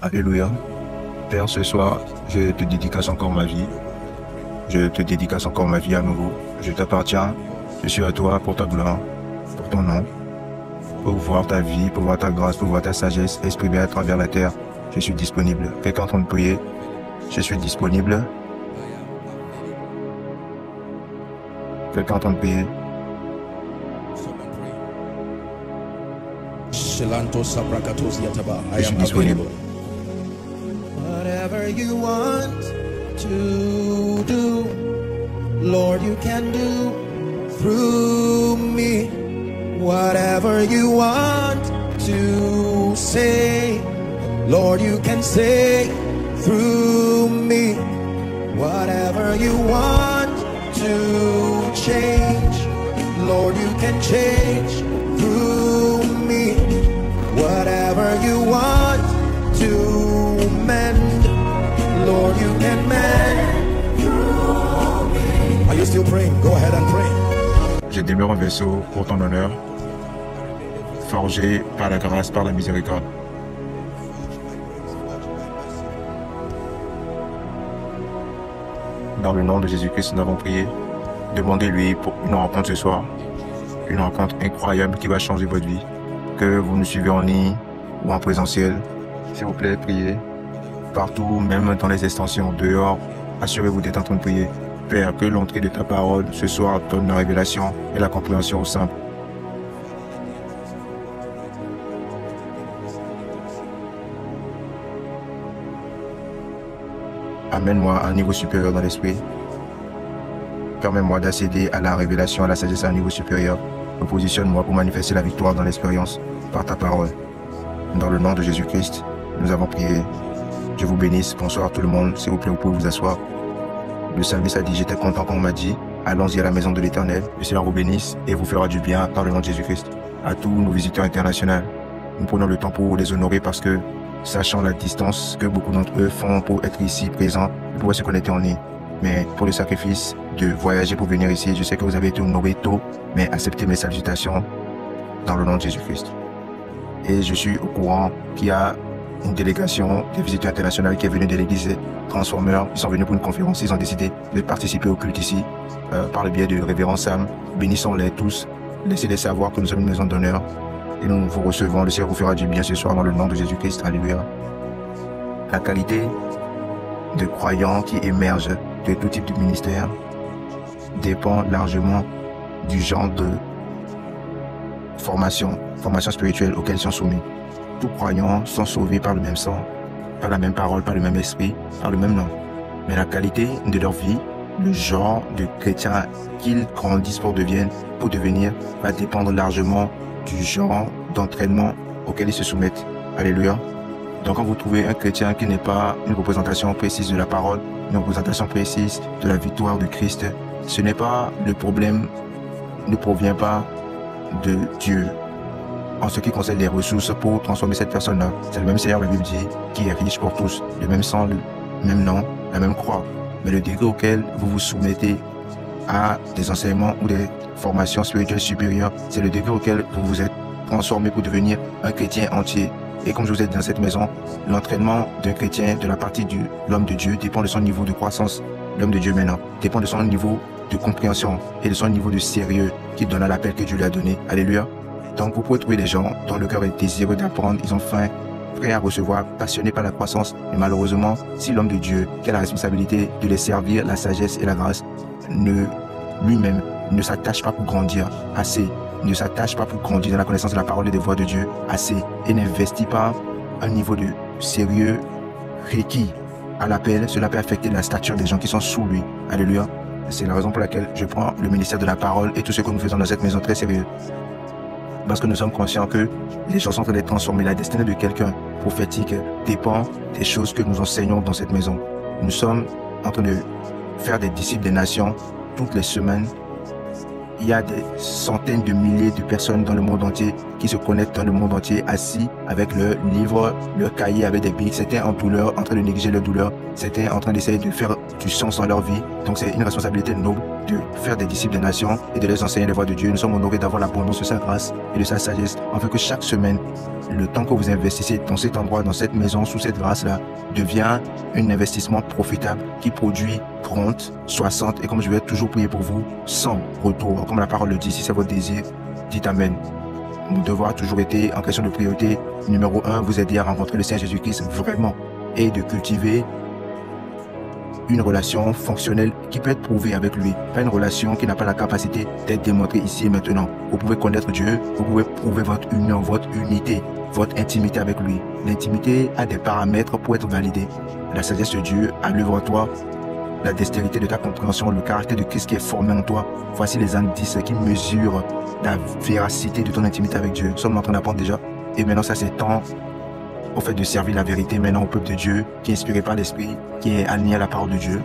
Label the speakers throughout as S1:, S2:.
S1: Alléluia. Père, ce soir, je te dédicace encore ma vie. Je te dédicace encore ma vie à nouveau. Je t'appartiens. Je suis à toi pour ta gloire, pour ton nom, pour voir ta vie, pour voir ta grâce, pour voir ta sagesse exprimée à travers la terre. Je suis disponible. Quelqu'un en train de prier. Je suis disponible. Quelqu'un en train de prier. Je suis disponible.
S2: Whatever you want to do, Lord, you can do through me. Whatever you want to say, Lord, you can say through me. Whatever you want to change, Lord, you can change through me. Whatever you want to mend, Lord, you can mend through me. Are you still praying? Go ahead and pray.
S1: Je demeure un vaisseau pour ton honneur, forgé par la grâce, par la miséricorde. Dans le nom de Jésus-Christ, nous avons prié. Demandez-lui pour une rencontre ce soir. Une rencontre incroyable qui va changer votre vie. Que vous nous suivez en ligne ou en présentiel. S'il vous plaît, priez. Partout, même dans les extensions, dehors, assurez-vous d'être en train de prier. Père, que l'entrée de ta parole ce soir donne la révélation et la compréhension au simple. Amène-moi à un niveau supérieur dans l'esprit. Permets-moi d'accéder à la révélation, à la sagesse à un niveau supérieur. Positionne-moi pour manifester la victoire dans l'expérience par ta parole. Dans le nom de Jésus-Christ, nous avons prié. Je vous bénisse. Bonsoir tout le monde. S'il vous plaît, vous pouvez vous asseoir. Le service a dit, j'étais content quand on m'a dit, allons-y à la maison de l'Éternel. Le Seigneur vous bénisse et vous fera du bien dans le nom de Jésus-Christ. À tous nos visiteurs internationaux, nous prenons le temps pour les honorer parce que, sachant la distance que beaucoup d'entre eux font pour être ici présents, ils pourraient se connecter en ligne. Mais pour le sacrifice de voyager pour venir ici, je sais que vous avez été honorés tôt, mais acceptez mes salutations dans le nom de Jésus-Christ. Et je suis au courant qu'il y a une délégation des visiteurs internationaux qui est venue de l'église Transformeur. Ils sont venus pour une conférence, ils ont décidé de participer au culte ici par le biais de Révérend Sam. Bénissons-les tous, laissez-les savoir que nous sommes une maison d'honneur et nous vous recevons. Le Seigneur vous fera du bien ce soir dans le nom de Jésus-Christ. Alléluia. La qualité de croyants qui émergent de tout type de ministère dépend largement du genre de formation spirituelle auquel ils sont soumis. Tous croyants sont sauvés par le même sang, par la même parole, par le même esprit, par le même nom. Mais la qualité de leur vie, le genre de chrétiens qu'ils grandissent pour devenir, va dépendre largement du genre d'entraînement auquel ils se soumettent. Alléluia. Donc quand vous trouvez un chrétien qui n'est pas une représentation précise de la parole, une représentation précise de la victoire de Christ, ce n'est pas le problème, ne provient pas de Dieu. En ce qui concerne les ressources pour transformer cette personne-là, c'est le même Seigneur, la Bible dit, qui est riche pour tous, le même sang, le même nom, la même croix. Mais le degré auquel vous vous soumettez à des enseignements ou des formations spirituelles supérieures, c'est le degré auquel vous vous êtes transformé pour devenir un chrétien entier. Et comme je vous ai dit dans cette maison, l'entraînement d'un chrétien de la partie de l'homme de Dieu dépend de son niveau de croissance. L'homme de Dieu maintenant dépend de son niveau de compréhension et de son niveau de sérieux qui donne à l'appel que Dieu lui a donné. Alléluia. Donc vous pouvez trouver des gens dont le cœur est désireux d'apprendre, ils ont faim, prêts à recevoir, passionnés par la croissance. Mais malheureusement, si l'homme de Dieu qui a la responsabilité de les servir, la sagesse et la grâce, lui-même ne s'attache pas pour grandir assez, ne s'attache pas pour grandir dans la connaissance de la parole et des voies de Dieu assez, et n'investit pas un niveau de sérieux requis à l'appel, cela peut affecter la stature des gens qui sont sous lui. Alléluia. C'est la raison pour laquelle je prends le ministère de la parole et tout ce que nous faisons dans cette maison très sérieux. Parce que nous sommes conscients que les gens sont en train d'être transformés. La destinée de quelqu'un prophétique dépend des choses que nous enseignons dans cette maison. Nous sommes en train de faire des disciples des nations toutes les semaines il y a des centaines de milliers de personnes dans le monde entier qui se connectent dans le monde entier assis avec leur livre, leur cahier, avec des bics. Certains en douleur, en train de négliger leur douleur. Certains en train d'essayer de faire du sens dans leur vie. Donc c'est une responsabilité noble de faire des disciples des nations et de les enseigner les voies de Dieu. Nous sommes honorés d'avoir l'abondance de sa grâce et de sa sagesse, afin que chaque semaine, le temps que vous investissez dans cet endroit, dans cette maison, sous cette grâce-là, devient un investissement profitable qui produit 30, 60 et comme je vais toujours prier pour vous, 100 retours. Comme la parole le dit, si c'est votre désir, dites Amen. Mon devoir a toujours été, en question de priorité, numéro 1, vous aider à rencontrer le Seigneur Jésus-Christ vraiment et de cultiver une relation fonctionnelle qui peut être prouvée avec lui, pas une relation qui n'a pas la capacité d'être démontrée ici et maintenant. Vous pouvez connaître Dieu, vous pouvez prouver votre union, votre unité, votre intimité avec lui. L'intimité a des paramètres pour être validée. La sagesse de Dieu a l'œuvre en toi, la dextérité de ta compréhension, le caractère de Christ qui est formé en toi. Voici les indices qui mesurent la véracité de ton intimité avec Dieu. Nous sommes en train d'apprendre déjà. Et maintenant, ça c'est temps au fait de servir la vérité maintenant au peuple de Dieu, qui est inspiré par l'Esprit, qui est aligné à la parole de Dieu,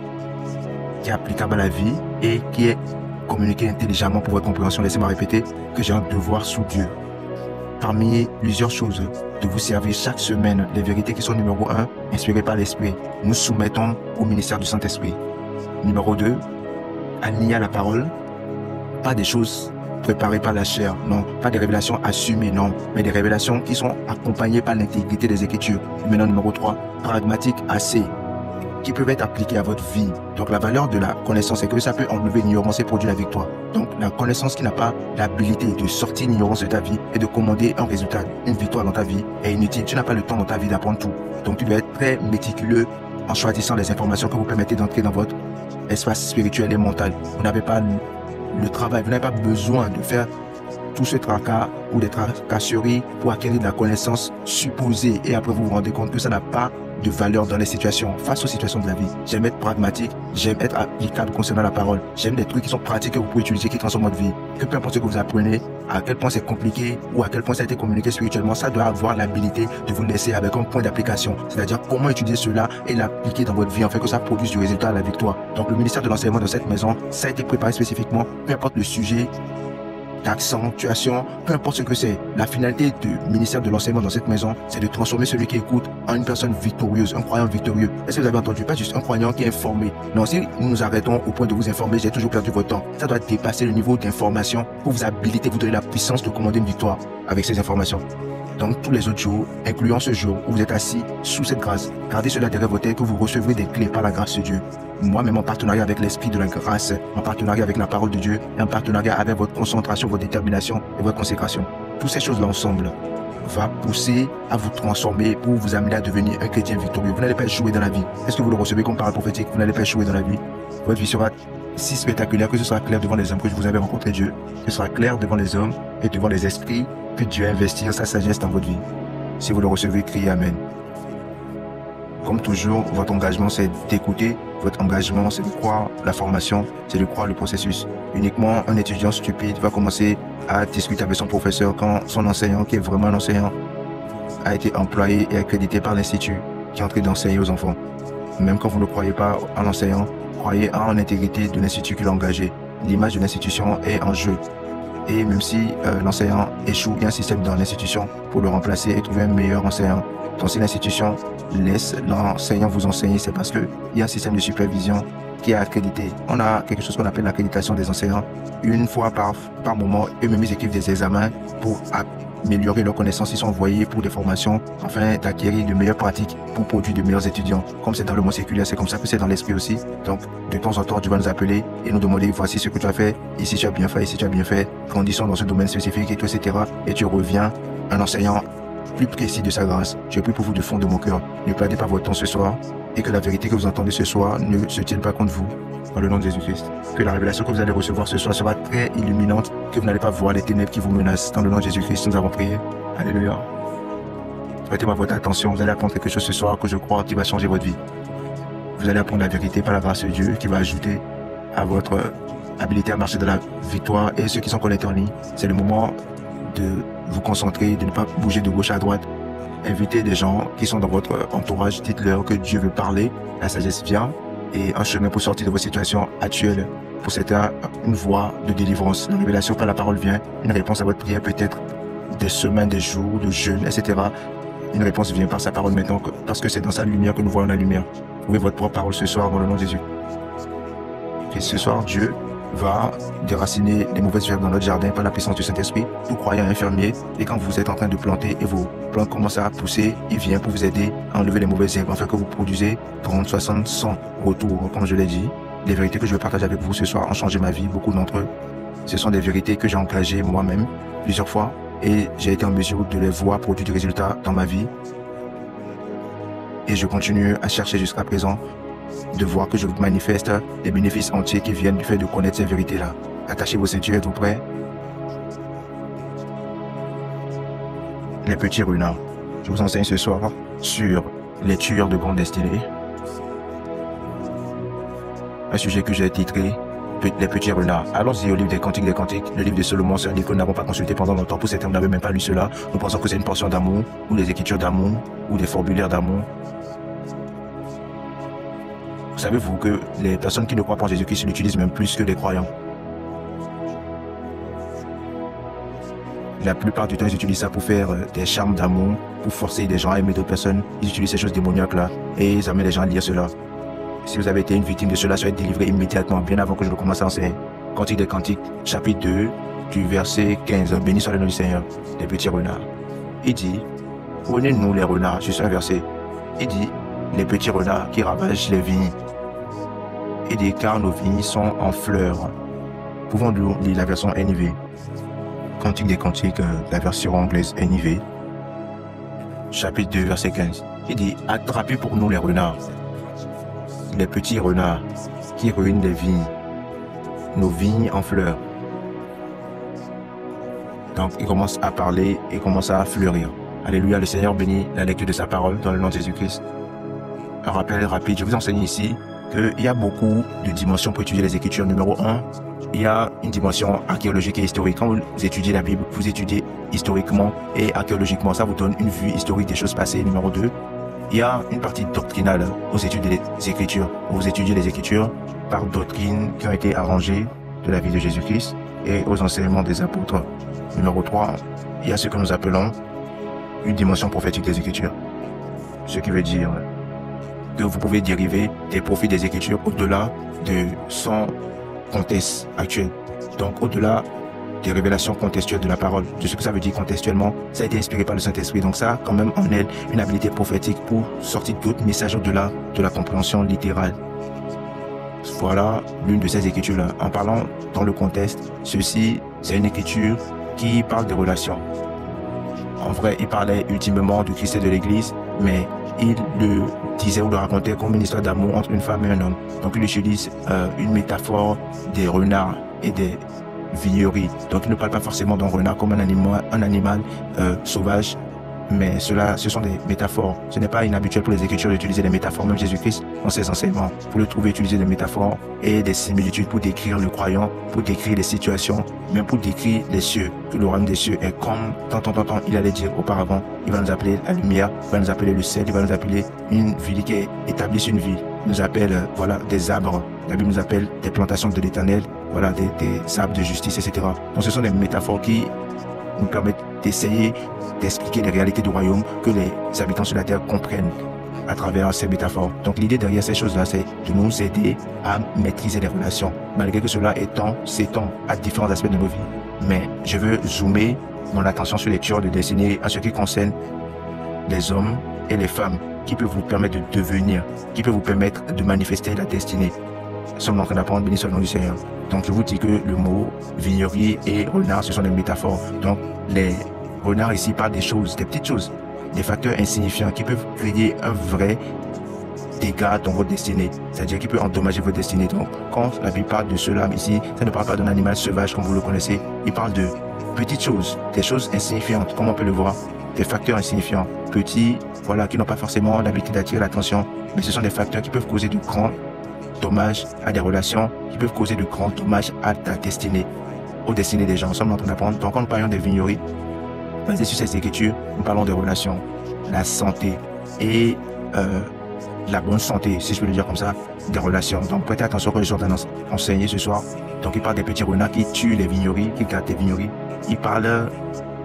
S1: qui est applicable à la vie et qui est communiqué intelligemment pour votre compréhension. Laissez-moi répéter que j'ai un devoir sous Dieu. Parmi plusieurs choses, de vous servir chaque semaine les vérités qui sont numéro 1, inspirées par l'Esprit. Nous soumettons au ministère du Saint-Esprit. Numéro 2, aligné à la parole, pas des choses préparées par la chair, non, pas des révélations assumées, non, mais des révélations qui sont accompagnées par l'intégrité des Écritures. Maintenant, numéro 3, pragmatique assez, qui peuvent être appliquées à votre vie. Donc la valeur de la connaissance, c'est que ça peut enlever l'ignorance et produire la victoire. Donc la connaissance qui n'a pas l'habilité de sortir l'ignorance de ta vie et de commander un résultat, une victoire dans ta vie est inutile. Tu n'as pas le temps dans ta vie d'apprendre tout. Donc tu dois être très méticuleux en choisissant les informations que vous permettez d'entrer dans votre espace spirituel et mental. Vous n'avez pas le travail, vous n'avez pas besoin de faire tout ce tracas ou des tracasseries pour acquérir de la connaissance supposée et après vous vous rendez compte que ça n'a pas de valeur dans les situations, face aux situations de la vie. J'aime être pragmatique, j'aime être applicable concernant la parole. J'aime des trucs qui sont pratiques que vous pouvez utiliser, qui transforment votre vie. Que peu importe ce que vous apprenez, à quel point c'est compliqué ou à quel point ça a été communiqué spirituellement, ça doit avoir l'habilité de vous laisser avec un point d'application. C'est-à-dire comment utiliser cela et l'appliquer dans votre vie, en fait que ça produise du résultat à la victoire. Donc le ministère de l'enseignement de cette maison, ça a été préparé spécifiquement, peu importe le sujet, d'accentuation, peu importe ce que c'est. La finalité du ministère de l'enseignement dans cette maison, c'est de transformer celui qui écoute en une personne victorieuse, un croyant victorieux. Est-ce que vous avez entendu? Pas juste un croyant qui est informé. Non, si nous nous arrêtons au point de vous informer, j'ai toujours perdu votre temps. Ça doit dépasser le niveau d'information pour vous habiliter, vous donner la puissance de commander une victoire avec ces informations. Donc tous les autres jours, incluant ce jour où vous êtes assis sous cette grâce, gardez cela derrière vos têtes que vous recevrez des clés par la grâce de Dieu. Moi-même en partenariat avec l'Esprit de la grâce, en partenariat avec la parole de Dieu, et en partenariat avec votre concentration, votre détermination et votre consécration. Toutes ces choses-là ensemble va pousser à vous transformer pour vous amener à devenir un chrétien victorieux. Vous n'allez pas échouer dans la vie. Est-ce que vous le recevez comme parole prophétique? Vous n'allez pas échouer dans la vie. Votre vie sera si spectaculaire que ce sera clair devant les hommes que vous avez rencontré Dieu. Ce sera clair devant les hommes et devant les esprits que Dieu a investi sa sagesse dans votre vie. Si vous le recevez, criez Amen. Comme toujours, votre engagement, c'est d'écouter. Votre engagement, c'est de croire la formation, c'est de croire le processus. Uniquement un étudiant stupide va commencer à discuter avec son professeur quand son enseignant, qui est vraiment un enseignant, a été employé et accrédité par l'institut qui est en train d'enseigner aux enfants. Même quand vous ne croyez pas en l'enseignant, croyez en l'intégrité de l'institut qui l'a engagé. L'image de l'institution est en jeu. Et même si l'enseignant échoue, il y a un système dans l'institution pour le remplacer et trouver un meilleur enseignant. Donc si l'institution laisse l'enseignant vous enseigner, c'est parce qu'il y a un système de supervision qui est accrédité. On a quelque chose qu'on appelle l'accréditation des enseignants. Une fois par moment, eux-mêmes ils écrivent des examens pour améliorer leurs connaissances. Ils sont envoyés pour des formations afin d'acquérir de meilleures pratiques pour produire de meilleurs étudiants. Comme c'est dans le monde séculaire, c'est comme ça que c'est dans l'esprit aussi. Donc de temps en temps, Dieu va nous appeler et nous demander voici ce que tu as fait, ici tu as bien fait, ici tu as bien fait, grandissons dans ce domaine spécifique et tout, etc. Et tu reviens un enseignant plus précis de sa grâce. Je prie pour vous du fond de mon cœur. Ne perdez pas votre temps ce soir et que la vérité que vous entendez ce soir ne se tienne pas contre vous. Dans le nom de Jésus-Christ. Que la révélation que vous allez recevoir ce soir sera très illuminante, que vous n'allez pas voir les ténèbres qui vous menacent. Dans le nom de Jésus-Christ, nous avons prié. Alléluia. Prêtez-moi votre attention. Vous allez apprendre quelque chose ce soir que je crois qui va changer votre vie. Vous allez apprendre la vérité par la grâce de Dieu qui va ajouter à votre habilité à marcher dans la victoire. Et ceux qui sont connectés en ligne, c'est le moment de vous concentrer, de ne pas bouger de gauche à droite. Invitez des gens qui sont dans votre entourage, dites-leur que Dieu veut parler, la sagesse vient, et un chemin pour sortir de vos situations actuelles. Pour certains, une voie de délivrance. Une révélation quand la parole vient, une réponse à votre prière peut-être des semaines, des jours, de jeûne, etc. Une réponse vient par sa parole maintenant, parce que c'est dans sa lumière que nous voyons la lumière. Trouvez votre propre parole ce soir dans le nom de Jésus. Et ce soir, Dieu va déraciner les mauvaises herbes dans notre jardin par la puissance du Saint-Esprit. Tout croyant infirmier, et quand vous êtes en train de planter et vos plantes commencent à pousser, il vient pour vous aider à enlever les mauvaises herbes, afin que vous produisez 30, 60, 100 retours, comme je l'ai dit. Les vérités que je veux partager avec vous ce soir ont changé ma vie, beaucoup d'entre eux. Ce sont des vérités que j'ai engagées moi-même plusieurs fois et j'ai été en mesure de les voir produire du résultat dans ma vie. Et je continue à chercher jusqu'à présent de voir que je manifeste des bénéfices entiers qui viennent du fait de connaître ces vérités-là. Attachez vos ceintures, êtes-vous prêts? Les petits renards. Je vous enseigne ce soir sur les tueurs de grande destinée. Un sujet que j'ai titré les petits renards. Allons-y au livre des Cantiques des Cantiques. Le livre de Salomon, c'est un livre que nous n'avons pas consulté pendant longtemps. Pour certains, on n'avait même pas lu cela. Nous pensons que c'est une portion d'amour, ou des écritures d'amour, ou des formulaires d'amour. Savez-vous que les personnes qui ne croient pas en Jésus-Christ l'utilisent même plus que les croyants? La plupart du temps, ils utilisent ça pour faire des charmes d'amour, pour forcer des gens à aimer d'autres personnes. Ils utilisent ces choses démoniaques-là et ils amènent les gens à lire cela. Si vous avez été une victime de cela, ça va être délivré immédiatement, bien avant que je ne commence à enseigner. Cantique des Cantiques, chapitre 2, du verset 15. Béni soit le nom du Seigneur, les petits renards. Il dit, prenez-nous les renards, juste un verset. Il dit, les petits renards qui ravagent les vignes. Il dit, car nos vignes sont en fleurs. Pouvons-nous lire la version NIV? Cantique des Cantiques, la version anglaise NIV. Chapitre 2, verset 15. Il dit, attrapez pour nous les renards. Les petits renards qui ruinent les vignes. Nos vignes en fleurs. Donc, il commence à parler et commence à fleurir. Alléluia, le Seigneur bénit la lecture de sa parole dans le nom de Jésus-Christ. Un rappel rapide, je vous enseigne ici qu'il y a beaucoup de dimensions pour étudier les Écritures. Numéro 1, il y a une dimension archéologique et historique. Quand vous étudiez la Bible, vous étudiez historiquement et archéologiquement. Ça vous donne une vue historique des choses passées. Numéro 2, il y a une partie doctrinale aux études des Écritures. Vous étudiez les Écritures par doctrine qui ont été arrangées de la vie de Jésus-Christ et aux enseignements des apôtres. Numéro 3, il y a ce que nous appelons une dimension prophétique des Écritures. Ce qui veut dire que vous pouvez dériver des profits des Écritures au-delà de son contexte actuel. Donc au-delà des révélations contextuelles de la parole. De ce que ça veut dire contextuellement, ça a été inspiré par le Saint-Esprit. Donc ça, quand même, en aide une habilité prophétique pour sortir d'autres messages au-delà de la compréhension littérale. Voilà l'une de ces écritures-là. En parlant dans le contexte, ceci, c'est une écriture qui parle des relations. En vrai, il parlait ultimement du Christ et de l'Église, mais il le disait ou le racontait comme une histoire d'amour entre une femme et un homme. Donc il utilise une métaphore des renards et des vigneries. Donc il ne parle pas forcément d'un renard comme un animal sauvage, mais ce sont des métaphores. Ce n'est pas inhabituel pour les Écritures d'utiliser des métaphores. Même Jésus-Christ, dans ses enseignements, vous le trouvez utiliser des métaphores et des similitudes pour décrire le croyant, pour décrire les situations, même pour décrire les cieux, que le royaume des cieux est comme tant il allait dire auparavant. Il va nous appeler la lumière, il va nous appeler le ciel, il va nous appeler une ville qui est établie sur une ville. Il nous appelle voilà, des arbres. La Bible nous appelle des plantations de l'Éternel, voilà, des arbres de justice, etc. Donc ce sont des métaphores qui nous permettent d'essayer d'expliquer les réalités du royaume, que les habitants sur la terre comprennent à travers ces métaphores. Donc l'idée derrière ces choses-là, c'est de nous aider à maîtriser les relations, malgré que cela s'étend à différents aspects de nos vies. Mais je veux zoomer mon attention sur les tueurs de destinée en ce qui concerne les hommes et les femmes qui peuvent vous permettre de devenir, qui peuvent vous permettre de manifester la destinée. Nous sommes en train d'apprendre, béni soit le nom du Seigneur. Donc je vous dis que le mot vignerie et renard, ce sont des métaphores. Donc les renards ici parlent des choses, des petites choses, des facteurs insignifiants qui peuvent créer un vrai dégât dans votre destinée. C'est-à-dire qui peut endommager votre destinée. Donc quand la Bible parle de cela ici, ça ne parle pas d'un animal sauvage comme vous le connaissez. Il parle de petites choses, des choses insignifiantes, comme on peut le voir, des facteurs insignifiants, petits, voilà, qui n'ont pas forcément l'habitude d'attirer l'attention, mais ce sont des facteurs qui peuvent causer de grands dommages à des relations, qui peuvent causer de grands dommages à ta destinée, aux destinées des gens. Nous sommes en train d'apprendre. Donc quand nous parlons des vigneries, basées sur ces écritures, nous parlons des relations, la santé et la bonne santé, si je peux le dire comme ça, des relations. Donc prêtez attention quand je suis en train d'enseigner ce soir. Donc il parle des petits renards qui tuent les vigneries, qui gâtent les vigneries. Il parle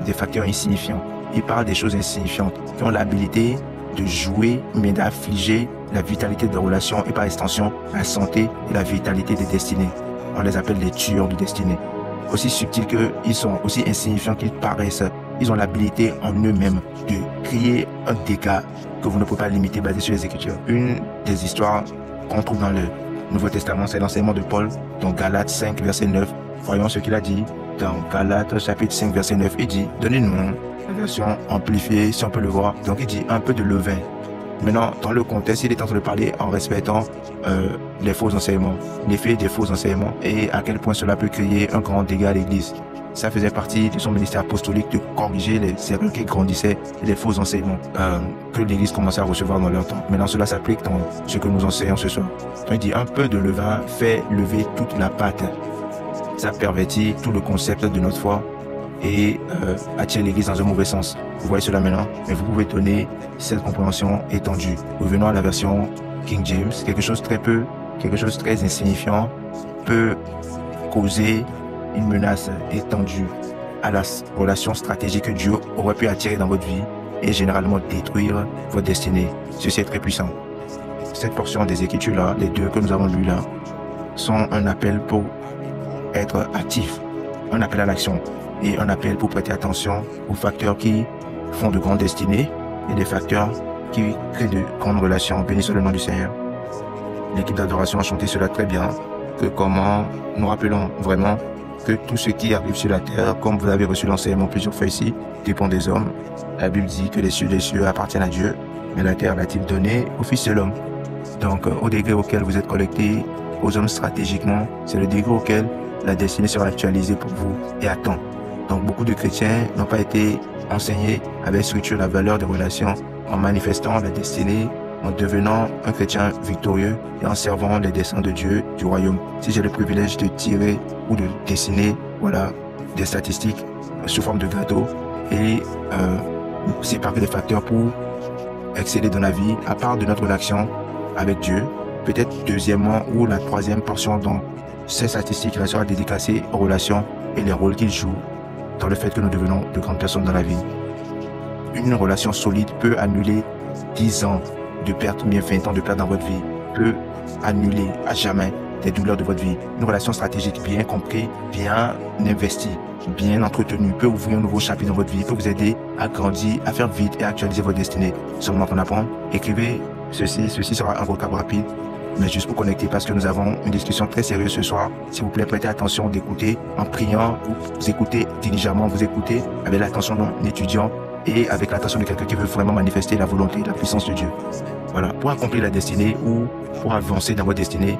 S1: des facteurs insignifiants. Il parle des choses insignifiantes qui ont l'habilité de jouer, mais d'affliger la vitalité des relations et par extension la santé et la vitalité des destinées. On les appelle les tueurs de destinée. Aussi subtils qu'ils sont, aussi insignifiants qu'ils paraissent, ils ont l'habilité en eux-mêmes de créer un dégât que vous ne pouvez pas limiter basé sur les Écritures. Une des histoires qu'on trouve dans le Nouveau Testament, c'est l'enseignement de Paul dans Galates 5, verset 9. Voyons ce qu'il a dit dans Galates chapitre 5, verset 9. Il dit, donnez-nous la version amplifiée, si on peut le voir. Donc il dit un peu de levain. Maintenant, dans le contexte, il est en train de parler en respectant les faux enseignements, l'effet des faux enseignements et à quel point cela peut créer un grand dégât à l'Église. Ça faisait partie de son ministère apostolique de corriger les erreurs qui grandissaient et les faux enseignements que l'Église commençait à recevoir dans leur temps. Maintenant, cela s'applique dans ce que nous enseignons ce soir. Donc, il dit un peu de levain fait lever toute la pâte. Ça pervertit tout le concept de notre foi et attire l'Église dans un mauvais sens. Vous voyez cela maintenant, mais vous pouvez donner cette compréhension étendue. Revenons à la version King James. Quelque chose très insignifiant peut causer une menace étendue à la relation stratégique que Dieu aurait pu attirer dans votre vie et généralement détruire votre destinée. Ceci est très puissant. Cette portion des Écritures-là, les deux que nous avons lues là, sont un appel pour être actif, un appel à l'action et un appel pour prêter attention aux facteurs qui font de grandes destinées et des facteurs qui créent de grandes relations. Béni soit le nom du Seigneur. L'équipe d'adoration a chanté cela très bien, que comment nous rappelons vraiment que tout ce qui arrive sur la terre, comme vous avez reçu l'enseignement plusieurs fois ici, dépend des hommes. La Bible dit que les cieux appartiennent à Dieu, mais la terre l'a-t-il donnée au Fils de l'homme. Donc, au degré auquel vous êtes connectés aux hommes stratégiquement, c'est le degré auquel la destinée sera actualisée pour vous et à temps. Donc, beaucoup de chrétiens n'ont pas été enseignés avec structure la valeur des relations en manifestant la destinée, en devenant un chrétien victorieux et en servant les desseins de Dieu du royaume. Si j'ai le privilège de tirer ou de dessiner, voilà, des statistiques sous forme de gâteau et séparer les facteurs pour exceller dans la vie, à part de notre relation avec Dieu, peut-être deuxièmement ou la troisième portion dans ces statistiques là sera dédicacée aux relations et les rôles qu'ils jouent dans le fait que nous devenons de grandes personnes dans la vie. Une relation solide peut annuler 10 ans de perte ou bien 20 ans de perte dans votre vie, peut annuler à jamais des douleurs de votre vie. Une relation stratégique bien comprise, bien investie, bien entretenue, peut ouvrir un nouveau chapitre dans votre vie, peut vous aider à grandir, à faire vite et à actualiser votre destinée. Seulement qu'on apprend, écrivez ceci sera un vocable rapide, mais juste pour connecter parce que nous avons une discussion très sérieuse ce soir. S'il vous plaît, prêtez attention d'écouter en priant, vous écoutez diligemment, vous écoutez avec l'attention d'un étudiant et avec l'attention de quelqu'un qui veut vraiment manifester la volonté et la puissance de Dieu. Voilà, pour accomplir la destinée ou pour avancer dans votre destinée,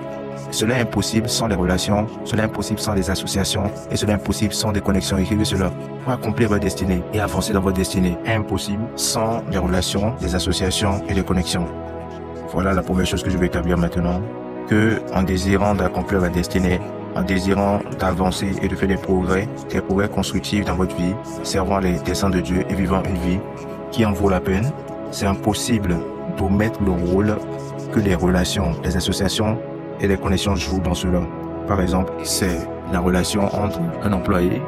S1: cela est impossible sans les relations, cela est impossible sans les associations et cela est impossible sans des connexions. Écrivez cela. Pour accomplir votre destinée et avancer dans votre destinée, impossible sans les relations, les associations et les connexions. Voilà la première chose que je vais établir maintenant, que en désirant d'accomplir la destinée, en désirant d'avancer et de faire des progrès constructifs dans votre vie, servant les desseins de Dieu et vivant une vie qui en vaut la peine, c'est impossible d'omettre le rôle que les relations, les associations et les connexions jouent dans cela. Par exemple, c'est la relation entre un employé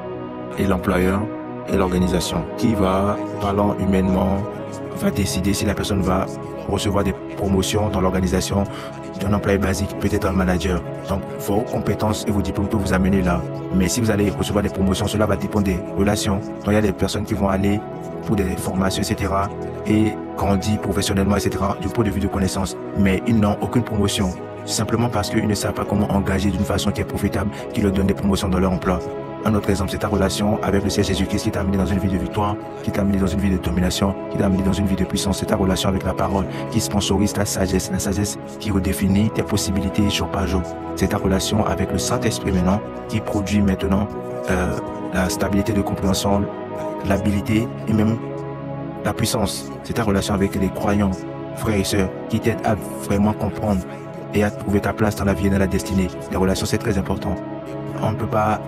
S1: et l'employeur et l'organisation qui va, parlant humainement, va décider si la personne va recevoir des promotions dans l'organisation d'un employé basique, peut-être un manager. Donc, vos compétences et vos diplômes peuvent vous amener là. Mais si vous allez recevoir des promotions, cela va dépendre des relations. Donc, il y a des personnes qui vont aller pour des formations, etc. et grandir professionnellement, etc. du point de vue de connaissances. Mais ils n'ont aucune promotion. Simplement parce qu'ils ne savent pas comment engager d'une façon qui est profitable, qui leur donne des promotions dans leur emploi. Un autre exemple, c'est ta relation avec le Seigneur Jésus-Christ qui t'a amené dans une vie de victoire, qui t'a amené dans une vie de domination, qui t'a amené dans une vie de puissance. C'est ta relation avec la parole qui sponsorise ta sagesse, la sagesse qui redéfinit tes possibilités jour par jour. C'est ta relation avec le Saint-Esprit maintenant qui produit maintenant la stabilité de compréhension, l'habilité et même la puissance. C'est ta relation avec les croyants, frères et sœurs, qui t'aident à vraiment comprendre et à trouver ta place dans la vie et dans la destinée. Les relations, c'est très important. On ne peut pas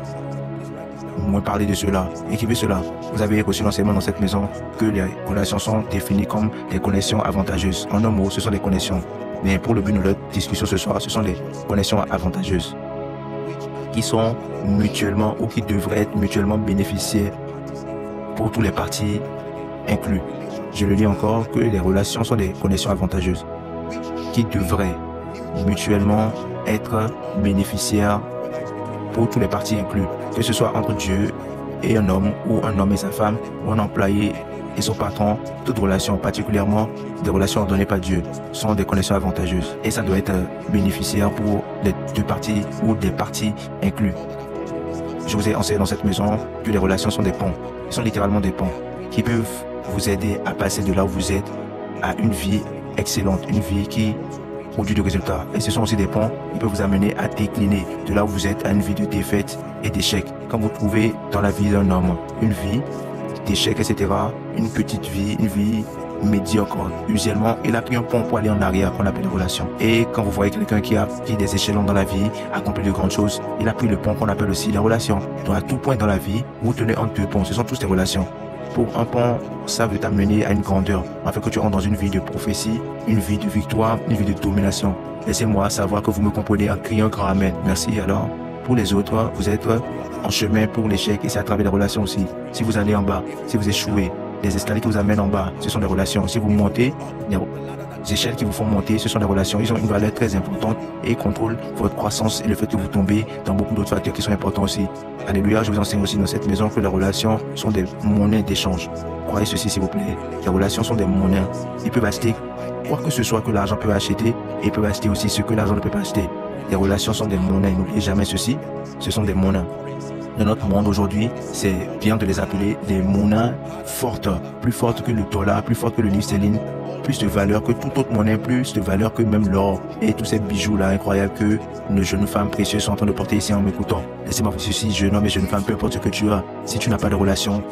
S1: moins parler de cela. Écrivez cela. Vous avez reçu l'enseignement dans cette maison que les relations sont définies comme des connexions avantageuses. En un mot, ce sont des connexions. Mais pour le but de notre discussion ce soir, ce sont des connexions avantageuses qui sont mutuellement ou qui devraient être mutuellement bénéficiaires pour tous les parties inclus. Je le dis encore que les relations sont des connexions avantageuses qui devraient mutuellement être bénéficiaires pour tous les parties inclus, que ce soit entre Dieu et un homme ou un homme et sa femme ou un employé et son patron. Toutes relations, particulièrement des relations ordonnées par Dieu, sont des connexions avantageuses et ça doit être bénéficiaire pour les deux parties ou des parties inclus. Je vous ai enseigné dans cette maison que les relations sont des ponts. Ils sont littéralement des ponts qui peuvent vous aider à passer de là où vous êtes à une vie excellente, une vie qui produit de résultats. Et ce sont aussi des ponts qui peuvent vous amener à décliner de là où vous êtes à une vie de défaite et d'échec. Quand vous trouvez dans la vie d'un homme une vie d'échec, etc., une petite vie, une vie médiocre, usuellement, il a pris un pont pour aller en arrière qu'on appelle relation. Et quand vous voyez quelqu'un qui a pris des échelons dans la vie, accompli de grandes choses, il a pris le pont qu'on appelle aussi la relation. Donc à tout point dans la vie, vous tenez entre deux ponts, ce sont tous des relations. Pour un pont, ça veut t'amener à une grandeur, afin que tu entres dans une vie de prophétie, une vie de victoire, une vie de domination. Laissez-moi savoir que vous me comprenez en criant un grand amen. Merci. Alors, pour les autres, vous êtes en chemin pour l'échec et c'est à travers les relations aussi. Si vous allez en bas, si vous échouez, les escaliers qui vous amènent en bas, ce sont des relations. Si vous montez, les échelles qui vous font monter, ce sont des relations. Ils ont une valeur très importante et contrôlent votre croissance et le fait que vous tombez dans beaucoup d'autres facteurs qui sont importants aussi. Alléluia, je vous enseigne aussi dans cette maison que les relations sont des monnaies d'échange. Croyez ceci s'il vous plaît. Les relations sont des monnaies. Ils peuvent acheter quoi que ce soit que l'argent peut acheter et ils peuvent acheter aussi ce que l'argent ne peut pas acheter. Les relations sont des monnaies. N'oubliez jamais ceci. Ce sont des monnaies. Dans notre monde aujourd'hui, c'est bien de les appeler des monnaies fortes, plus fortes que le dollar, plus fortes que le livre sterling, plus de valeur que toute autre monnaie, plus de valeur que même l'or et tous ces bijoux-là incroyables que nos jeunes femmes précieuses sont en train de porter ici en m'écoutant. Laissez-moi vous dire ceci, jeune homme et jeune femme, peu importe ce que tu as, si tu n'as pas de relation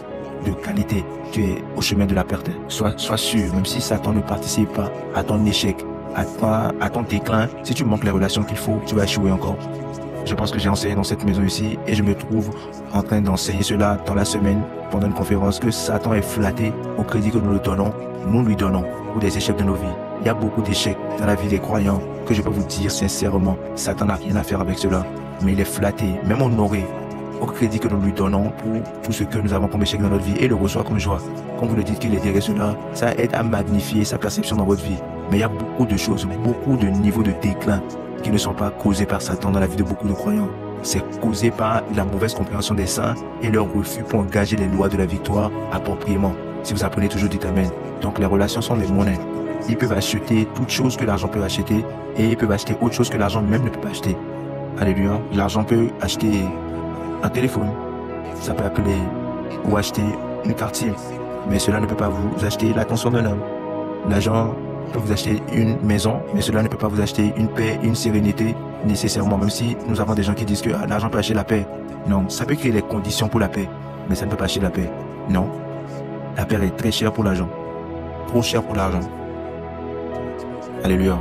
S1: de qualité, tu es au chemin de la perte. Sois sûr, même si Satan ne participe pas à ton échec, à ton déclin, si tu manques les relations qu'il faut, tu vas échouer encore. Je pense que j'ai enseigné dans cette maison ici et je me trouve en train d'enseigner cela dans la semaine pendant une conférence que Satan est flatté au crédit que nous le donnons, nous lui donnons pour des échecs de nos vies. Il y a beaucoup d'échecs dans la vie des croyants que je peux vous dire sincèrement, Satan n'a rien à faire avec cela, mais il est flatté, même honoré au crédit que nous lui donnons pour tout ce que nous avons comme échec dans notre vie et le reçoit comme joie. Comme vous le dites qu'il est derrière cela, ça aide à magnifier sa perception dans votre vie. Mais il y a beaucoup de choses, beaucoup de niveaux de déclin qui ne sont pas causés par Satan dans la vie de beaucoup de croyants. C'est causé par la mauvaise compréhension des saints et leur refus pour engager les lois de la victoire appropriément. Si vous apprenez toujours, dites amen. Donc les relations sont des monnaies. Ils peuvent acheter toutes choses que l'argent peut acheter et ils peuvent acheter autre chose que l'argent même ne peut pas acheter. Alléluia. L'argent peut acheter un téléphone, ça peut appeler ou acheter une carte SIM, mais cela ne peut pas vous acheter l'attention d'un homme. L'argent peut vous acheter une maison, mais cela ne peut pas vous acheter une paix, une sérénité nécessairement, même si nous avons des gens qui disent que l'argent peut acheter la paix. Non, ça peut créer les conditions pour la paix, mais ça ne peut pas acheter la paix. Non, la paix est très chère pour l'argent, trop chère pour l'argent. Alléluia.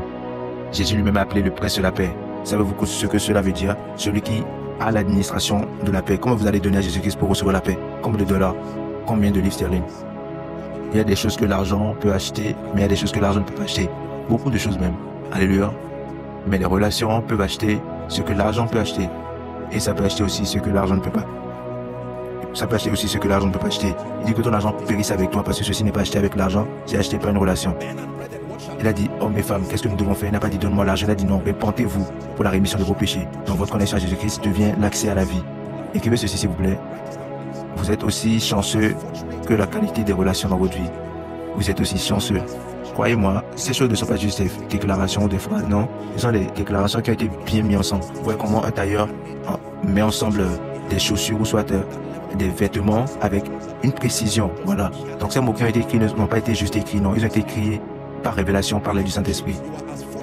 S1: Jésus lui-même a appelé le prince de la paix. Savez-vous ce que cela veut dire? Celui qui a l'administration de la paix. Comment vous allez donner à Jésus-Christ pour recevoir la paix? Combien de dollars? Combien de livres sterling? Il y a des choses que l'argent peut acheter, mais il y a des choses que l'argent ne peut pas acheter. Beaucoup de choses même. Alléluia. Mais les relations peuvent acheter ce que l'argent peut acheter. Et ça peut acheter aussi ce que l'argent ne peut pas. Ça peut acheter aussi ce que l'argent ne peut pas acheter. Il dit que ton argent périsse avec toi parce que ceci n'est pas acheté avec l'argent, c'est acheté par une relation. Il a dit, hommes et femmes, qu'est-ce que nous devons faire? Il n'a pas dit, donne-moi l'argent. Il a dit, non, répentez-vous pour la rémission de vos péchés. Donc votre connexion à Jésus-Christ devient l'accès à la vie. Écrivez ceci, s'il vous plaît. Vous êtes aussi chanceux que la qualité des relations dans votre vie. Vous êtes aussi chanceux. Croyez-moi, ces choses ne sont pas juste des déclarations ou des phrases, non. Ce sont des déclarations qui ont été bien mises ensemble. Vous voyez comment un tailleur met ensemble des chaussures ou soit des vêtements avec une précision. Voilà. Donc ces mots qui ont été écrits n'ont pas été juste écrits, non. Ils ont été écrits par révélation, par l'aide du Saint-Esprit,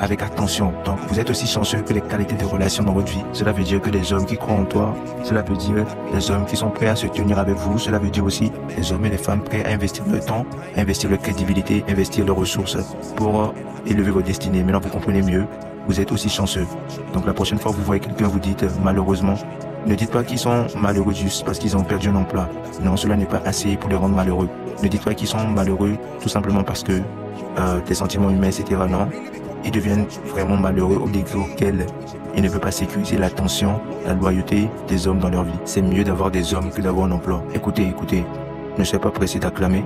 S1: avec attention. Donc vous êtes aussi chanceux que les qualités de relations dans votre vie. Cela veut dire que les hommes qui croient en toi, cela veut dire les hommes qui sont prêts à se tenir avec vous, cela veut dire aussi les hommes et les femmes prêts à investir leur temps, investir leur crédibilité, investir leurs ressources pour élever votre destinée. Maintenant vous comprenez mieux, vous êtes aussi chanceux. Donc la prochaine fois que vous voyez quelqu'un, vous dites malheureusement, ne dites pas qu'ils sont malheureux juste parce qu'ils ont perdu un emploi. Non, cela n'est pas assez pour les rendre malheureux. Ne dites pas qu'ils sont malheureux tout simplement parce que des sentiments humains, etc. Non. ils deviennent vraiment malheureux au degré auquel ils ne peuvent pas sécuriser l'attention, la loyauté des hommes dans leur vie. C'est mieux d'avoir des hommes que d'avoir un emploi. Écoutez, ne soyez pas pressés d'acclamer.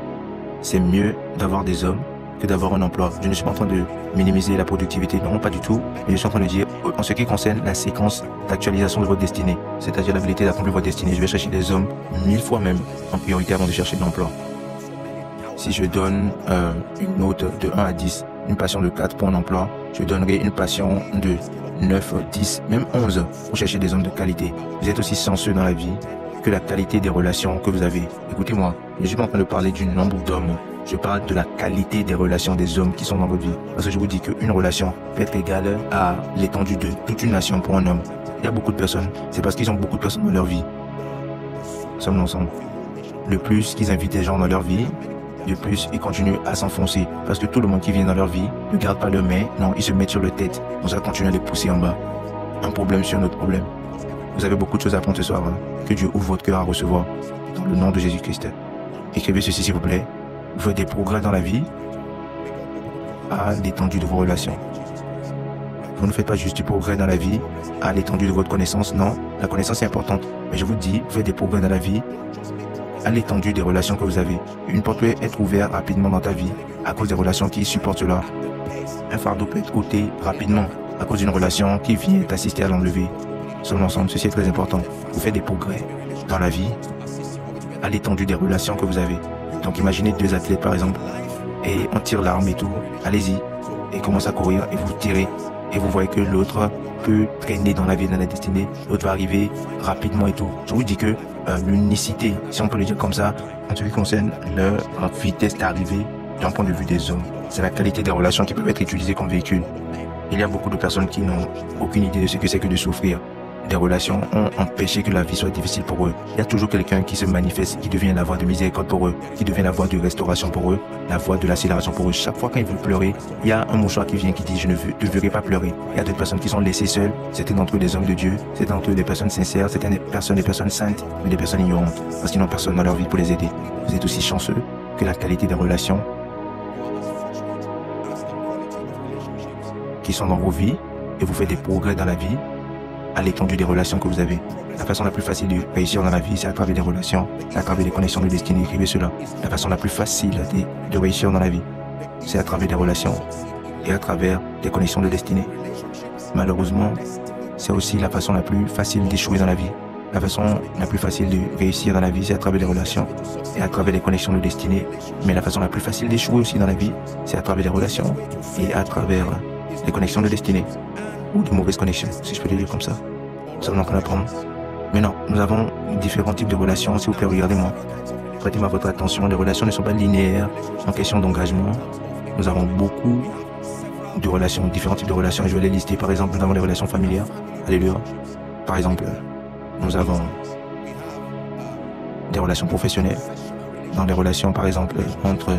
S1: C'est mieux d'avoir des hommes que d'avoir un emploi. Je ne suis pas en train de minimiser la productivité, non, pas du tout. Mais je suis en train de dire, en ce qui concerne la séquence d'actualisation de votre destinée, c'est-à-dire l'habilité d'accomplir votre destinée, je vais chercher des hommes 1000 fois même en priorité avant de chercher de l'emploi. Si je donne une note de 1 à 10, une passion de 4 pour un emploi, je donnerai une passion de 9, 10, même 11 pour chercher des hommes de qualité. Vous êtes aussi chanceux dans la vie que la qualité des relations que vous avez. Écoutez-moi, je ne suis pas en train de parler du nombre d'hommes. Je parle de la qualité des relations des hommes qui sont dans votre vie. Parce que je vous dis qu'une relation peut être égale à l'étendue de toute une nation pour un homme. Il y a beaucoup de personnes, c'est parce qu'ils ont beaucoup de personnes dans leur vie. Sommes-nous ensemble? Le plus qu'ils invitent des gens dans leur vie, de plus, ils continuent à s'enfoncer. Parce que tout le monde qui vient dans leur vie ne garde pas leurs mains, non, ils se mettent sur leur tête. On va continuer à les pousser en bas. Un problème sur un autre problème. Vous avez beaucoup de choses à apprendre ce soir. Hein. Que Dieu ouvre votre cœur à recevoir. Dans le nom de Jésus-Christ. Écrivez ceci s'il vous plaît. Vous faites des progrès dans la vie à l'étendue de vos relations. Vous ne faites pas juste du progrès dans la vie à l'étendue de votre connaissance. Non, la connaissance est importante. Mais je vous dis, vous faites des progrès dans la vie à l'étendue des relations que vous avez. Une porte peut être ouverte rapidement dans ta vie à cause des relations qui supportent cela. Un fardeau peut être ôté rapidement à cause d'une relation qui vient t'assister à l'enlever. Sommes ensemble, ceci est très important. Vous faites des progrès dans la vie à l'étendue des relations que vous avez. Donc imaginez 2 athlètes par exemple et on tire l'arme et tout. Allez-y et commence à courir et vous tirez et vous voyez que l'autre peut traîner dans la vie, dans la destinée. L'autre va arriver rapidement et tout. Je vous dis que l'unicité, si on peut le dire comme ça, en ce qui concerne leur vitesse d'arrivée d'un point de vue des hommes, c'est la qualité des relations qui peuvent être utilisées comme véhicule. Il y a beaucoup de personnes qui n'ont aucune idée de ce que c'est que de souffrir. Des relations ont empêché que la vie soit difficile pour eux. Il y a toujours quelqu'un qui se manifeste, qui devient la voix de miséricorde pour eux, qui devient la voix de restauration pour eux, la voix de l'accélération pour eux. Chaque fois quand ils veulent pleurer, il y a un mouchoir qui vient qui dit « je ne devrais pas pleurer ». Il y a d'autres personnes qui sont laissées seules. Certains d'entre eux des hommes de Dieu, certains d'entre eux des personnes sincères, certaines des personnes saintes, mais des personnes ignorantes, parce qu'ils n'ont personne dans leur vie pour les aider. Vous êtes aussi chanceux que la qualité des relations qui sont dans vos vies et vous faites des progrès dans la vie à l'étendue des relations que vous avez. La façon la plus facile de réussir dans la vie, c'est à travers des relations, à travers des connexions de destinée. Écrivez cela. La façon la plus facile de réussir dans la vie, c'est à travers des relations et à travers des connexions de destinée. Malheureusement, c'est aussi la façon la plus facile d'échouer dans la vie. La façon la plus facile de réussir dans la vie, c'est à travers des relations et à travers des connexions de destinée. Mais la façon la plus facile d'échouer aussi dans la vie, c'est à travers des relations et à travers des connexions de destinée. Ou de mauvaises connexions, si je peux le dire comme ça. Nous sommes en train d'apprendre. Maintenant, nous avons différents types de relations. S'il vous plaît, regardez-moi. Prêtez-moi votre attention. Les relations ne sont pas linéaires en question d'engagement. Nous avons beaucoup de relations, différents types de relations. Je vais les lister. Par exemple, nous avons les relations familiales. Alléluia. Par exemple, nous avons des relations professionnelles. Dans les relations, par exemple, entre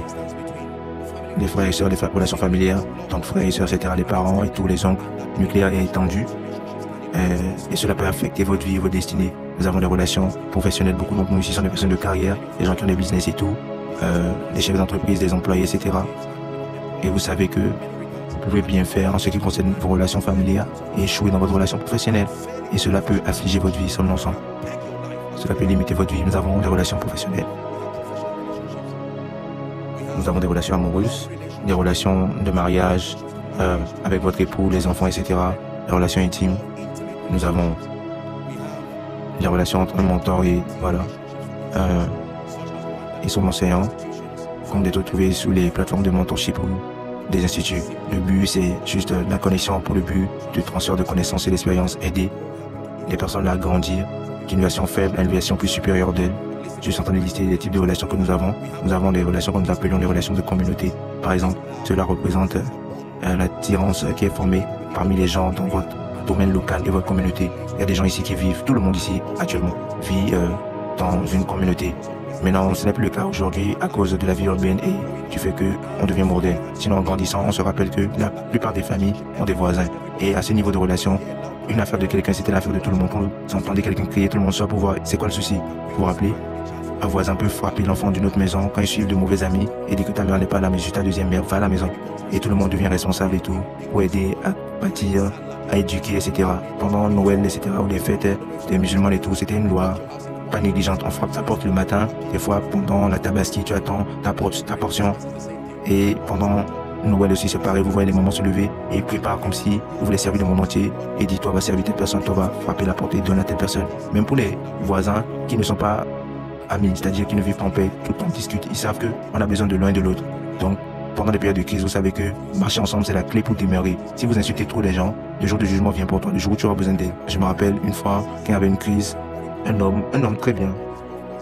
S1: les frères et sœurs, les relations familières, donc frères et sœurs, c'est-à-dire les parents et tous les oncles, nucléaires et étendus. Et cela peut affecter votre vie, votre destinée. Nous avons des relations professionnelles, beaucoup d'entre nous ici sont des personnes de carrière, des gens qui ont des business et tout, des chefs d'entreprise, des employés, etc. Et vous savez que vous pouvez bien faire en ce qui concerne vos relations familières et échouer dans votre relation professionnelle. Et cela peut affliger votre vie, sommes ensemble. Cela peut limiter votre vie. Nous avons des relations professionnelles. Nous avons des relations amoureuses, des relations de mariage avec votre époux, les enfants, etc. Des relations intimes. Nous avons des relations entre un mentor et voilà et son enseignant, comme d'être retrouvés sous les plateformes de mentorship ou des instituts. Le but, c'est juste la connexion pour le but de transfert de connaissances et d'expérience, aider les personnes à grandir d'une version faible à une version plus supérieure d'elles. Je suis en train de lister les types de relations que nous avons. Nous avons des relations que nous appelons les relations de communauté. Par exemple, cela représente l'attirance qui est formée parmi les gens dans votre domaine local et votre communauté. Il y a des gens ici qui vivent, tout le monde ici actuellement vit dans une communauté. Maintenant, ce n'est plus le cas aujourd'hui à cause de la vie urbaine et du fait qu'on devient moderne. Sinon, en grandissant, on se rappelle que la plupart des familles ont des voisins. Et à ce niveau de relation, une affaire de quelqu'un, c'était l'affaire de tout le monde. Quand vous entendez quelqu'un crier, tout le monde sort pour voir c'est quoi le souci. Vous vous rappelez? Un voisin peut frapper l'enfant d'une autre maison quand ils suivent de mauvais amis et dit que ta mère n'est pas là, mais juste ta deuxième mère va à la maison. Et tout le monde devient responsable et tout, pour aider à bâtir, à éduquer, etc. Pendant Noël, etc., ou les fêtes des musulmans et tout, c'était une loi pas négligente. On frappe ta porte le matin, des fois pendant la tabaski, tu attends ta portion. Et pendant Noël aussi, c'est pareil, vous voyez les mamans se lever et préparent comme si vous voulez servir le monde entier et dit toi va servir telle personne, toi va frapper la porte et donner à telle personne. Même pour les voisins qui ne sont pas amis, c'est-à-dire qui ne vivent pas en paix, tout le temps discutent, ils savent qu'on a besoin de l'un et de l'autre. Donc, pendant les périodes de crise, vous savez que marcher ensemble, c'est la clé pour demeurer. Si vous insultez trop les gens, le jour de jugement vient pour toi, le jour où tu auras besoin d'aide. Je me rappelle une fois qu'il y avait une crise, un homme très bien,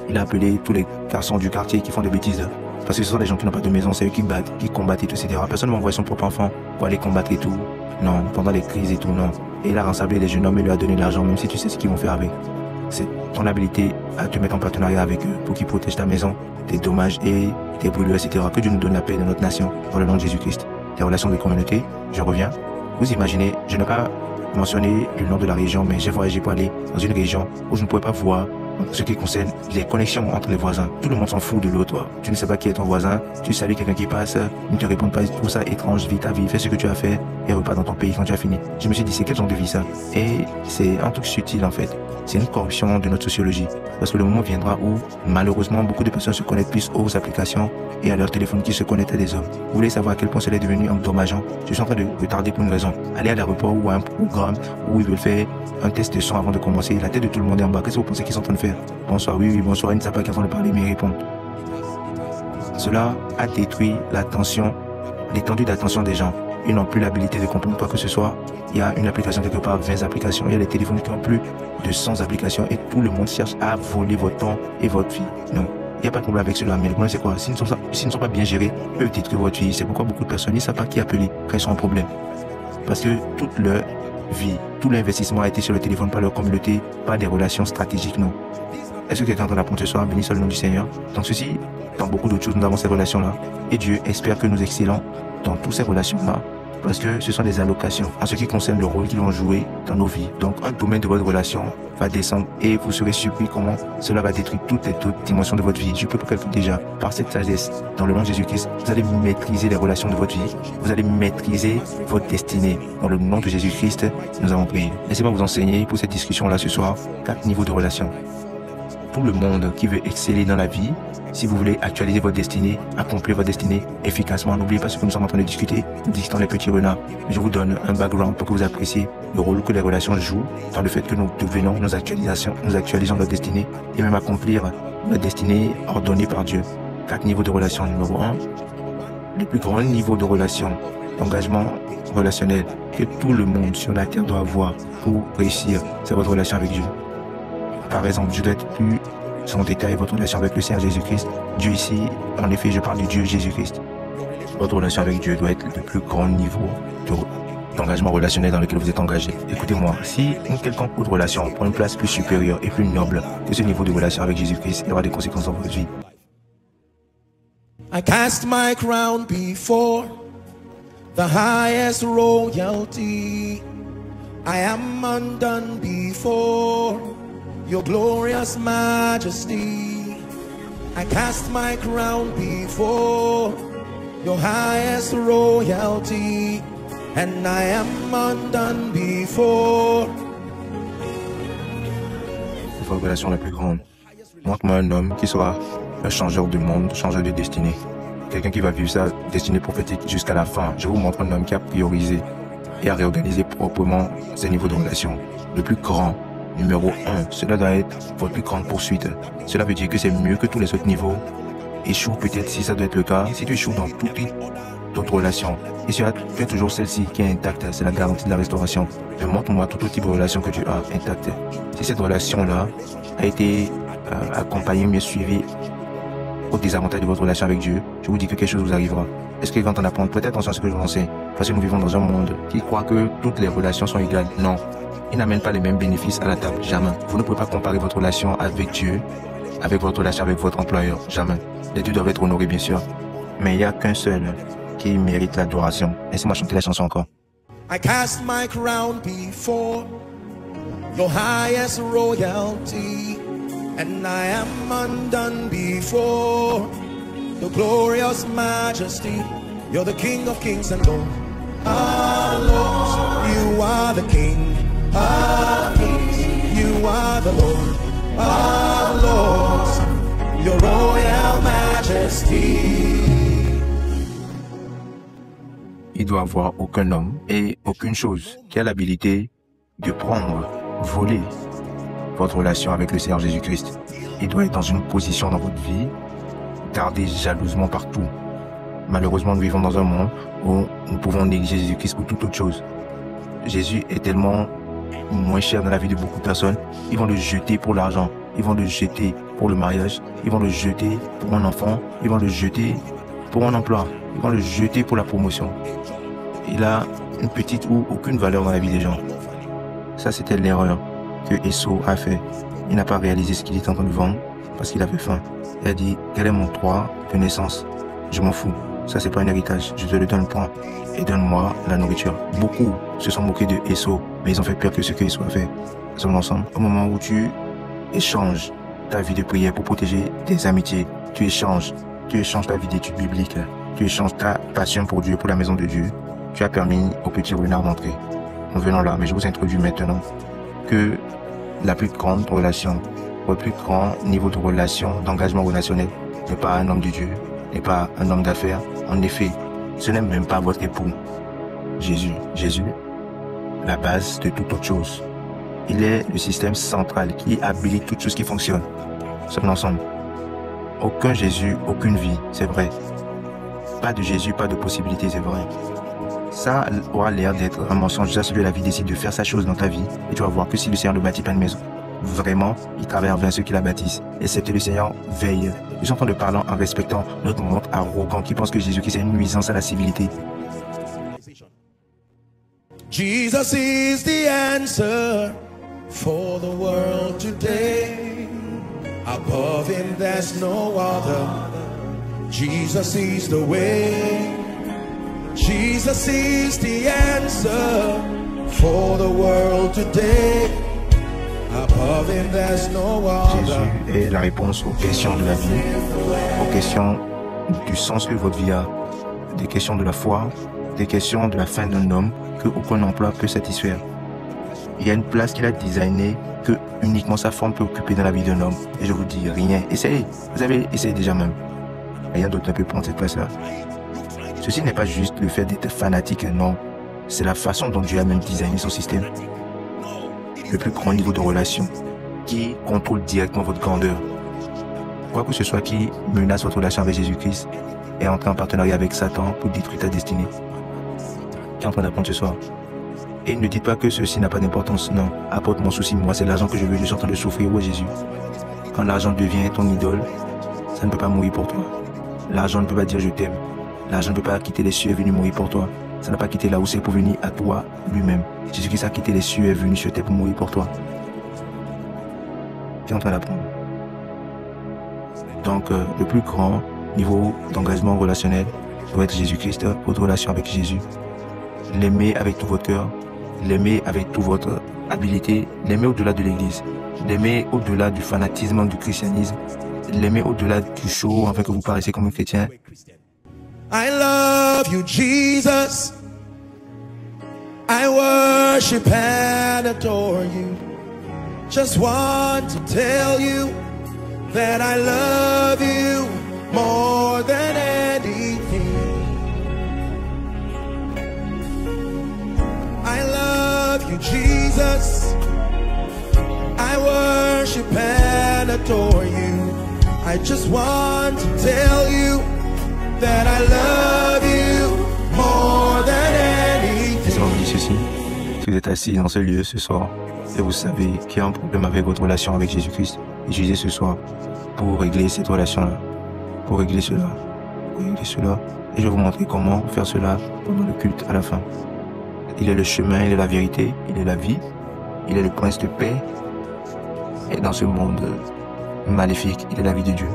S1: il a appelé tous les garçons du quartier qui font des bêtises. Parce que ce sont des gens qui n'ont pas de maison, c'est eux qui battent, qui combattent et tout, etc. Personne ne m'envoie son propre enfant pour aller combattre et tout. Non, pendant les crises et tout, non. Et il a rassemblé les jeunes hommes et lui a donné de l'argent, même si tu sais ce qu'ils vont faire avec. C'est ton habilité à te mettre en partenariat avec eux pour qu'ils protègent ta maison, tes dommages et tes brûlures, etc. Que Dieu nous donne la paix de notre nation, dans le nom de Jésus-Christ. Les relations de communauté, je reviens. Vous imaginez, je n'ai pas mentionné le nom de la région, mais j'ai voyagé pour aller dans une région où je ne pouvais pas voir ce qui concerne les connexions entre les voisins. Tout le monde s'en fout de l'autre. Tu ne sais pas qui est ton voisin, tu salues quelqu'un qui passe, il ne te répond pas, tout ça étrange, vis ta vie, fais ce que tu as fait et repars dans ton pays quand tu as fini. Je me suis dit, c'est quel genre de vie ça? Et c'est un truc subtil en fait. C'est une corruption de notre sociologie. Parce que le moment viendra où, malheureusement, beaucoup de personnes se connectent plus aux applications et à leur téléphone qui se connectent à des hommes. Vous voulez savoir à quel point cela est devenu endommageant? Je suis en train de retarder pour une raison. Aller à l'aéroport ou à un programme où ils veulent faire un test de son avant de commencer. La tête de tout le monde est en bas. Qu'est-ce que vous pensez qu'ils sont en train de faire? Bonsoir, oui, bonsoir. Ils ne savent pas qu'avant de parler, mais ils répondent. Cela a détruit l'attention, l'étendue d'attention des gens. Ils n'ont plus l'habilité de comprendre quoi que ce soit. Il y a une application quelque part, 20 applications. Il y a des téléphones qui ont plus de 100 applications et tout le monde cherche à voler votre temps et votre vie. Non, il n'y a pas de problème avec cela. Mais le problème, c'est quoi? S'ils ne sont pas bien gérés, ils peuvent détruire votre vie. C'est pourquoi beaucoup de personnes ne savent pas qui appeler quand ils sont en problème. Parce que toute leur vie, tout l'investissement a été sur le téléphone, par leur communauté, pas des relations stratégiques, non. Est-ce que quelqu'un est en train d'apprendre ce soir? Béni soit le nom du Seigneur. Donc ceci, dans beaucoup d'autres choses, nous avons ces relations-là. Et Dieu espère que nous excellons dans toutes ces relations-là. Parce que ce sont des allocations en ce qui concerne le rôle qu'ils vont jouer dans nos vies. Donc un domaine de votre relation va descendre et vous serez surpris comment cela va détruire toutes les autres dimensions de votre vie. Je peux vous calculer déjà, par cette sagesse, dans le nom de Jésus-Christ, vous allez maîtriser les relations de votre vie. Vous allez maîtriser votre destinée. Dans le nom de Jésus-Christ, nous avons prié. Laissez-moi vous enseigner pour cette discussion-là ce soir, 4 niveaux de relations. Pour le monde qui veut exceller dans la vie, si vous voulez actualiser votre destinée, accomplir votre destinée efficacement, n'oubliez pas ce que nous sommes en train de discuter, nous discutons les petits renards. Je vous donne un background pour que vous appréciez le rôle que les relations jouent dans le fait que nous devenons nous actualisons notre destinée et même accomplir notre destinée ordonnée par Dieu. 4 niveaux de relations. Numéro 1, le plus grand niveau de relation, d'engagement relationnel que tout le monde sur la terre doit avoir pour réussir, c'est votre relation avec Dieu. Par exemple, je dois être plus en détail votre relation avec le Seigneur Jésus-Christ. Dieu ici, en effet, je parle de Dieu Jésus-Christ. Votre relation avec Dieu doit être le plus grand niveau d'engagement relationnel dans lequel vous êtes engagé. Écoutez-moi, si une quelconque autre relation prend une place plus supérieure et plus noble que ce niveau de relation avec Jésus-Christ, il y aura des conséquences dans votre vie.
S2: I cast my crown before the highest royalty. I am undone before your glorious majesty. I cast my crown before your highest royalty, and I am undone before.
S1: Votre relation la plus grande. Montre-moi un homme qui sera un changeur de monde, changeur de destinée. Quelqu'un qui va vivre sa destinée prophétique jusqu'à la fin. Je vous montre un homme qui a priorisé et a réorganisé proprement ses niveaux de relation. Le plus grand. Numéro 1, cela doit être votre plus grande poursuite. Cela veut dire que c'est mieux que tous les autres niveaux. Échoue peut-être si ça doit être le cas. Si tu échoues dans toutes d'autres relations, et si tu as toujours celle-ci qui est intacte, c'est la garantie de la restauration. Mais montre-moi tout type de relation que tu as intacte. Si cette relation-là a été accompagnée, mieux suivie au désavantage de votre relation avec Dieu, je vous dis que quelque chose vous arrivera. Est-ce que quand on apprend, prêtez attention à ce que je vous enseigne, parce que nous vivons dans un monde qui croit que toutes les relations sont égales. Non. Ils n'amènent pas les mêmes bénéfices à la table, jamais. Vous ne pouvez pas comparer votre relation avec Dieu avec votre relation avec votre employeur, jamais. Les deux doivent être honorés, bien sûr. Mais il n'y a qu'un seul qui mérite l'adoration. Laissez-moi chanter la chanson encore.
S2: I cast my crown before your highest royalty. and I am undone before the glorious majesty. You're the King of kings and Lord of lords. You are the King of kings. You are the Lord of lords. Your royal majesty.
S1: Il doit avoir aucun homme et aucune chose qui a l'habilité de prendre, voler votre relation avec le Seigneur Jésus-Christ. Il doit être dans une position dans votre vie, gardé jalousement partout. Malheureusement, nous vivons dans un monde où nous pouvons négliger Jésus-Christ pour toute autre chose. Jésus est tellement moins cher dans la vie de beaucoup de personnes. Ils vont le jeter pour l'argent, ils vont le jeter pour le mariage, ils vont le jeter pour un enfant, ils vont le jeter pour un emploi, ils vont le jeter pour la promotion. Il a une petite ou aucune valeur dans la vie des gens. Ça, c'était l'erreur que Esau a fait. Il n'a pas réalisé ce qu'il était en train de vendre parce qu'il avait faim. Il a dit, quel est mon droit de naissance? Je m'en fous. Ça, c'est pas un héritage. Je te le donne, point. Et donne-moi la nourriture. Beaucoup se sont moqués de Esau, mais ils ont fait pire que ce que Esau a fait. Nous ensemble. Au moment où tu échanges ta vie de prière pour protéger tes amitiés, tu échanges ta vie d'études bibliques, tu échanges ta passion pour Dieu, pour la maison de Dieu, tu as permis au petit renard d'entrer. Nous venons là, mais je vous introduis maintenant que la plus grande relation, le plus grand niveau de relation, d'engagement relationnel, n'est pas un homme de Dieu, n'est pas un homme d'affaires. En effet, ce n'est même pas votre époux. Jésus, la base de toute autre chose. Il est le système central qui habilite toute chose qui fonctionne. Sommes ensemble. Aucun Jésus, aucune vie, c'est vrai. Pas de Jésus, pas de possibilité, c'est vrai. Ça aura l'air d'être un mensonge. Ça, celui de la vie décide de faire sa chose dans ta vie. Et tu vas voir que si le Seigneur ne bâtit pas une maison, vraiment, il travaille envers ceux qui la bâtissent. Excepté le Seigneur veille. Je suis en train de parler en respectant notre monde arrogant qui pense que Jésus-Christ est une nuisance à la civilité.
S2: Jesus is the answer for the world today. Above him there's no other. Jesus is the way. Jesus is the answer for the world today. Above him there's no other.
S1: Jésus est la réponse aux questions de la vie, aux questions du sens que votre vie a, des questions de la foi, des questions de la fin d'un homme que aucun emploi peut satisfaire. Il y a une place qu'il a designée que uniquement sa forme peut occuper dans la vie d'un homme. Et je vous dis rien. Essayez. Vous avez essayé déjà même. Rien d'autre ne peut prendre cette place-là. Ceci n'est pas juste le fait d'être fanatique, non. C'est la façon dont Dieu a même designé son système. Le plus grand niveau de relation qui contrôle directement votre grandeur. Quoi que ce soit qui menace votre relation avec Jésus-Christ est entré en partenariat avec Satan pour détruire ta destinée. Qui est en train d'apprendre ce soir. Et ne dites pas que ceci n'a pas d'importance. Non, apporte mon souci, moi, c'est l'argent que je veux. Je suis en train de souffrir, oh Jésus. Quand l'argent devient ton idole, ça ne peut pas mourir pour toi. L'argent ne peut pas dire je t'aime. L'argent ne peut pas quitter les cieux et venir mourir pour toi. Ça n'a pas quitté là où c'est pour venir à toi lui-même. Jésus-Christ a quitté les cieux et est venu sur terre pour mourir pour toi. Tu es en train d'apprendre. Donc, le plus grand niveau d'engagement relationnel doit être Jésus-Christ, votre relation avec Jésus. L'aimer avec tout votre cœur, l'aimer avec toute votre habilité, l'aimer au-delà de l'église, l'aimer au-delà du fanatisme du christianisme, l'aimer au-delà du show afin que vous paraissiez comme un chrétien.
S2: I love you, Jesus. I worship and adore you. Just want to tell you that I love you more than anything. I love you, Jesus. I worship and adore you. I just want to tell you that I love you more than anything.
S1: Laissez-moi vous dire ceci. Si vous êtes assis dans ce lieu ce soir et vous savez qu'il y a un problème avec votre relation avec Jésus-Christ, utilisez ce soir pour régler cette relation-là, pour régler cela, et je vais vous montrer comment faire cela pendant le culte à la fin. Il est le chemin, il est la vérité, il est la vie, il est le prince de paix, et dans ce monde maléfique, il est la vie de Dieu.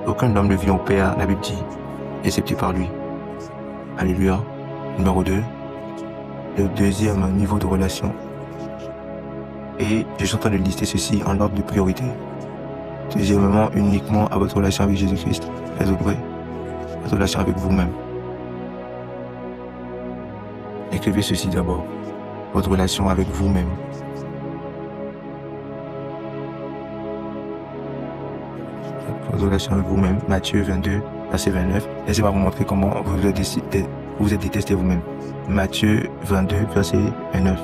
S1: Aucun homme ne vient au Père, la Bible dit, excepté par lui. Alléluia. Numéro 2, le deuxième niveau de relation. Et je suis en train de lister ceci en ordre de priorité. Deuxièmement, uniquement à votre relation avec Jésus-Christ. Êtes-vous prêts? Votre relation avec vous-même. Écrivez ceci d'abord. Votre relation avec vous-même. Votre relation avec vous-même. Matthieu 22, verset 29. Laissez-moi vous montrer comment vous êtes détesté vous-même. Matthieu 22, verset 29.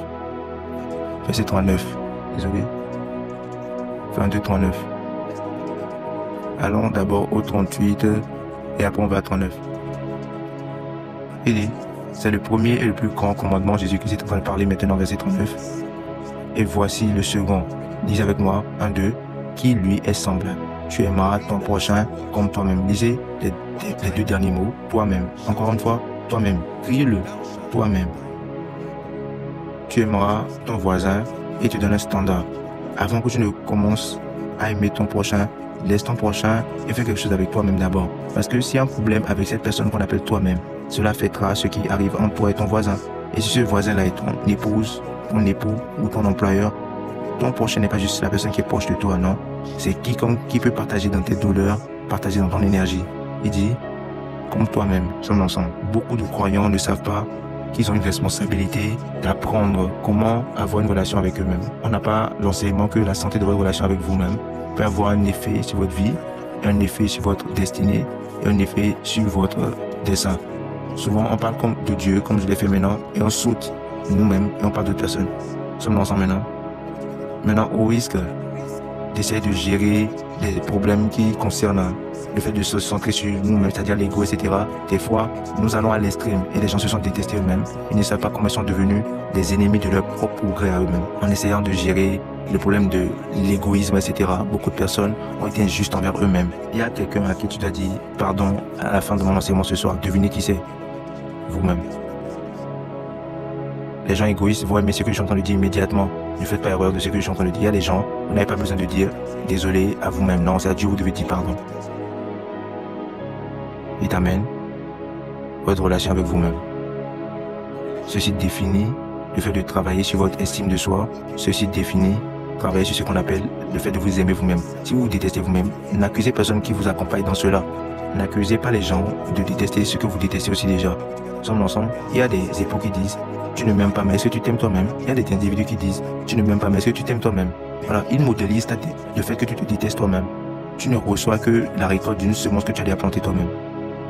S1: Verset 39. Désolé. 22, 39. Allons d'abord au 38 et après on va à 39. Il dit, c'est le premier et le plus grand commandement. Jésus-Christ est en train de parler maintenant, verset 39. Et voici le second. Lisez avec moi, 1, 2, qui lui est semblable. Tu aimeras ton prochain comme toi-même. Lisez les deux derniers mots, toi-même. Encore une fois, toi-même. Criez-le, toi-même. Tu aimeras ton voisin et tu donnes un standard. Avant que tu ne commences à aimer ton prochain, laisse ton prochain et fais quelque chose avec toi-même d'abord. Parce que s'il y a un problème avec cette personne qu'on appelle toi-même, cela affectera ce qui arrive entre toi et ton voisin. Et si ce voisin-là est ton épouse, ton époux ou ton employeur, ton prochain n'est pas juste la personne qui est proche de toi, non. C'est quiconque qui peut partager dans tes douleurs, partager dans ton énergie. Il dit, comme toi-même, sommes ensemble. Beaucoup de croyants ne savent pas qu'ils ont une responsabilité d'apprendre comment avoir une relation avec eux-mêmes. On n'a pas l'enseignement que la santé de votre relation avec vous-même peut avoir un effet sur votre vie, un effet sur votre destinée et un effet sur votre dessein. Souvent, on parle comme de Dieu, comme je l'ai fait maintenant, et on saute nous-mêmes et on parle d'autres personnes. Sommes ensemble maintenant. Maintenant, au risque d'essayer de gérer les problèmes qui concernent le fait de se centrer sur nous-mêmes, c'est-à-dire l'ego, etc. Des fois, nous allons à l'extrême et les gens se sont détestés eux-mêmes. Ils ne savent pas comment ils sont devenus des ennemis de leur propre progrès à eux-mêmes. En essayant de gérer le problème de l'égoïsme, etc., beaucoup de personnes ont été injustes envers eux-mêmes. Il y a quelqu'un à qui tu dois dire pardon à la fin de mon enseignement ce soir. Devinez qui c'est? Vous-même. Les gens égoïstes vont aimer ce que je suis en train de dire immédiatement. Ne faites pas erreur de ce que je suis en train de dire. Il y a des gens, vous n'avez pas besoin de dire désolé à vous-même. Non, c'est à Dieu vous devez dire pardon. Il t'amène votre relation avec vous-même. Ceci définit le fait de travailler sur votre estime de soi. Ceci définit travailler sur ce qu'on appelle le fait de vous aimer vous-même. Si vous vous détestez vous-même, n'accusez personne qui vous accompagne dans cela. N'accusez pas les gens de détester ce que vous détestez aussi déjà. Nous sommes ensemble. Il y a des époux qui disent tu ne m'aimes pas, mais est-ce que tu t'aimes toi-même? Il y a des individus qui disent tu ne m'aimes pas, mais est-ce que tu t'aimes toi-même? Voilà, ils modélisent le fait que tu te détestes toi-même. Tu ne reçois que la récolte d'une semence que tu as déjà plantée toi-même.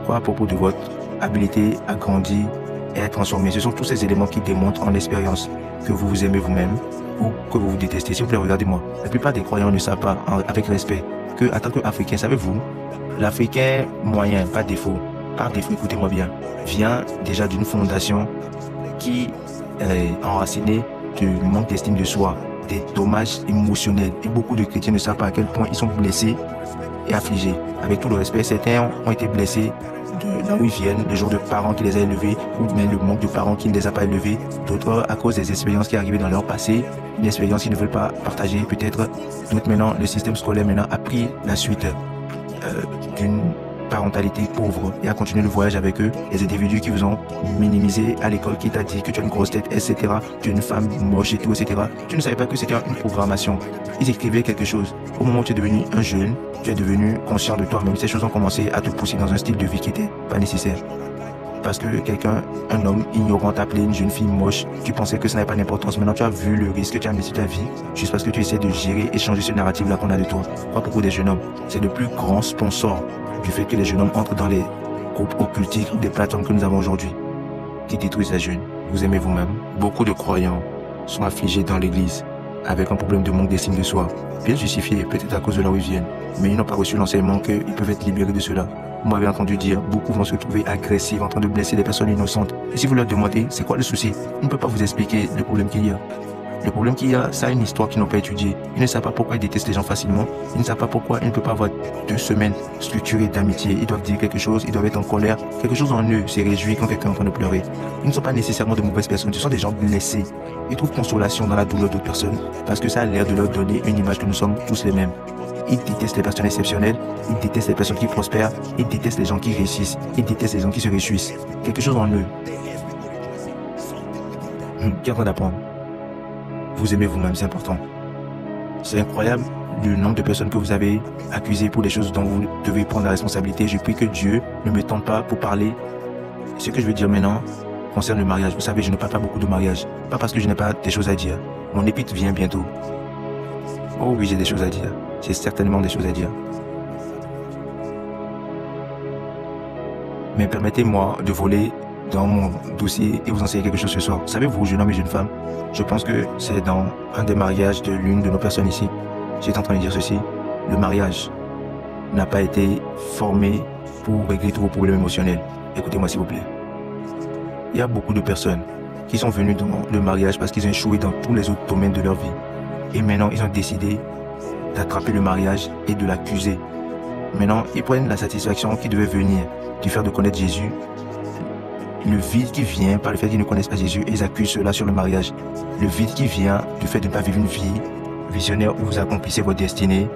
S1: Quoi à propos de votre habilité à grandir et à transformer? Ce sont tous ces éléments qui démontrent en l'expérience que vous vous aimez vous-même ou que vous vous détestez. S'il vous plaît, regardez-moi. La plupart des croyants ne savent pas, avec respect, que en tant qu'Africain, savez-vous, l'Africain moyen, par défaut, écoutez-moi bien, vient déjà d'une fondation qui est enracinée du manque d'estime de soi, des dommages émotionnels. Et beaucoup de chrétiens ne savent pas à quel point ils sont blessés et affligés. Avec tout le respect, certains ont été blessés de là où ils viennent, le jour de parents qui les a élevés, ou bien le manque de parents qui ne les a pas élevés. D'autres à cause des expériences qui arrivaient dans leur passé, une expérience qu'ils ne veulent pas partager. Peut-être d'autres maintenant, le système scolaire maintenant a pris la suite d'une parentalité pauvre et a continué le voyage avec eux. Les individus qui vous ont minimisé à l'école, qui t'a dit que tu as une grosse tête, etc. Tu es une femme moche et tout, etc. Tu ne savais pas que c'était une programmation. Ils écrivaient quelque chose. Au moment où tu es devenu un jeune, tu es devenu conscient de toi-même. Ces choses ont commencé à te pousser dans un style de vie qui n'était pas nécessaire. Parce que quelqu'un, un homme ignorant t'appelait une jeune fille moche, tu pensais que ça n'avait pas d'importance. Maintenant, tu as vu le risque que tu as mis sur ta vie, juste parce que tu essaies de gérer et changer ce narratif-là qu'on a de toi. Pas beaucoup des jeunes hommes. C'est le plus grand sponsor du fait que les jeunes hommes entrent dans les groupes occultiques, des plateformes que nous avons aujourd'hui, qui détruisent les jeunes. Vous aimez vous-même. Beaucoup de croyants sont affligés dans l'église avec un problème de manque d'estime de soi, bien justifié, peut-être à cause de là où ils viennent, mais ils n'ont pas reçu l'enseignement qu'ils peuvent être libérés de cela. Vous m'avez entendu dire, beaucoup vont se trouver agressifs en train de blesser des personnes innocentes. Et si vous leur demandez, c'est quoi le souci? Ils ne peuvent pas vous expliquer le problème qu'il y a. Le problème qu'il y a, ça a une histoire qu'ils n'ont pas étudiée. Ils ne savent pas pourquoi ils détestent les gens facilement. Ils ne savent pas pourquoi ils ne peuvent pas avoir 2 semaines structurées d'amitié. Ils doivent dire quelque chose, ils doivent être en colère. Quelque chose en eux s'est réjoui quand quelqu'un est en train de pleurer. Ils ne sont pas nécessairement de mauvaises personnes, ce sont des gens blessés. Ils trouvent consolation dans la douleur d'autres personnes parce que ça a l'air de leur donner une image que nous sommes tous les mêmes. Ils détestent les personnes exceptionnelles, ils détestent les personnes qui prospèrent, ils détestent les gens qui réussissent, ils détestent les gens qui se réjouissent. Quelque chose en eux. Qui est en train d'apprendre? Vous aimez vous-même, c'est important. C'est incroyable le nombre de personnes que vous avez accusées pour des choses dont vous devez prendre la responsabilité. Je prie que Dieu ne me tente pas pour parler. Ce que je veux dire maintenant concerne le mariage. Vous savez, je ne parle pas beaucoup de mariage. Pas parce que je n'ai pas des choses à dire. Mon épître vient bientôt. Oh oui, j'ai des choses à dire. J'ai certainement des choses à dire. Mais permettez-moi de voler dans mon dossier et vous enseigner quelque chose ce soir. Savez-vous, jeune homme et jeune femme, je pense que c'est dans un des mariages de l'une de nos personnes ici. J'étais en train de dire ceci. Le mariage n'a pas été formé pour régler tous vos problèmes émotionnels. Écoutez-moi s'il vous plaît. Il y a beaucoup de personnes qui sont venues dans le mariage parce qu'ils ont échoué dans tous les autres domaines de leur vie. Et maintenant, ils ont décidé d'attraper le mariage et de l'accuser. Maintenant, ils prennent la satisfaction qui devait venir du fait de connaître Jésus, le vide qui vient par le fait qu'ils ne connaissent pas Jésus, et ils accusent cela sur le mariage. Le vide qui vient du fait de ne pas vivre une vie visionnaire où vous accomplissez votre destinée,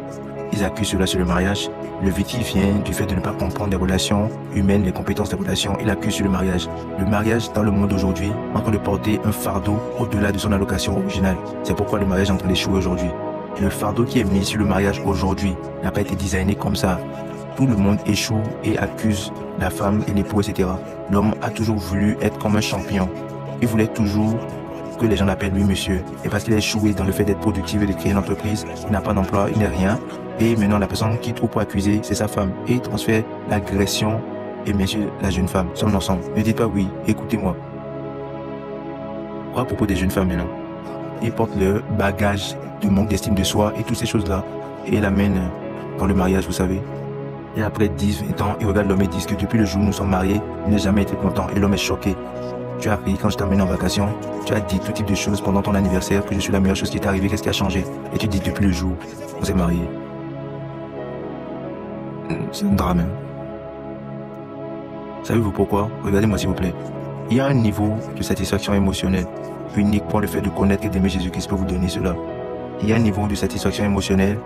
S1: ils accusent cela sur le mariage. Le vide qui vient du fait de ne pas comprendre les relations humaines, les compétences des relations, ils l'accusent sur le mariage. Le mariage dans le monde aujourd'hui est en train de porter un fardeau au-delà de son allocation originale. C'est pourquoi le mariage est en train d'échouer aujourd'hui. Le fardeau qui est mis sur le mariage aujourd'hui n'a pas été designé comme ça. Tout le monde échoue et accuse la femme et l'époux, etc. L'homme a toujours voulu être comme un champion. Il voulait toujours que les gens l'appellent lui monsieur. Et parce qu'il a échoué dans le fait d'être productif et de créer une entreprise, il n'a pas d'emploi, il n'est rien. Et maintenant, la personne qui trouve pour accuser, c'est sa femme. Et il transfère l'agression et bien sûr la jeune femme, son ensemble. Ne dites pas oui, écoutez-moi. Quoi à propos des jeunes femmes maintenant? Ils portent le bagage de manque d'estime de soi et toutes ces choses-là. Et l'amènent dans le mariage, vous savez. Et après 10, 20 ans, ils regardent l'homme et disent que depuis le jour où nous sommes mariés, il n'a jamais été content. Et l'homme est choqué. Tu as ri quand je t'amène en vacation. Tu as dit tout type de choses pendant ton anniversaire, que je suis la meilleure chose qui t'est arrivée. Qu'est-ce qui a changé? Et tu dis depuis le jour où on s'est mariés. C'est un drame. Hein? Savez-vous pourquoi? Regardez-moi s'il vous plaît. Il y a un niveau de satisfaction émotionnelle. Uniquement le fait de connaître et d'aimer Jésus-Christ peut vous donner cela. Il y a un niveau de satisfaction émotionnelle.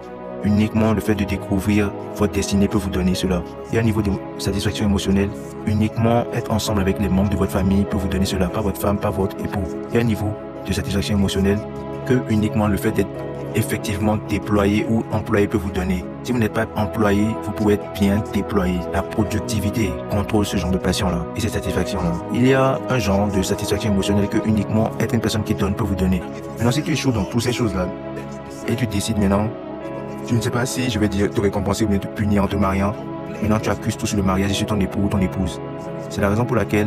S1: Uniquement le fait de découvrir votre destinée peut vous donner cela. Il y a un niveau de satisfaction émotionnelle. Uniquement être ensemble avec les membres de votre famille peut vous donner cela. Pas votre femme, pas votre époux. Il y a un niveau de satisfaction émotionnelle que uniquement le fait d'être effectivement déployé ou employé peut vous donner. Si vous n'êtes pas employé, vous pouvez être bien déployé. La productivité contrôle ce genre de passion-là et cette satisfaction-là. Il y a un genre de satisfaction émotionnelle que uniquement être une personne qui donne peut vous donner. Maintenant, si tu échoues dans toutes ces choses-là et tu décides maintenant, je ne sais pas si je vais dire te récompenser ou bien te punir en te mariant. Maintenant, tu accuses tout sur le mariage et sur ton époux ou ton épouse. C'est la raison pour laquelle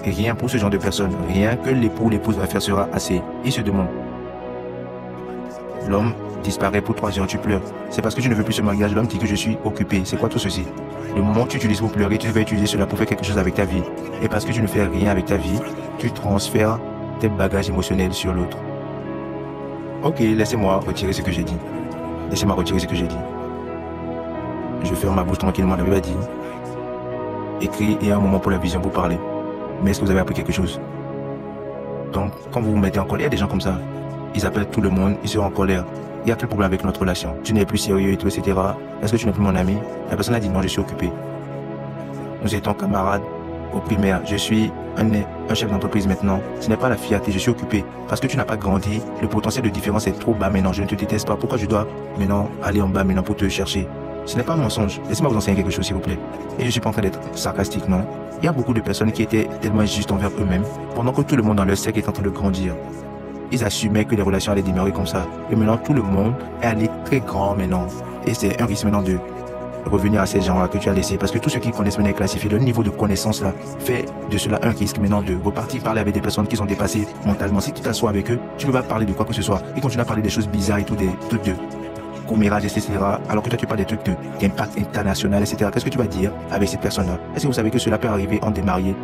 S1: rien pour ce genre de personnes, rien que l'époux ou l'épouse va faire sera assez. Il se demande. L'homme disparaît pour 3 heures, tu pleures. C'est parce que tu ne veux plus ce mariage. L'homme dit que je suis occupé. C'est quoi tout ceci? Le moment où tu utilises pour pleurer, tu vas utiliser cela pour faire quelque chose avec ta vie. Et parce que tu ne fais rien avec ta vie, tu transfères tes bagages émotionnels sur l'autre. Ok, laissez-moi retirer ce que j'ai dit. Laissez-moi retirer ce que j'ai dit. Je ferme ma bouche tranquillement, la Bible a dit. Écrit et un moment pour la vision, pour parler. Mais est-ce que vous avez appris quelque chose? Donc, quand vous vous mettez en colère, il y a des gens comme ça. Ils appellent tout le monde, ils sont en colère. Il y a quel problème avec notre relation? Tu n'es plus sérieux et tout, etc. Est-ce que tu n'es plus mon ami? La personne a dit non, je suis occupé. Nous étions camarades au primaire. Je suis un chef d'entreprise maintenant. Ce n'est pas la fierté, je suis occupé. Parce que tu n'as pas grandi, le potentiel de différence est trop bas maintenant. Je ne te déteste pas. Pourquoi je dois maintenant aller en bas maintenant pour te chercher? Ce n'est pas un mensonge. Laissez-moi vous enseigner quelque chose, s'il vous plaît. Et je ne suis pas en train d'être sarcastique, non. Il y a beaucoup de personnes qui étaient tellement injustes envers eux-mêmes, pendant que tout le monde dans leur cercle est en train de grandir. Ils assumaient que les relations allaient demeurer comme ça. Et maintenant, tout le monde est allé très grand maintenant. Et c'est un risque maintenant de revenir à ces gens-là que tu as laissés. Parce que tous ceux qui connaissent maintenant est classifié. Le niveau de connaissance là fait de cela un risque maintenant de repartir parler avec des personnes qui sont dépassées mentalement. Si tu t'assois avec eux, tu ne peux pas parler de quoi que ce soit. Ils continuent à parler des choses bizarres et tout, des trucs de commérage, etc. Alors que toi, tu parles des trucs d'impact international, etc. Qu'est-ce que tu vas dire avec cette personne-là? Est-ce que vous savez que cela peut arriver en démarié?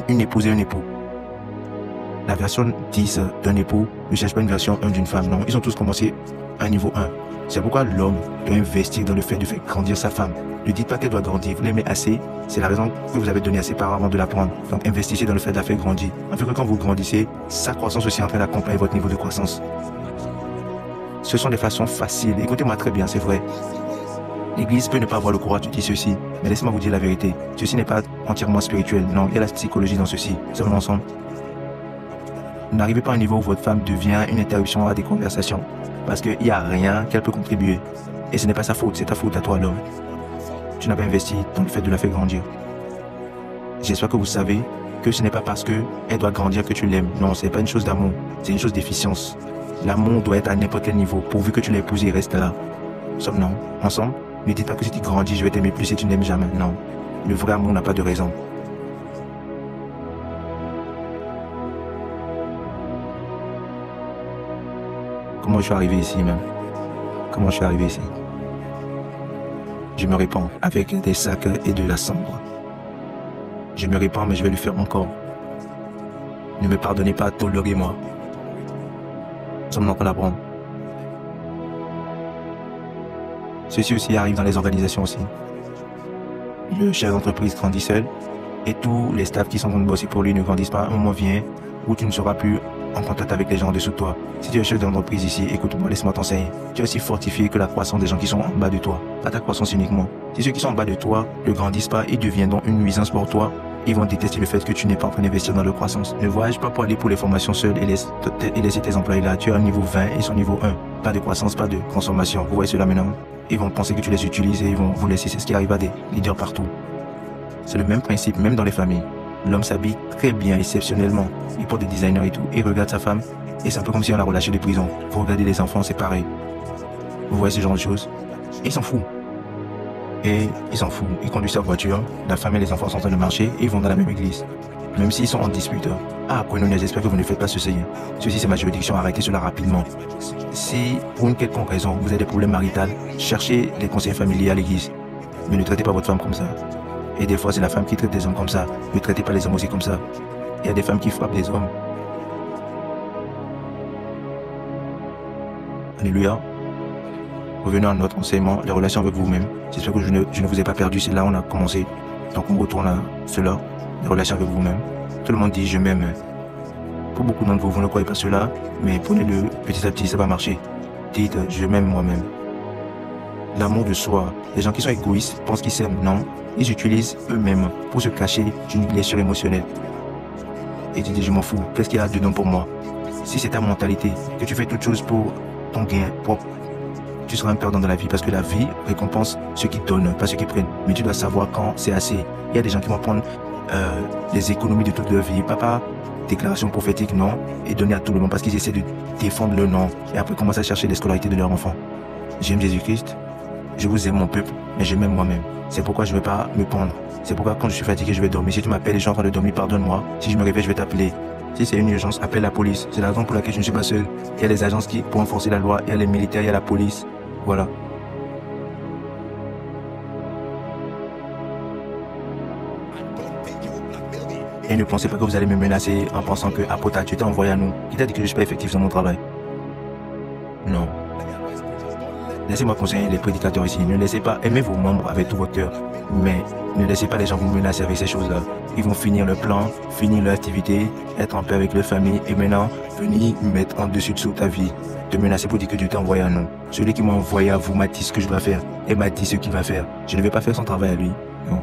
S1: Une épouse et un époux. La version 10 d'un époux ne cherche pas une version 1 d'une femme, non. Ils ont tous commencé à niveau 1. C'est pourquoi l'homme doit investir dans le fait de faire grandir sa femme. Ne dites pas qu'elle doit grandir, vous l'aimez assez. C'est la raison que vous avez donné à ses parents avant de la prendre. Donc investissez dans le fait de la faire grandir. En fait que quand vous grandissez, sa croissance aussi est en train d'accompagner votre niveau de croissance. Ce sont des façons faciles. Écoutez-moi très bien, c'est vrai. L'Église peut ne pas avoir le courage de dire ceci, mais laissez-moi vous dire la vérité. Ceci n'est pas entièrement spirituel, non. Il y a la psychologie dans ceci. Sommes ensemble. N'arrivez pas à un niveau où votre femme devient une interruption à des conversations. Parce qu'il n'y a rien qu'elle peut contribuer. Et ce n'est pas sa faute, c'est ta faute à toi l'homme. Tu n'as pas investi dans le fait de la faire grandir. J'espère que vous savez que ce n'est pas parce qu'elle doit grandir que tu l'aimes. Non, ce n'est pas une chose d'amour, c'est une chose d'efficience. L'amour doit être à n'importe quel niveau, pourvu que tu l'aies épousé et reste là. Sauf non, ensemble, ne dites pas que si tu grandis, je vais t'aimer plus si tu n'aimes jamais. Non, le vrai amour n'a pas de raison. Comment je suis arrivé ici même? Comment je suis arrivé ici? Je me répands avec des sacs et de la cendre. Je me répands, mais je vais le faire encore. Ne me pardonnez pas, tolérez-moi. Nous sommes encore à apprendre. Ceci aussi arrive dans les organisations aussi. Le chef d'entreprise grandit seul et tous les staffs qui sont en train de bosser pour lui ne grandissent pas. Un moment vient où tu ne seras plus en contact avec les gens en dessous de toi. Si tu es chef d'entreprise ici, écoute-moi, laisse-moi t'enseigner. Tu es aussi fortifié que la croissance des gens qui sont en bas de toi. Pas ta croissance uniquement. Si ceux qui sont en bas de toi ne grandissent pas et deviennent donc une nuisance pour toi, ils vont détester le fait que tu n'es pas en train d'investir dans leur croissance. Ne voyage pas pour aller pour les formations seules et laisser tes employés là. Tu es à niveau 20 et ils sont niveau 1. Pas de croissance, pas de consommation. Vous voyez cela maintenant? Ils vont penser que tu les utilises et ils vont vous laisser. C'est ce qui arrive à des leaders partout. C'est le même principe, même dans les familles. L'homme s'habille très bien, exceptionnellement. Il porte des designers et tout. Il regarde sa femme et c'est un peu comme si on l'a relâché de prison. Vous regardez les enfants, c'est pareil. Vous voyez ce genre de choses. Et ils s'en foutent. Et ils s'en foutent. Ils conduisent leur voiture. La femme et les enfants sont en train de marcher et ils vont dans la même église. Même s'ils sont en dispute. Ah, Koinonia, j'espère que vous ne faites pas ceci. Ceci, c'est ma juridiction. Arrêtez cela rapidement. Si, pour une quelconque raison, vous avez des problèmes maritaux, cherchez les conseillers familiers à l'église. Mais ne traitez pas votre femme comme ça. Et des fois, c'est la femme qui traite des hommes comme ça. Ne traitez pas les hommes aussi comme ça. Il y a des femmes qui frappent les hommes. Alléluia. Revenons à notre enseignement, les relations avec vous-même. J'espère que je ne vous ai pas perdu. C'est là où on a commencé. Donc on retourne à cela, les relations avec vous-même. Tout le monde dit je m'aime. Pour beaucoup d'entre vous, vous ne croyez pas cela, mais prenez-le petit à petit, ça va marcher. Dites je m'aime moi-même. L'amour de soi. Les gens qui sont égoïstes pensent qu'ils s'aiment. Non, ils utilisent eux-mêmes pour se cacher d'une blessure émotionnelle. Et tu dis je m'en fous, qu'est-ce qu'il y a dedans pour moi? Si c'est ta mentalité, que tu fais toute chose pour ton gain propre, tu seras un perdant dans la vie parce que la vie récompense ceux qui donnent, pas ceux qui prennent. Mais tu dois savoir quand c'est assez. Il y a des gens qui vont prendre les économies de toute leur vie. Papa, déclaration prophétique, non, et donner à tout le monde parce qu'ils essaient de défendre le nom et après commencer à chercher les scolarités de leur enfant. J'aime Jésus-Christ, je vous aime mon peuple, mais je m'aime moi-même. C'est pourquoi je ne vais pas me pendre. C'est pourquoi quand je suis fatigué, je vais dormir. Si tu m'appelles et je suis en train de dormir, pardonne-moi. Si je me réveille, je vais t'appeler. Si c'est une urgence, appelle la police. C'est la raison pour laquelle je ne suis pas seul. Il y a les agences qui pour enforcer la loi, il y a les militaires, il y a la police. Voilà. Et ne pensez pas que vous allez me menacer en pensant que Apota, tu t'es envoyé à nous. Qui t'a dit que je ne suis pas effectif dans mon travail? Non. Laissez-moi conseiller les prédicateurs ici. Ne laissez pas aimer vos membres avec tout votre cœur. Mais ne laissez pas les gens vous menacer avec ces choses-là. Ils vont finir le plan, finir leur activité, être en paix avec leur famille et maintenant venir mettre en dessus dessous ta vie. Te menacer pour dire que Dieu t'a envoyé à nous. Celui qui m'a envoyé à vous m'a dit ce que je dois faire et m'a dit ce qu'il va faire. Je ne vais pas faire son travail à lui. Non.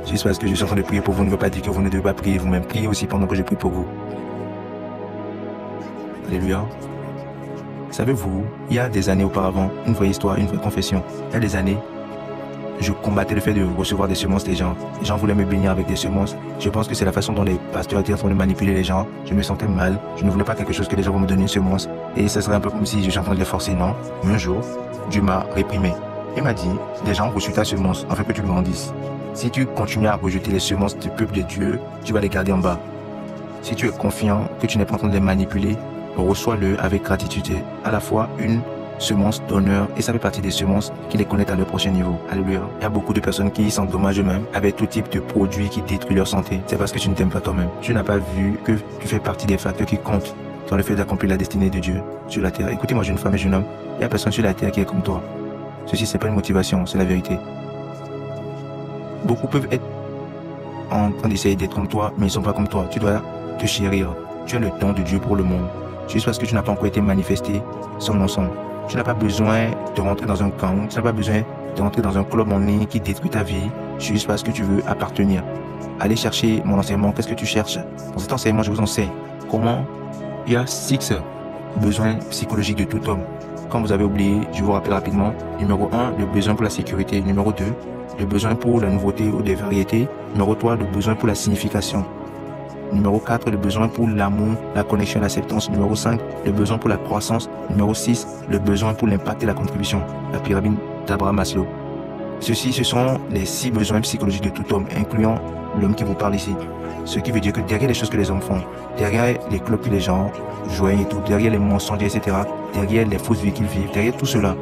S1: Juste parce que je suis en train de prier pour vous ne veut pas dire que vous ne devez pas prier vous-même. Priez aussi pendant que je prie pour vous. Alléluia. Savez-vous, il y a des années auparavant, une vraie histoire, une vraie confession. Il y a des années, je combattais le fait de recevoir des semences des gens. Les gens voulaient me bénir avec des semences. Je pense que c'est la façon dont les pasteurs étaient en train de manipuler les gens. Je me sentais mal. Je ne voulais pas quelque chose que les gens vont me donner une semence. Et ça serait un peu comme si je suis en train de les forcer, non? Mais un jour, Dieu m'a réprimé. Il m'a dit, des gens reçoivent ta semence afin que tu grandisses. Si tu continues à rejeter les semences du peuple de Dieu, tu vas les garder en bas. Si tu es confiant que tu n'es pas en train de les manipuler, reçois-le avec gratitude. À la fois une semence d'honneur et ça fait partie des semences qui les connaissent à leur prochain niveau. Alléluia. Il y a beaucoup de personnes qui s'endommagent eux-mêmes avec tout type de produits qui détruisent leur santé. C'est parce que tu ne t'aimes pas toi-même. Tu n'as pas vu que tu fais partie des facteurs qui comptent dans le fait d'accomplir la destinée de Dieu sur la terre. Écoutez-moi, jeune femme et jeune homme, il n'y a personne sur la terre qui est comme toi. Ceci, c'est pas une motivation, c'est la vérité. Beaucoup peuvent être en train d'essayer d'être comme toi, mais ils ne sont pas comme toi. Tu dois te chérir. Tu as le don de Dieu pour le monde. Juste parce que tu n'as pas encore été manifesté, sommes ensemble. Tu n'as pas besoin de rentrer dans un camp, tu n'as pas besoin de rentrer dans un club en ligne qui détruit ta vie, juste parce que tu veux appartenir. allez chercher mon enseignement. Qu'est-ce que tu cherches? Dans cet enseignement, je vous enseigne comment il y a 6 besoins psychologiques de tout homme. Quand vous avez oublié, je vous rappelle rapidement. Numéro 1, le besoin pour la sécurité. Numéro 2, le besoin pour la nouveauté ou des variétés. Numéro 3, le besoin pour la signification. Numéro 4, le besoin pour l'amour, la connexion et l'acceptance. Numéro 5, le besoin pour la croissance. Numéro 6, le besoin pour l'impact et la contribution. La pyramide d'Abraham Maslow. Ceci, ce sont les 6 besoins psychologiques de tout homme, incluant l'homme qui vous parle ici. Ce qui veut dire que derrière les choses que les hommes font, derrière les clubs que les gens jouent et tout, derrière les mensonges, etc., derrière les fausses vies qu'ils vivent, derrière tout cela,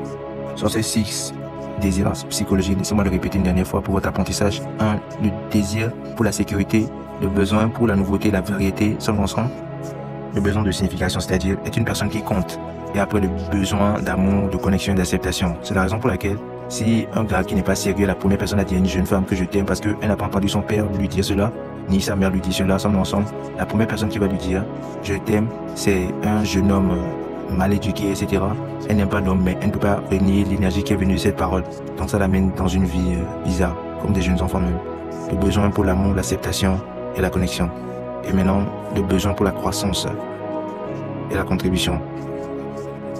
S1: sont ces 6 désirs psychologiques. Laissez-moi le répéter une dernière fois pour votre apprentissage. 1, le désir pour la sécurité, le besoin pour la nouveauté, la variété, sommes ensemble. Le besoin de signification, c'est-à-dire être une personne qui compte. Et après, le besoin d'amour, de connexion et d'acceptation. C'est la raison pour laquelle, si un gars qui n'est pas sérieux, la première personne a dit à une jeune femme que je t'aime parce qu'elle n'a pas entendu son père lui dire cela, ni sa mère lui dit cela, sommes ensemble. La première personne qui va lui dire je t'aime, c'est un jeune homme mal éduqué, etc. Elle n'aime pas l'homme, mais elle ne peut pas renier l'énergie qui est venue de cette parole. Donc ça l'amène dans une vie bizarre, comme des jeunes enfants même. Le besoin pour l'amour, l'acceptation et la connexion. Et maintenant, le besoin pour la croissance et la contribution.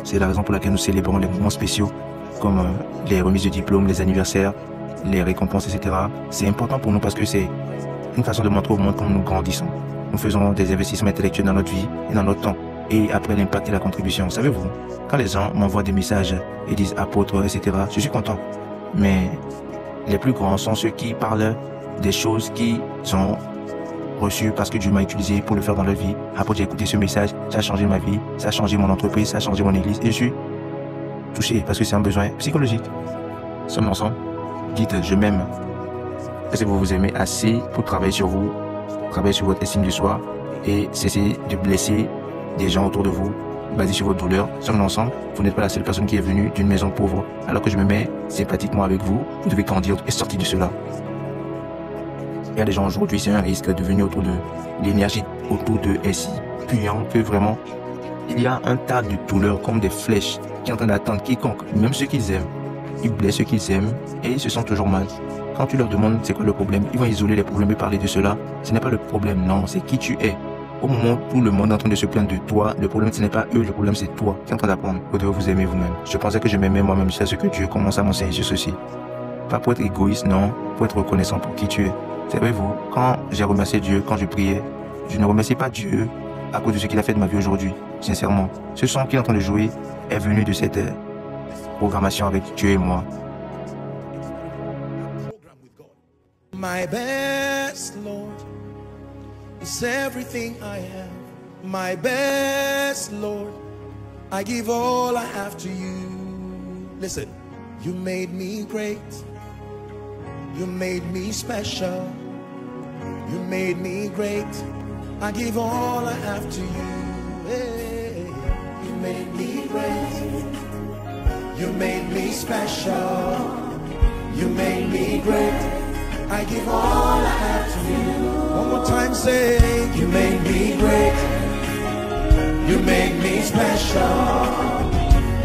S1: C'est la raison pour laquelle nous célébrons les moments spéciaux, comme les remises de diplômes, les anniversaires, les récompenses, etc. C'est important pour nous parce que c'est une façon de montrer au monde comment nous grandissons. Nous faisons des investissements intellectuels dans notre vie et dans notre temps. Et après l'impact et la contribution. Savez-vous, quand les gens m'envoient des messages et disent apôtre, etc., je suis content. Mais les plus grands sont ceux qui parlent des choses qu'ils ont reçues parce que Dieu m'a utilisé pour le faire dans leur vie. Après, j'ai écouté ce message, ça a changé ma vie, ça a changé mon entreprise, ça a changé mon église. Et je suis touché parce que c'est un besoin psychologique. Sommes ensemble. Dites, je m'aime. Est-ce que vous vous aimez assez pour travailler sur vous, travailler sur votre estime de soi et cesser de blesser des gens autour de vous, basés sur votre douleur? Sommes ensemble. Vous n'êtes pas la seule personne qui est venue d'une maison pauvre. Alors que je me mets sympathiquement avec vous, vous devez grandir et sortir de cela. Il y a des gens aujourd'hui, c'est un risque de venir autour de l'énergie autour de est si puissant que vraiment, il y a un tas de douleurs comme des flèches qui sont en train d'attendre quiconque, même ceux qu'ils aiment. Ils blessent ceux qu'ils aiment et ils se sentent toujours mal. Quand tu leur demandes c'est quoi le problème, ils vont isoler les problèmes et parler de cela. Ce n'est pas le problème, non, c'est qui tu es. Au moment où tout le monde est en train de se plaindre de toi, le problème ce n'est pas eux, le problème c'est toi qui est en train d'apprendre. Vous devez vous aimer vous-même. Je pensais que je m'aimais moi-même jusqu'à ce que Dieu commence à m'enseigner sur ceci. Pas pour être égoïste, non, pour être reconnaissant pour qui tu es. Savez-vous, quand j'ai remercié Dieu, quand je priais, je ne remercie pas Dieu à cause de ce qu'il a fait de ma vie aujourd'hui. Sincèrement, ce son qu'il est en train de jouer est venu de cette programmation avec Dieu et moi.
S2: My best, Lord, is everything I have. My best, Lord, I give all I have to you. Listen, you made me great. You made me special. You made me great. I give all I have to you. Hey, you made me great. You made me special. You made me great. I give all I have to you. One more time, say, you made me great. You made me special.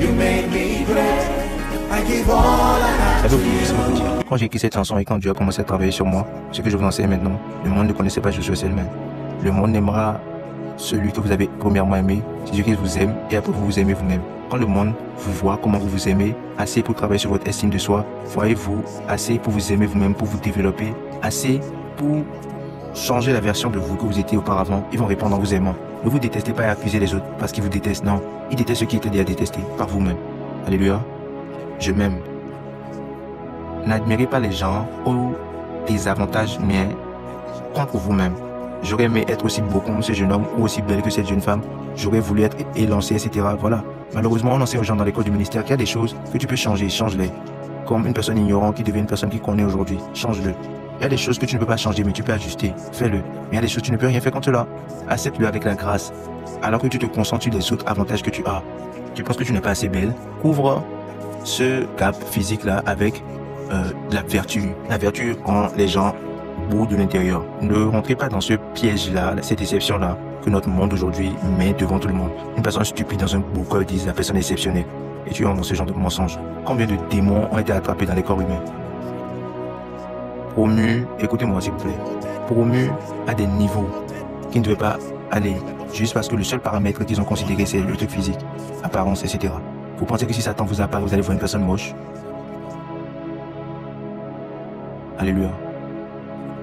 S2: You made me great. I give all I have to you.
S1: Quand j'ai écrit cette chanson et quand Dieu a commencé à travailler sur moi, ce que je vous enseigne maintenant, le monde ne connaissait pas Josué Selman. Le monde aimera celui que vous avez premièrement aimé, c'est Dieu qui vous aime et après vous vous aimez vous-même. Quand le monde vous voit comment vous vous aimez, assez pour travailler sur votre estime de soi, voyez-vous assez pour vous aimer vous-même, pour vous développer, assez pour changer la version de vous que vous étiez auparavant, ils vont répondre en vous aimant. Ne vous détestez pas et accusez les autres parce qu'ils vous détestent, non. Ils détestent ceux qui étaient déjà détestés par vous-même. Alléluia. Je m'aime. N'admirez pas les gens ou des avantages, mais contre vous-même. J'aurais aimé être aussi beau comme ce jeune homme ou aussi belle que cette jeune femme. J'aurais voulu être élancé, etc. Voilà. Malheureusement, on enseigne aux gens dans l'école du ministère qu'il y a des choses que tu peux changer, change-les. Comme une personne ignorante qui devient une personne qui connaît aujourd'hui, change-le. Il y a des choses que tu ne peux pas changer, mais tu peux ajuster. Fais-le. Mais il y a des choses que tu ne peux rien faire contre cela. Accepte-le avec la grâce. Alors que tu te concentres sur les autres avantages que tu as. Tu penses que tu n'es pas assez belle. Couvre ce gap physique-là avec la vertu. La vertu rend les gens beaux de l'intérieur. Ne rentrez pas dans ce piège-là, cette déception-là que notre monde aujourd'hui met devant tout le monde. Une personne stupide dans un beau corps dit la personne est exceptionnelle. Et tu entres dans ce genre de mensonge. Combien de démons ont été attrapés dans les corps humains? Promus, écoutez-moi s'il vous plaît. promus à des niveaux qui ne devaient pas aller, juste parce que le seul paramètre qu'ils ont considéré, c'est le truc physique, apparence, etc. Vous pensez que si Satan vous apparaît, vous allez voir une personne moche? Alléluia.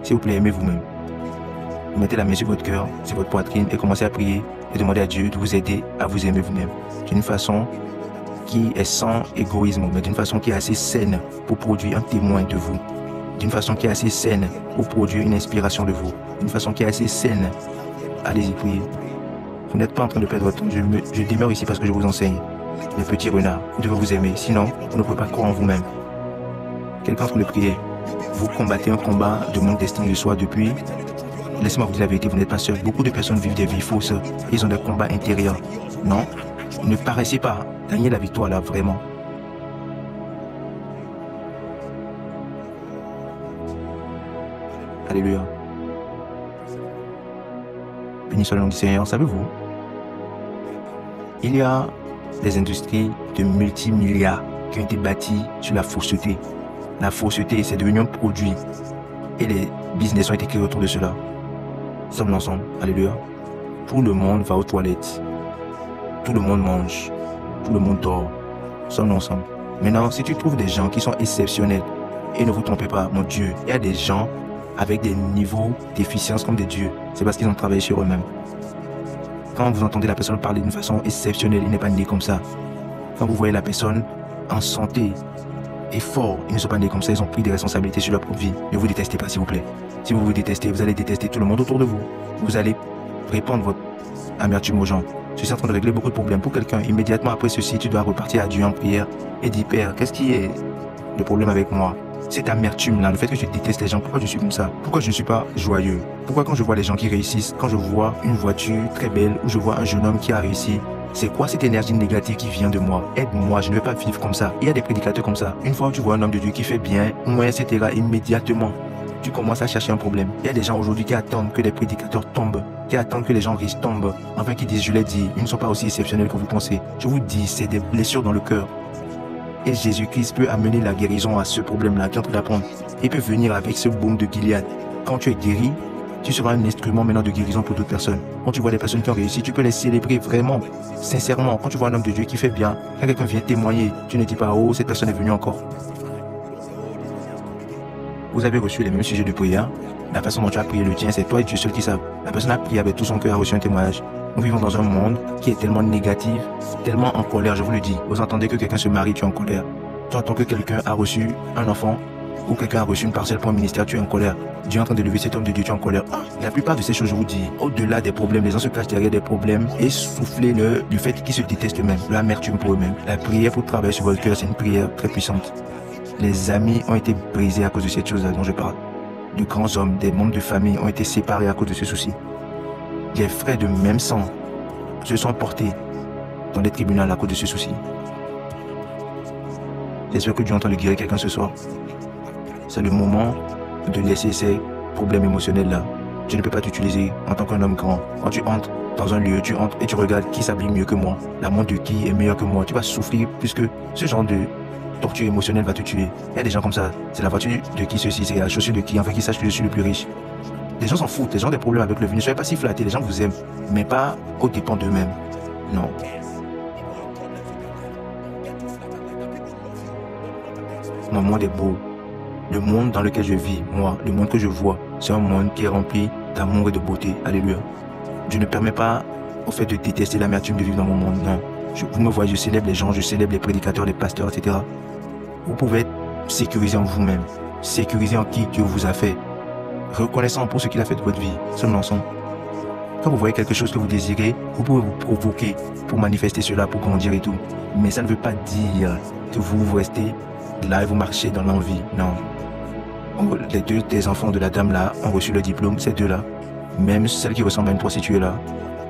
S1: S'il vous plaît, aimez vous-même. Vous mettez la main sur votre cœur, sur votre poitrine et commencez à prier et demandez à Dieu de vous aider à vous aimer vous-même. D'une façon qui est sans égoïsme, mais d'une façon qui est assez saine pour produire un témoin de vous. D'une façon qui est assez saine pour produire une inspiration de vous. D'une façon qui est assez saine. Allez-y, priez. Vous n'êtes pas en train de perdre votre temps. Je demeure ici parce que je vous enseigne. Les petits renards, vous devez vous aimer. Sinon, vous ne pouvez pas croire en vous-même. Quelqu'un est en train de prier. Vous combattez un combat de manque d'estime de soi depuis. Laissez-moi vous dire la vérité, vous n'êtes pas seul. Beaucoup de personnes vivent des vies fausses. Ils ont des combats intérieurs. Non, ne paraissez pas gagner la victoire là, vraiment. Alléluia. Béni soit le nom du Seigneur. Savez-vous, il y a des industries de multimilliards qui ont été bâties sur la fausseté. La fausseté, c'est devenu un produit. Et les business ont été créés autour de cela. Sommes ensemble. Alléluia. Tout le monde va aux toilettes. Tout le monde mange. Tout le monde dort. Sommes ensemble. Maintenant, si tu trouves des gens qui sont exceptionnels, et ne vous trompez pas, mon Dieu, il y a des gens avec des niveaux d'efficience comme des dieux. C'est parce qu'ils ont travaillé sur eux-mêmes. Quand vous entendez la personne parler d'une façon exceptionnelle, il n'est pas né comme ça. Quand vous voyez la personne en santé et fort, ils ne sont pas nés comme ça, ils ont pris des responsabilités sur leur propre vie. Ne vous détestez pas, s'il vous plaît. Si vous vous détestez, vous allez détester tout le monde autour de vous. Vous allez répandre votre amertume aux gens. Je suis en train de régler beaucoup de problèmes. Pour quelqu'un, immédiatement après ceci, tu dois repartir à Dieu en prière et dire, Père, qu'est-ce qui est le problème avec moi? Cette amertume-là, le fait que je déteste les gens, pourquoi je suis comme ça? Pourquoi je ne suis pas joyeux? Pourquoi quand je vois les gens qui réussissent, quand je vois une voiture très belle, ou je vois un jeune homme qui a réussi, c'est quoi cette énergie négative qui vient de moi? Aide-moi, je ne veux pas vivre comme ça. Il y a des prédicateurs comme ça. Une fois que tu vois un homme de Dieu qui fait bien, etc., immédiatement, tu commences à chercher un problème. Il y a des gens aujourd'hui qui attendent que les prédicateurs tombent, qui attendent que les gens riches tombent, enfin qui disent, je l'ai dit, ils ne sont pas aussi exceptionnels que vous pensez. Je vous dis, c'est des blessures dans le cœur. Et Jésus-Christ peut amener la guérison à ce problème-là qui est en train d'apprendre. Il peut venir avec ce baume de Gilead. Quand tu es guéri, tu seras un instrument maintenant de guérison pour d'autres personnes. Quand tu vois des personnes qui ont réussi, tu peux les célébrer vraiment, sincèrement. Quand tu vois un homme de Dieu qui fait bien, quand quelqu'un vient témoigner, tu ne dis pas, oh, cette personne est venue encore. Vous avez reçu les mêmes sujets de prière. La façon dont tu as prié le tien, c'est toi et Dieu seul qui savent. La personne a prié avec tout son cœur, a reçu un témoignage. Nous vivons dans un monde qui est tellement négatif, tellement en colère, je vous le dis. Vous entendez que quelqu'un se marie, tu es en colère. Tu entends que quelqu'un a reçu un enfant ou quelqu'un a reçu une parcelle pour un ministère, tu es en colère. Dieu est en train de lever cet homme de Dieu, tu es en colère. La plupart de ces choses, je vous dis, au-delà des problèmes, les gens se cachent derrière des problèmes et soufflez-le du fait qu'ils se détestent eux-mêmes, l'amertume pour eux-mêmes. La prière pour travailler sur votre cœur, c'est une prière très puissante. Les amis ont été brisés à cause de cette chose-là dont je parle. De grands hommes, des membres de famille ont été séparés à cause de ce souci. Les frères de même sang se sont portés dans les tribunaux à cause de ce souci. J'espère que Dieu entend de guérir quelqu'un ce soir. C'est le moment de laisser ces problèmes émotionnels là. Tu ne peux pas t'utiliser en tant qu'un homme grand. Quand tu entres dans un lieu, tu entres et tu regardes qui s'habille mieux que moi. La montre de qui est meilleure que moi. Tu vas souffrir puisque ce genre de torture émotionnelle va te tuer. Il y a des gens comme ça. C'est la voiture de qui ceci, c'est la chaussure de qui, enfin qui sache que je suis le plus riche. Les gens s'en foutent, les gens ont des problèmes avec le vie. Ne soyez pas si flattés, les gens vous aiment, mais pas au dépend d'eux-mêmes. Non. Mon monde est beau. Le monde dans lequel je vis, moi, le monde que je vois, c'est un monde qui est rempli d'amour et de beauté. Alléluia. Je ne permets pas au fait de détester l'amertume de vivre dans mon monde. Non. Vous me voyez, je célèbre les gens, je célèbre les prédicateurs, les pasteurs, etc. Vous pouvez être sécurisé en vous-même, sécurisé en qui Dieu vous a fait, reconnaissant pour ce qu'il a fait de votre vie. Sommes ensemble. Quand vous voyez quelque chose que vous désirez, vous pouvez vous provoquer pour manifester cela, pour grandir et tout. Mais ça ne veut pas dire que vous restez là et vous marchez dans l'envie. Non. Les deux des enfants de la dame là ont reçu le diplôme, ces deux là. Même celle qui ressemble à une prostituée là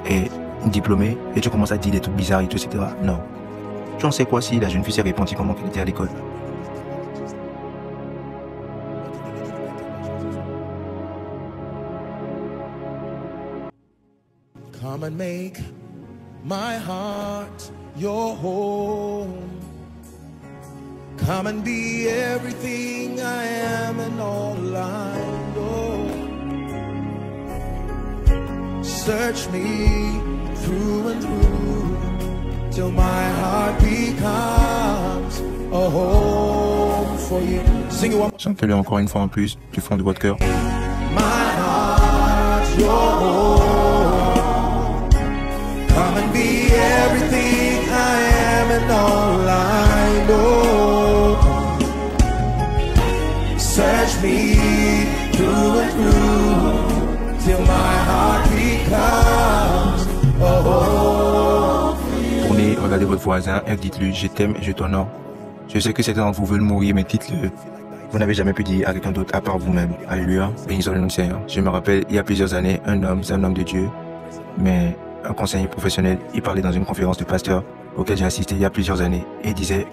S1: est diplômée et tu commences à dire des trucs bizarres et tout, etc. Non. Tu en sais quoi si la jeune fille s'est repentie pendant qu'elle était à l'école?
S2: Come and make my heart your home. Come and be everything I am and all I know. search me through and through, till my heart becomes a home for you. Sing it one.
S1: Chantez-le encore une fois en plus, du fond de votre cœur.
S2: My heart's your home. Come and be everything I am and all I know. Search me through and through, till my heart becomes a home.
S1: Tournez, regardez votre voisin et dites-lui je t'aime et je t'honore. Je sais que certains d'entre vous veulent mourir, mais dites-le. Vous n'avez jamais pu dire à quelqu'un d'autre à part vous-même. Alléluia, bénissons le nom du Seigneur. Je me rappelle, il y a plusieurs années, c'est un homme de Dieu, mais un conseiller professionnel, il parlait dans une conférence de pasteur auquel j'ai assisté il y a plusieurs années et il disait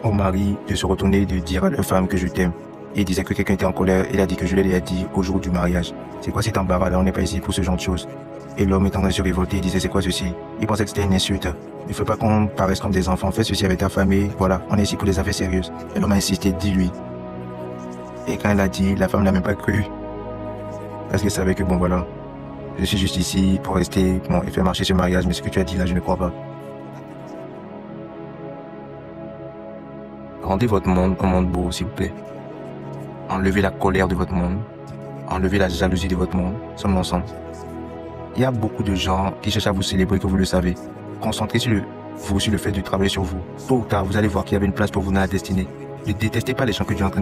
S1: aux maris de se retourner, de dire à leur femme que je t'aime. Et il disait que quelqu'un était en colère, il a dit que je l'ai dit au jour du mariage. C'est quoi cet embarras là, on n'est pas ici pour ce genre de choses. Et l'homme est en train de se révolter, il disait c'est quoi ceci? Il pensait que c'était une insulte. Il ne faut pas qu'on paraisse comme des enfants, fais ceci avec ta famille, voilà, on est ici pour des affaires sérieuses. Et l'homme a insisté, dis-lui. Et quand elle a dit, la femme n'a même pas cru. Parce qu'elle savait que bon voilà, je suis juste ici pour rester, bon, et faire marcher ce mariage, mais ce que tu as dit là, je ne crois pas. Rendez votre monde un monde beau, s'il vous plaît. Enlevez la colère de votre monde. Enlevez la jalousie de votre monde. Sommes ensemble. Il y a beaucoup de gens qui cherchent à vous célébrer, que vous le savez. Concentrez sur le fait de travailler sur vous. Tôt ou tard, vous allez voir qu'il y avait une place pour vous dans la destinée. Ne détestez pas les gens que Dieu est en train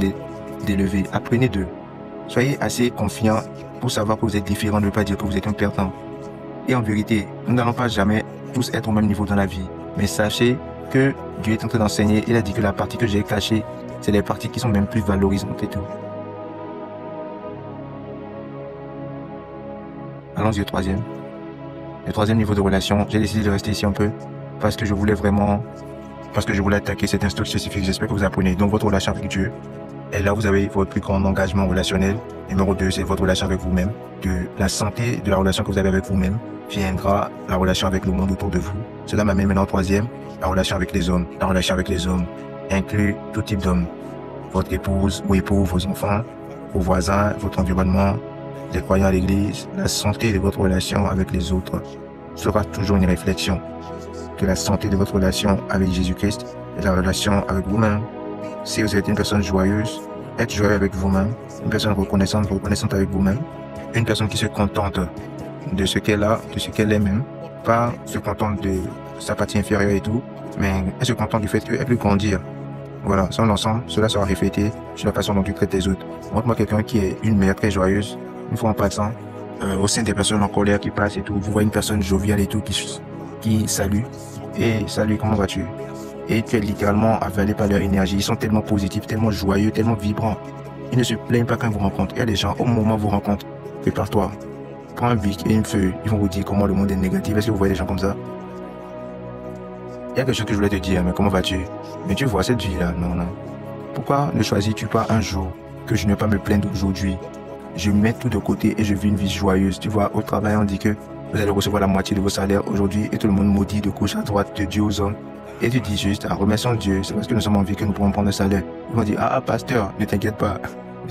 S1: d'élever. Apprenez d'eux. Soyez assez confiants pour savoir que vous êtes différent, ne pas dire que vous êtes un perdant. Et en vérité, nous n'allons pas jamais tous être au même niveau dans la vie. Mais sachez que Dieu est en train d'enseigner. Il a dit que la partie que j'ai cachée, c'est les parties qui sont même plus valorisantes et tout. Allons-y au troisième. Le troisième niveau de relation, j'ai décidé de rester ici un peu parce que je voulais attaquer cet instant spécifique. J'espère que vous apprenez. Donc votre relation avec Dieu. Et là, vous avez votre plus grand engagement relationnel. Numéro 2, c'est votre relation avec vous-même. De la santé de la relation que vous avez avec vous-même viendra la relation avec le monde autour de vous. Cela m'amène maintenant au troisième, la relation avec les hommes. La relation avec les hommes inclut tout type d'hommes. Votre épouse ou époux, vos enfants, vos voisins, votre environnement, les croyants à l'église. La santé de votre relation avec les autres sera toujours une réflexion de la santé de votre relation avec Jésus-Christ et la relation avec vous-même. Si vous êtes une personne joyeuse, être joyeux avec vous-même, une personne reconnaissante avec vous-même, une personne qui se contente de ce qu'elle a, de ce qu'elle est même, pas se contente de sa partie inférieure et tout, mais elle se contente du fait qu'elle peut grandir. Voilà, sans l'ensemble, cela sera reflété sur la façon dont tu traites les autres. Montre-moi quelqu'un qui est une mère très joyeuse, une fois en passant, au sein des personnes en colère qui passent et tout, vous voyez une personne joviale et tout qui salue, et salut, comment vas-tu? Et tu es littéralement avalé par leur énergie. Ils sont tellement positifs, tellement joyeux, tellement vibrants. Ils ne se plaignent pas quand ils vous rencontrent. Il y a des gens, au moment où vous rencontrent, prépare-toi. Prends un bic et une feuille. Ils vont vous dire comment le monde est négatif. Est-ce que vous voyez des gens comme ça? Il y a quelque chose que je voulais te dire, mais comment vas-tu? Mais tu vois cette vie-là, non. Pourquoi ne choisis-tu pas un jour que je ne vais pas me plaindre aujourd'hui? Je mets tout de côté et je vis une vie joyeuse. Tu vois, au travail, on dit que vous allez recevoir la moitié de vos salaires aujourd'hui et tout le monde maudit de gauche à droite, de Dieu aux hommes. Et tu dis juste, remercions Dieu, c'est parce que nous sommes en vie que nous pourrons prendre le salaire. Ils vont dire, pasteur, ne t'inquiète pas,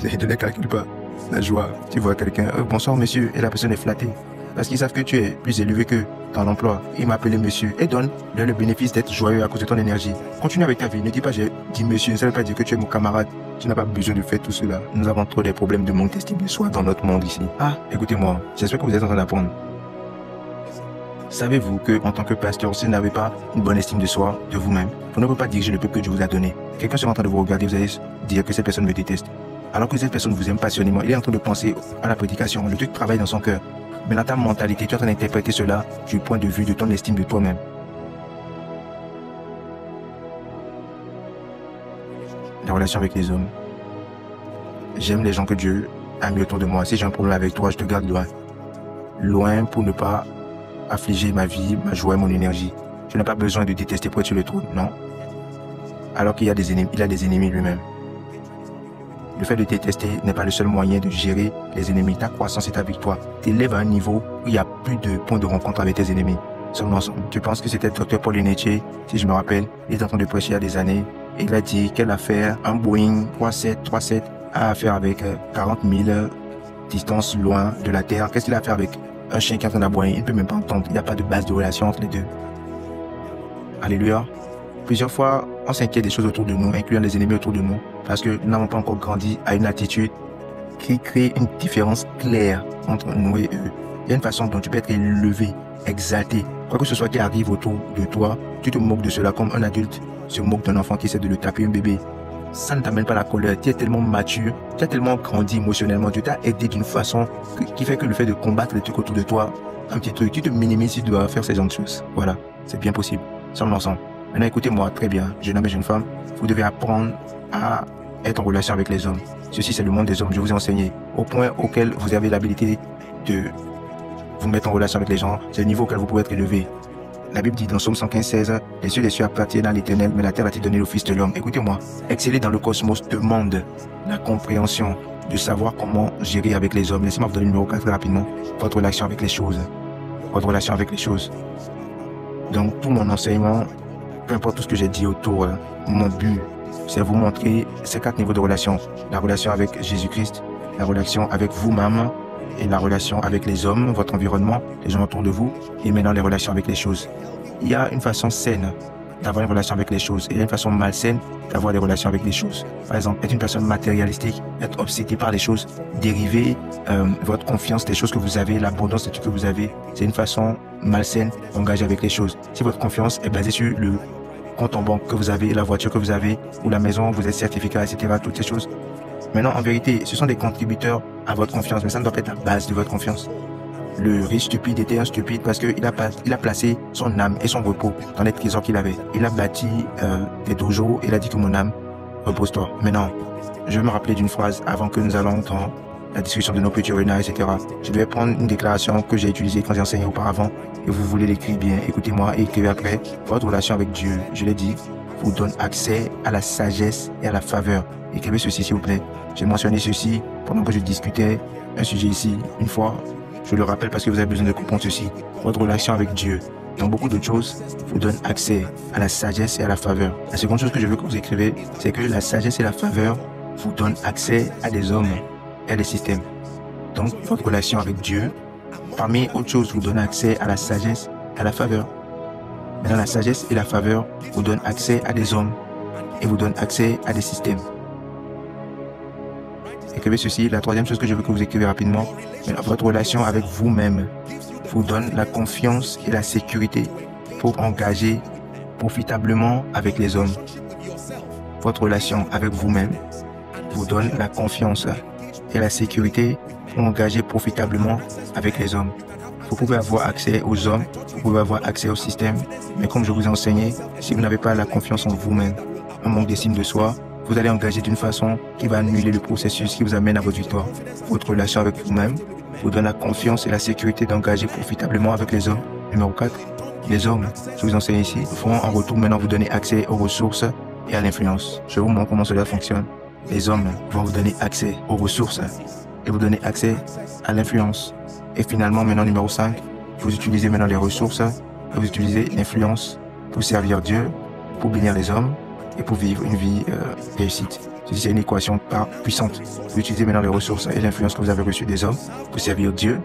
S1: ne les calcule pas. La joie, tu vois quelqu'un, bonsoir monsieur, et la personne est flattée. Parce qu'ils savent que tu es plus élevé que dans l'emploi. Ils m'appellent monsieur et donne-leur le bénéfice d'être joyeux à cause de ton énergie. Continue avec ta vie, ne dis pas j'ai dit monsieur, ça ne veut pas dire que tu es mon camarade. Tu n'as pas besoin de faire tout cela. Nous avons trop des problèmes de manque d'estime de soi dans notre monde ici. Écoutez-moi, j'espère que vous êtes en train d'apprendre. Savez-vous que, en tant que pasteur, si vous n'avez pas une bonne estime de soi, de vous-même, vous ne pouvez pas diriger le peuple que Dieu vous a donné. Quelqu'un sera en train de vous regarder, vous allez dire que cette personne me déteste. Alors que cette personne vous aime passionnément, il est en train de penser à la prédication, le truc travaille dans son cœur. Mais dans ta mentalité, tu es en train d'interpréter cela du point de vue de ton estime de toi-même. La relation avec les hommes. J'aime les gens que Dieu a mis autour de moi. Si j'ai un problème avec toi, je te garde loin. Loin pour ne pas affliger ma vie, ma joie et mon énergie. Je n'ai pas besoin de détester pour être sur le trône, non. Alors qu'il y a des ennemis, il a des ennemis lui-même. Le fait de détester n'est pas le seul moyen de gérer les ennemis. Ta croissance et ta victoire t'élève à un niveau où il n'y a plus de points de rencontre avec tes ennemis. Seulement, tu penses que c'était Dr Paul Lenetier, si je me rappelle, il est en train de prêcher il y a des années. Et il a dit quelle affaire, un Boeing 37 a affaire avec 40 000 distances loin de la Terre. Qu'est-ce qu'il a à faire avec Un chien qui est en train d'aboyer, il ne peut même pas entendre. Il n'y a pas de base de relation entre les deux. Alléluia. Plusieurs fois, on s'inquiète des choses autour de nous, incluant les ennemis autour de nous, parce que nous n'avons pas encore grandi à une attitude qui crée une différence claire entre nous et eux. Il y a une façon dont tu peux être élevé, exalté. Quoi que ce soit qui arrive autour de toi, tu te moques de cela comme un adulte se moque d'un enfant qui essaie de le taper, un bébé. Ça ne t'amène pas la colère. Tu es tellement mature, tu as tellement grandi émotionnellement, tu t'as aidé d'une façon qui fait que le fait de combattre les trucs autour de toi, un petit truc, tu te minimises si tu dois faire ces genre de choses. Voilà, c'est bien possible. Sommes ensemble. Maintenant, écoutez-moi très bien, jeune homme et jeune femme, vous devez apprendre à être en relation avec les hommes. Ceci, c'est le monde des hommes, je vous ai enseigné. Au point auquel vous avez l'habilité de vous mettre en relation avec les gens, c'est le niveau auquel vous pouvez être élevé. La Bible dit dans Psaume 115:16, les cieux appartiennent à l'Éternel, mais la terre a-t-il donné au Fils de l'homme. Écoutez-moi, exceller dans le cosmos demande la compréhension de savoir comment gérer avec les hommes. Laissez-moi vous donner le numéro 4 très rapidement. Votre relation avec les choses. Votre relation avec les choses. Donc, tout mon enseignement, peu importe tout ce que j'ai dit autour, mon but, c'est vous montrer ces 4 niveaux de relation. La relation avec Jésus-Christ, la relation avec vous-même, et la relation avec les hommes, votre environnement, les gens autour de vous, et maintenant les relations avec les choses. Il y a une façon saine d'avoir une relation avec les choses, et il y a une façon malsaine d'avoir des relations avec les choses. Par exemple, être une personne matérialistique, être obsédé par les choses, dériver votre confiance des choses que vous avez, l'abondance des choses que vous avez, c'est une façon malsaine d'engager avec les choses. Si votre confiance est basée sur le compte en banque que vous avez, la voiture que vous avez, ou la maison, vous êtes certificat, etc., toutes ces choses. Maintenant, en vérité, ce sont des contributeurs à votre confiance, mais ça ne doit pas être la base de votre confiance. Le riche stupide était un stupide parce qu'il a placé son âme et son repos dans les trésors qu'il avait. Il a bâti des dojos et il a dit que mon âme, repose-toi. Maintenant, je vais me rappeler d'une phrase avant que nous allons dans la discussion de nos petits renards, etc. Je devais prendre une déclaration que j'ai utilisée quand j'ai enseigné auparavant et vous voulez l'écrire bien. Écoutez-moi et écrivez après. Votre relation avec Dieu, je l'ai dit, vous donne accès à la sagesse et à la faveur. Écrivez ceci s'il vous plaît. J'ai mentionné ceci pendant que je discutais un sujet ici. Une fois, je le rappelle parce que vous avez besoin de comprendre ceci. Votre relation avec Dieu, dans beaucoup d'autres choses, vous donne accès à la sagesse et à la faveur. La seconde chose que je veux que vous écrivez, c'est que la sagesse et la faveur vous donnent accès à des hommes et à des systèmes. Donc, votre relation avec Dieu, parmi autres choses, vous donne accès à la sagesse et à la faveur. Maintenant, la sagesse et la faveur vous donnent accès à des hommes et vous donnent accès à des systèmes. Écrivez ceci. La troisième chose que je veux que vous écrivez rapidement, votre relation avec vous-même vous donne la confiance et la sécurité pour engager profitablement avec les hommes. Votre relation avec vous-même vous donne la confiance et la sécurité pour engager profitablement avec les hommes. Vous pouvez avoir accès aux hommes, vous pouvez avoir accès au système, mais comme je vous ai enseigné, si vous n'avez pas la confiance en vous-même, un manque d'estime de soi, vous allez engager d'une façon qui va annuler le processus qui vous amène à votre victoire. Votre relation avec vous-même vous donne la confiance et la sécurité d'engager profitablement avec les hommes. Numéro 4, les hommes, je vous enseigne ici, vont en retour maintenant vous donner accès aux ressources et à l'influence. Je vous montre comment cela fonctionne. Les hommes vont vous donner accès aux ressources et vous donner accès à l'influence. Et finalement, maintenant, numéro 5, vous utilisez maintenant les ressources et vous utilisez l'influence pour servir Dieu, pour bénir les hommes et pour vivre une vie réussite. Ceci, c'est une équation puissante. Vous utilisez maintenant les ressources et l'influence que vous avez reçues des hommes pour servir Dieu,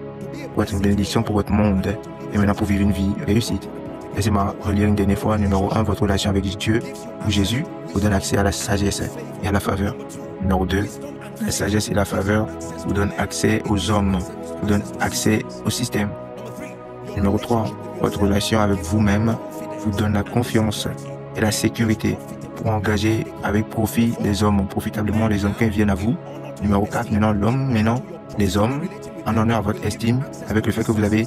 S1: pour être une bénédiction pour votre monde et maintenant pour vivre une vie réussite. Laissez-moi relire une dernière fois. Numéro 1, votre relation avec Dieu ou Jésus vous donne accès à la sagesse et à la faveur. Numéro 2, la sagesse et la faveur vous donnent accès aux hommes, vous donnent accès au système. Numéro 3, votre relation avec vous-même vous donne la confiance et la sécurité pour engager avec profit les hommes, profitablement les hommes qui viennent à vous. Numéro 4, maintenant l'homme, maintenant les hommes, en honneur à votre estime, avec le fait que vous avez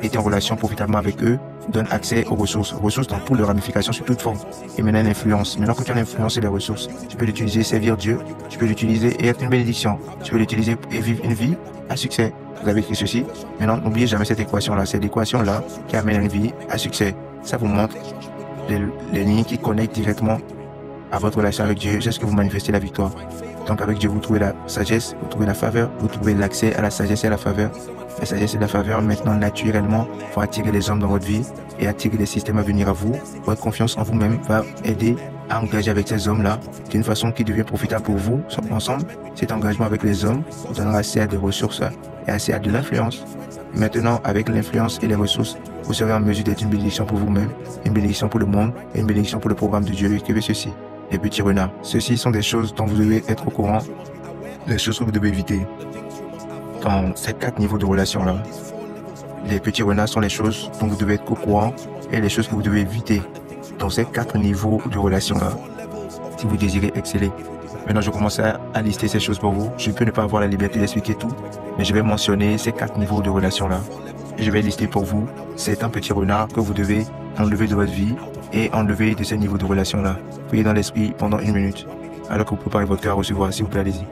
S1: été en relation profitablement avec eux, vous donne accès aux ressources dans toutes les ramifications, sur toute forme. Et maintenant l'influence. Maintenant que tu as influencé les ressources, tu peux l'utiliser, servir Dieu, tu peux l'utiliser et être une bénédiction. Tu peux l'utiliser et vivre une vie à succès. Vous avez écrit ceci. Maintenant, n'oubliez jamais cette équation-là. C'est l'équation-là qui amène une vie à succès. Ça vous montre les lignes qui connectent directement à votre relation avec Dieu, jusqu'à ce que vous manifestez la victoire. Donc avec Dieu, vous trouvez la sagesse, vous trouvez la faveur, vous trouvez l'accès à la sagesse et à la faveur. La sagesse et la faveur, maintenant, naturellement, vont attirer les hommes dans votre vie et attirer les systèmes à venir à vous. Votre confiance en vous-même va aider à engager avec ces hommes-là d'une façon qui devient profitable pour vous. Ensemble, cet engagement avec les hommes vous donnera accès à des ressources et accès à de l'influence. Maintenant, avec l'influence et les ressources, vous serez en mesure d'être une bénédiction pour vous-même, une bénédiction pour le monde et une bénédiction pour le programme de Dieu. Écrivez ceci, les petits renards. Ceci sont des choses dont vous devez être au courant, des choses que vous devez éviter. Dans ces 4 niveaux de relation-là, les petits renards sont les choses dont vous devez être au courant et les choses que vous devez éviter dans ces 4 niveaux de relation-là, si vous désirez exceller. Maintenant, je commence à lister ces choses pour vous. Je peux ne pas avoir la liberté d'expliquer tout, mais je vais mentionner ces 4 niveaux de relation-là. Je vais lister pour vous certains petits renards que vous devez enlever de votre vie et enlever de ces niveaux de relation-là. Priez dans l'esprit pendant 1 minute, alors que vous préparez votre cœur à recevoir. S'il vous plaît, allez-y.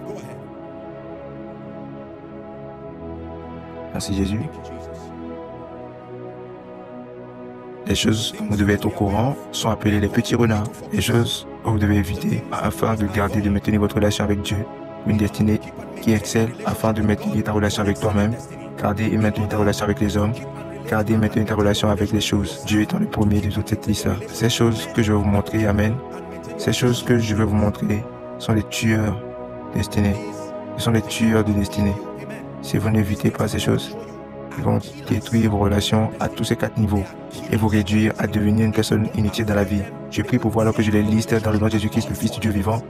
S1: Merci Jésus. Les choses dont vous devez être au courant sont appelées les petits renards. Les choses que vous devez éviter afin de garder, de maintenir votre relation avec Dieu. Une destinée qui excelle afin de maintenir ta relation avec toi-même. Garder et maintenir ta relation avec les hommes. Garder et maintenir ta relation avec les choses. Dieu étant le premier de toute cette liste-là. Ces choses que je vais vous montrer, amen. Ces choses que je vais vous montrer sont les tueurs destinés. Ce sont les tueurs de destinée. Si vous n'évitez pas ces choses, ils vont détruire vos relations à tous ces 4 niveaux et vous réduire à devenir une personne inutile dans la vie. Je prie pour voir alors que je les liste dans le nom de Jésus-Christ, le Fils du Dieu vivant.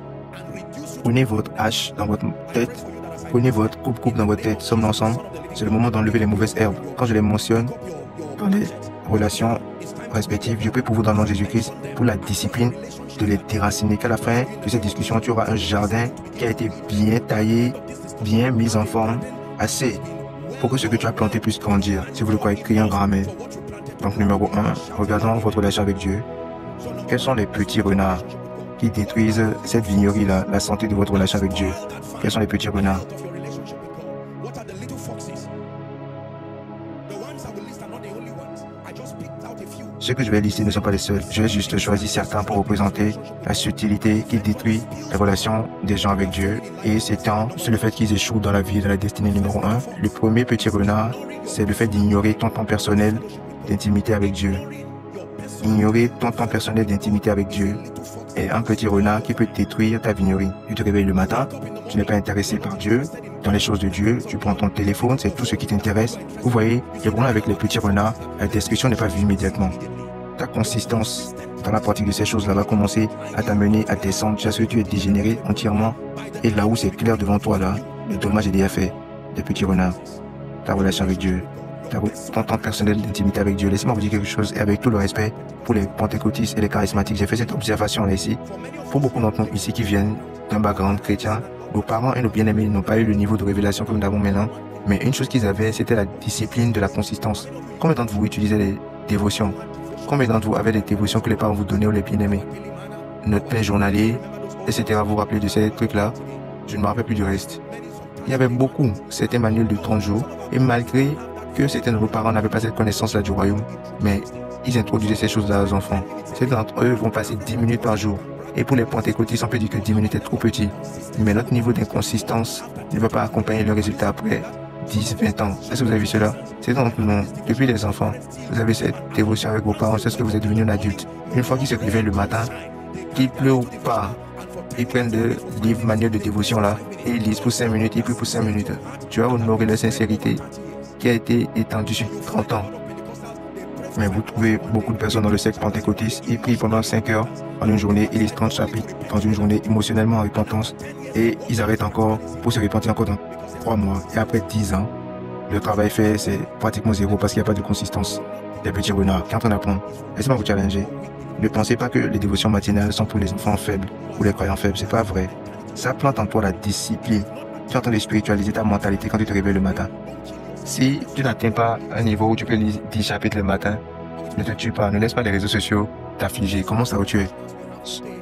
S1: Prenez votre hache dans votre tête, prenez votre coupe dans votre tête, sommes ensemble. C'est le moment d'enlever les mauvaises herbes. Quand je les mentionne dans les relations respectives, je prie pour vous dans le nom de Jésus-Christ pour la discipline de les déraciner. Qu'à la fin de cette discussion, tu auras un jardin qui a été bien taillé, bien mis en forme, assez pour que ce que tu as planté puisse grandir. Si vous le croyez, criez un grand amen. Donc numéro 1, regardons votre relation avec Dieu. Quels sont les petits renards qui détruisent cette vignerie-là, la santé de votre relation avec Dieu? Quels sont les petits renards? Ceux que je vais lister ne sont pas les seuls. Je vais juste choisir certains pour représenter la subtilité qui détruit les relations des gens avec Dieu. Et c'est le fait qu'ils échouent dans la vie et dans la destinée numéro 1. Le premier petit renard, c'est le fait d'ignorer ton temps personnel d'intimité avec Dieu. Ignorer ton temps personnel d'intimité avec Dieu est un petit renard qui peut détruire ta vignerie. Tu te réveilles le matin, tu n'es pas intéressé par Dieu, dans les choses de Dieu, tu prends ton téléphone, c'est tout ce qui t'intéresse. Vous voyez, le problème avec les petits renards, la destruction n'est pas vue immédiatement. Ta consistance dans la pratique de ces choses-là va commencer à t'amener à descendre jusqu'à ce que tu es dégénéré entièrement. Et là où c'est clair devant toi, là, le dommage est déjà fait. Les petits renards, ta relation avec Dieu, ton temps personnel d'intimité avec Dieu. Laissez-moi vous dire quelque chose, et avec tout le respect pour les pentecôtistes et les charismatiques, j'ai fait cette observation-là ici. Pour beaucoup d'entre nous ici qui viennent d'un background chrétien, nos parents et nos bien-aimés n'ont pas eu le niveau de révélation que nous avons maintenant. Mais une chose qu'ils avaient, c'était la discipline de la consistance. Combien d'entre vous utilisaient les dévotions? Combien d'entre vous avaient des dévotions que les parents vous donnaient ou les bien-aimés? Notre pain journalier, etc. Vous vous rappelez de ces trucs-là? Je ne me rappelle plus du reste. Il y avait beaucoup, certains manuels de 30 jours. Et malgré que certains de nos parents n'avaient pas cette connaissance-là du royaume, mais ils introduisaient ces choses-là aux enfants. Certains d'entre eux vont passer 10 minutes par jour. Et pour les pentecôtistes, on peut dire que 10 minutes est trop petit. Mais notre niveau d'inconsistance ne va pas accompagner le résultat après 10, 20 ans. Est-ce que vous avez vu cela? C'est donc non. Depuis les enfants, vous avez cette dévotion avec vos parents, c'est ce que vous êtes devenu un adulte. Une fois qu'ils se réveillent le matin, qu'il pleut ou pas, ils prennent des livres manuels de dévotion là, et ils lisent pour 5 minutes, ils prient pour 5 minutes. Tu as honoré leur sincérité qui a été étendue sur 30 ans. Mais vous trouvez beaucoup de personnes dans le secte pentecôtiste, ils prient pendant 5 heures en une journée, ils lisent 30 chapitres dans une journée émotionnellement en repentance, et ils arrêtent encore pour se repentir encore dans 3 mois. Et après 10 ans, le travail fait, c'est pratiquement zéro parce qu'il n'y a pas de consistance. Les petits renards, qui est en train d'apprendre, laissez-moi vous challenger. Ne pensez pas que les dévotions matinales sont pour les enfants faibles ou les croyants faibles, c'est pas vrai. Ça plante en toi la discipline. Tu es en train de spiritualiser ta mentalité quand tu te réveilles le matin. Si tu n'atteins pas un niveau où tu peux lire 10 chapitres le matin, ne te tue pas, ne laisse pas les réseaux sociaux t'affliger. Commence à vous tuer.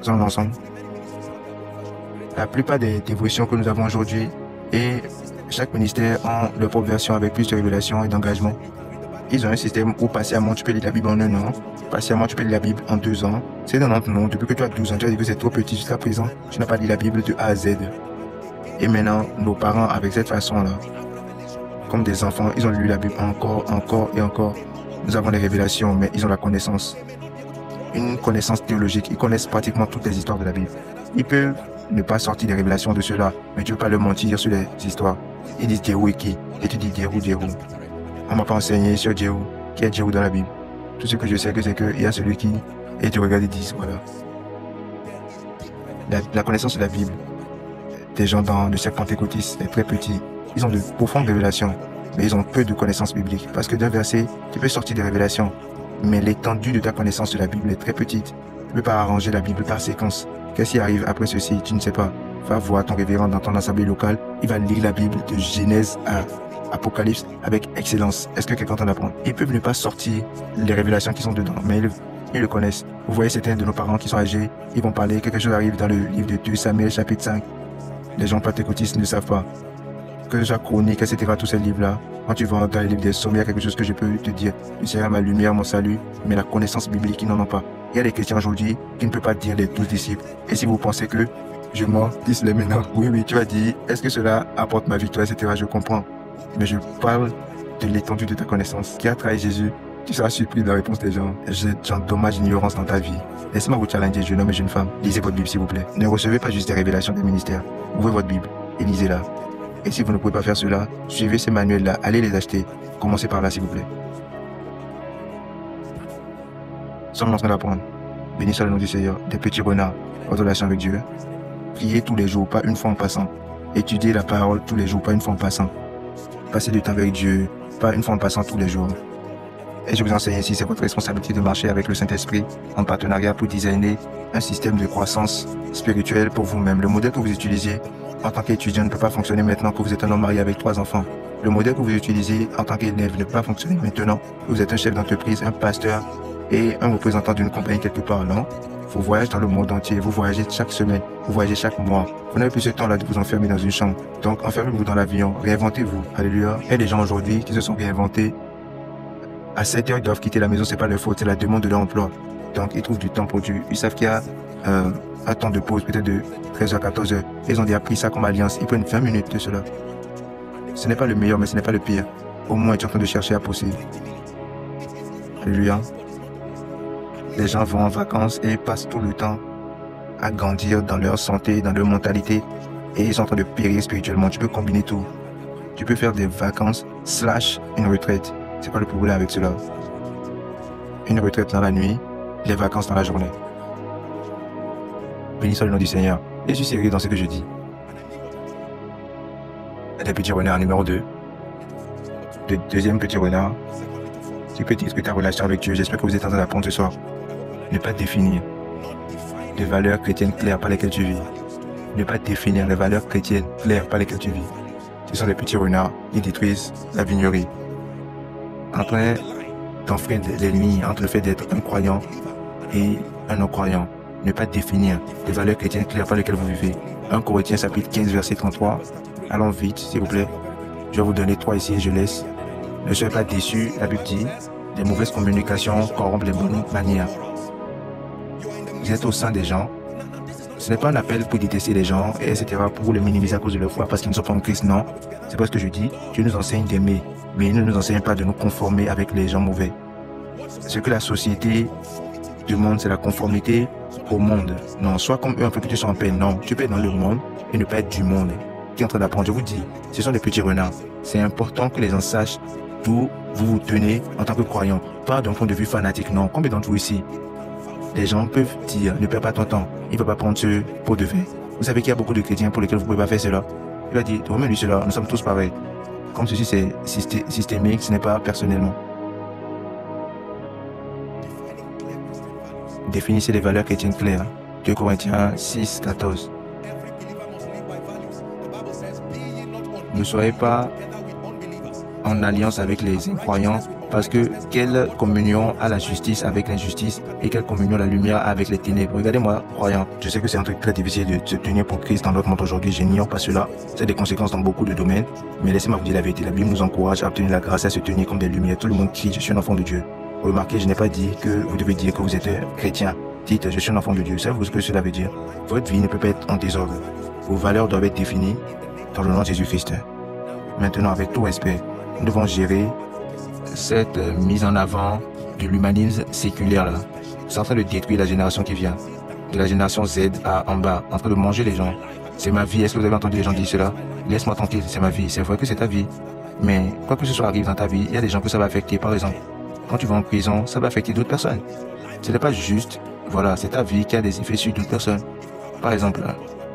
S1: Sommes ensemble. La plupart des dévotions que nous avons aujourd'hui et chaque ministère a leur propre version avec plus de révélation et d'engagement. Ils ont un système où patiemment tu peux lire la Bible en 1 an, patiemment tu peux lire la Bible en 2 ans. C'est dans notre nom, depuis que tu as 12 ans, tu as dit que c'est trop petit jusqu'à présent, tu n'as pas lu la Bible de A à Z. Et maintenant, nos parents, avec cette façon-là, comme des enfants, ils ont lu la Bible encore et encore. Nous avons les révélations, mais ils ont la connaissance. Une connaissance théologique, ils connaissent pratiquement toutes les histoires de la Bible. Ils peuvent ne pas sortir des révélations de cela, mais tu ne peux pas leur mentir sur les histoires. Ils disent Dérou et qui? Et tu dis Dérou. On m'a pas enseigné sur Dieu, qui est Dieu dans la Bible. Tout ce que je sais, c'est qu'il y a celui qui, et tu regardes et dis, voilà. La connaissance de la Bible, des gens dans le cercle pentecôtiste, les très petits, ils ont de profondes révélations, mais ils ont peu de connaissances bibliques. Parce que d'un verset, tu peux sortir des révélations, mais l'étendue de ta connaissance de la Bible est très petite. Tu ne peux pas arranger la Bible par séquence. Qu'est-ce qui arrive après ceci? Tu ne sais pas. Va voir ton révérend dans ton assemblée locale, il va lire la Bible de Genèse à Apocalypse avec excellence. Est-ce que quelqu'un t'en apprend? Ils peuvent ne pas sortir les révélations qui sont dedans, mais ils le connaissent. Vous voyez certains de nos parents qui sont âgés, ils vont parler, quelque chose arrive dans le livre de 2 Samuel chapitre 5. Les gens pentecôtistes ne savent pas. Que déjà chronique, etc., tous ces livres-là, quand tu vas dans les livres des psaumes, il y a quelque chose que je peux te dire. Le Seigneur, ma lumière, mon salut, mais la connaissance biblique, ils n'en ont pas. Il y a des chrétiens aujourd'hui qui ne peuvent pas dire les 12 disciples. Et si vous pensez que je mens, dis-les maintenant. Oui, tu as dit, est-ce que cela apporte ma victoire, etc., je comprends. Mais je parle de l'étendue de ta connaissance. Qui a trahi Jésus? Tu seras surpris de la réponse des gens. J'endommage l'ignorance dans ta vie. Laissez-moi vous challenger, jeune homme et jeune femme. Lisez votre Bible, s'il vous plaît. Ne recevez pas juste des révélations des ministères. Ouvrez votre Bible et lisez-la. Et si vous ne pouvez pas faire cela, suivez ces manuels-là. Allez les acheter. Commencez par là, s'il vous plaît. Sommes en train d'apprendre. Béni soit le nom du Seigneur. Des petits renards. Votre relation avec Dieu. Priez tous les jours, pas une fois en passant. Étudiez la parole tous les jours, pas une fois en passant. Passez du temps avec Dieu, pas une fois en passant tous les jours. Et je vous enseigne ici, c'est votre responsabilité de marcher avec le Saint-Esprit en partenariat pour designer un système de croissance spirituelle pour vous-même. Le modèle que vous utilisez en tant qu'étudiant ne peut pas fonctionner maintenant que vous êtes un homme marié avec 3 enfants. Le modèle que vous utilisez en tant qu'élève ne peut pas fonctionner maintenant que vous êtes un chef d'entreprise, un pasteur et un représentant d'une compagnie quelque part, non? Vous voyagez dans le monde entier, vous voyagez chaque semaine, vous voyagez chaque mois. Vous n'avez plus ce temps-là de vous enfermer dans une chambre. Donc, enfermez-vous dans l'avion, réinventez-vous. Alléluia. Il y a des gens aujourd'hui qui se sont réinventés. À 7 heures, ils doivent quitter la maison, c'est pas leur faute, c'est la demande de leur emploi. Donc, ils trouvent du temps pour Dieu. Ils savent qu'il y a un temps de pause, peut-être de 13h à 14h. Ils ont déjà pris ça comme alliance. Ils prennent 20 minutes de cela. Ce n'est pas le meilleur, mais ce n'est pas le pire. Au moins, tu es en train de chercher à pousser. Alléluia. Les gens vont en vacances et passent tout le temps à grandir dans leur santé, dans leur mentalité. Et ils sont en train de périr spirituellement. Tu peux combiner tout. Tu peux faire des vacances / une retraite. C'est quoi le problème avec cela? Une retraite dans la nuit, les vacances dans la journée. Béni soit le nom du Seigneur. Et je suis sérieux dans ce que je dis. Les petits renards numéro 2. Le deuxième petit renard. Tu peux discuter ta relation avec Dieu. J'espère que vous êtes en train d'apprendre ce soir. Ne pas définir les valeurs chrétiennes claires par lesquelles tu vis. Ne pas définir les valeurs chrétiennes claires par lesquelles tu vis. Ce sont les petits renards qui détruisent la vignerie. En train d'enfreindre les lignes entre le fait d'être un croyant et un non-croyant. Ne pas définir les valeurs chrétiennes claires par lesquelles vous vivez. 1 Corinthiens chapitre 15 verset 33. Allons vite s'il vous plaît. Je vais vous donner 3 ici et je laisse. Ne soyez pas déçus, la Bible dit. Les mauvaises communications corrompent les bonnes manières. Vous êtes au sein des gens. Ce n'est pas un appel pour détester les gens, etc., pour les minimiser à cause de leur foi, parce qu'ils ne sont pas en Christ, non. C'est pas ce que je dis. Dieu nous enseigne d'aimer, mais il ne nous enseigne pas de nous conformer avec les gens mauvais. Ce que la société demande, c'est la conformité au monde. Non, sois comme eux, un peu que tu sois en paix. Non, tu peux être dans le monde et ne pas être du monde. Qui est en train d'apprendre, je vous dis, ce sont des petits renards. C'est important que les gens sachent d'où vous vous tenez en tant que croyant. Pas d'un point de vue fanatique, non. Combien d'entre vous ici, les gens peuvent dire, ne perds pas ton temps, il ne va pas prendre ce pot de vin. Vous savez qu'il y a beaucoup de chrétiens pour lesquels vous ne pouvez pas faire cela. Il va dire, remets-lui cela, nous sommes tous pareils. Comme ceci c'est systémique, ce n'est pas personnellement. Définissez les valeurs chrétiennes claires. 2 Corinthiens 6, 14. Ne soyez pas en alliance avec les incroyants, parce que quelle communion a la justice avec l'injustice et quelle communion la lumière avec les ténèbres. Regardez-moi, croyant, je sais que c'est un truc très difficile de se tenir pour Christ dans notre monde aujourd'hui, je n'ignore pas cela, c'est des conséquences dans beaucoup de domaines, mais laissez-moi vous dire la vérité, la Bible nous encourage à obtenir la grâce et à se tenir comme des lumières. Tout le monde crie, je suis un enfant de Dieu. Remarquez, je n'ai pas dit que vous devez dire que vous êtes chrétien. Dites, je suis un enfant de Dieu. Savez-vous ce que cela veut dire? Votre vie ne peut pas être en désordre. Vos valeurs doivent être définies dans le nom de Jésus-Christ. Maintenant, avec tout respect, nous devons gérer cette mise en avant de l'humanisme séculaire là. C'est en train de détruire la génération qui vient. De la génération Z à en bas, en train de manger les gens. C'est ma vie. Est-ce que vous avez entendu les gens dire cela? Laisse-moi tranquille, c'est ma vie. C'est vrai que c'est ta vie. Mais quoi que ce soit arrive dans ta vie, il y a des gens que ça va affecter. Par exemple, quand tu vas en prison, ça va affecter d'autres personnes. Ce n'est pas juste, voilà, c'est ta vie qui a des effets sur d'autres personnes. Par exemple,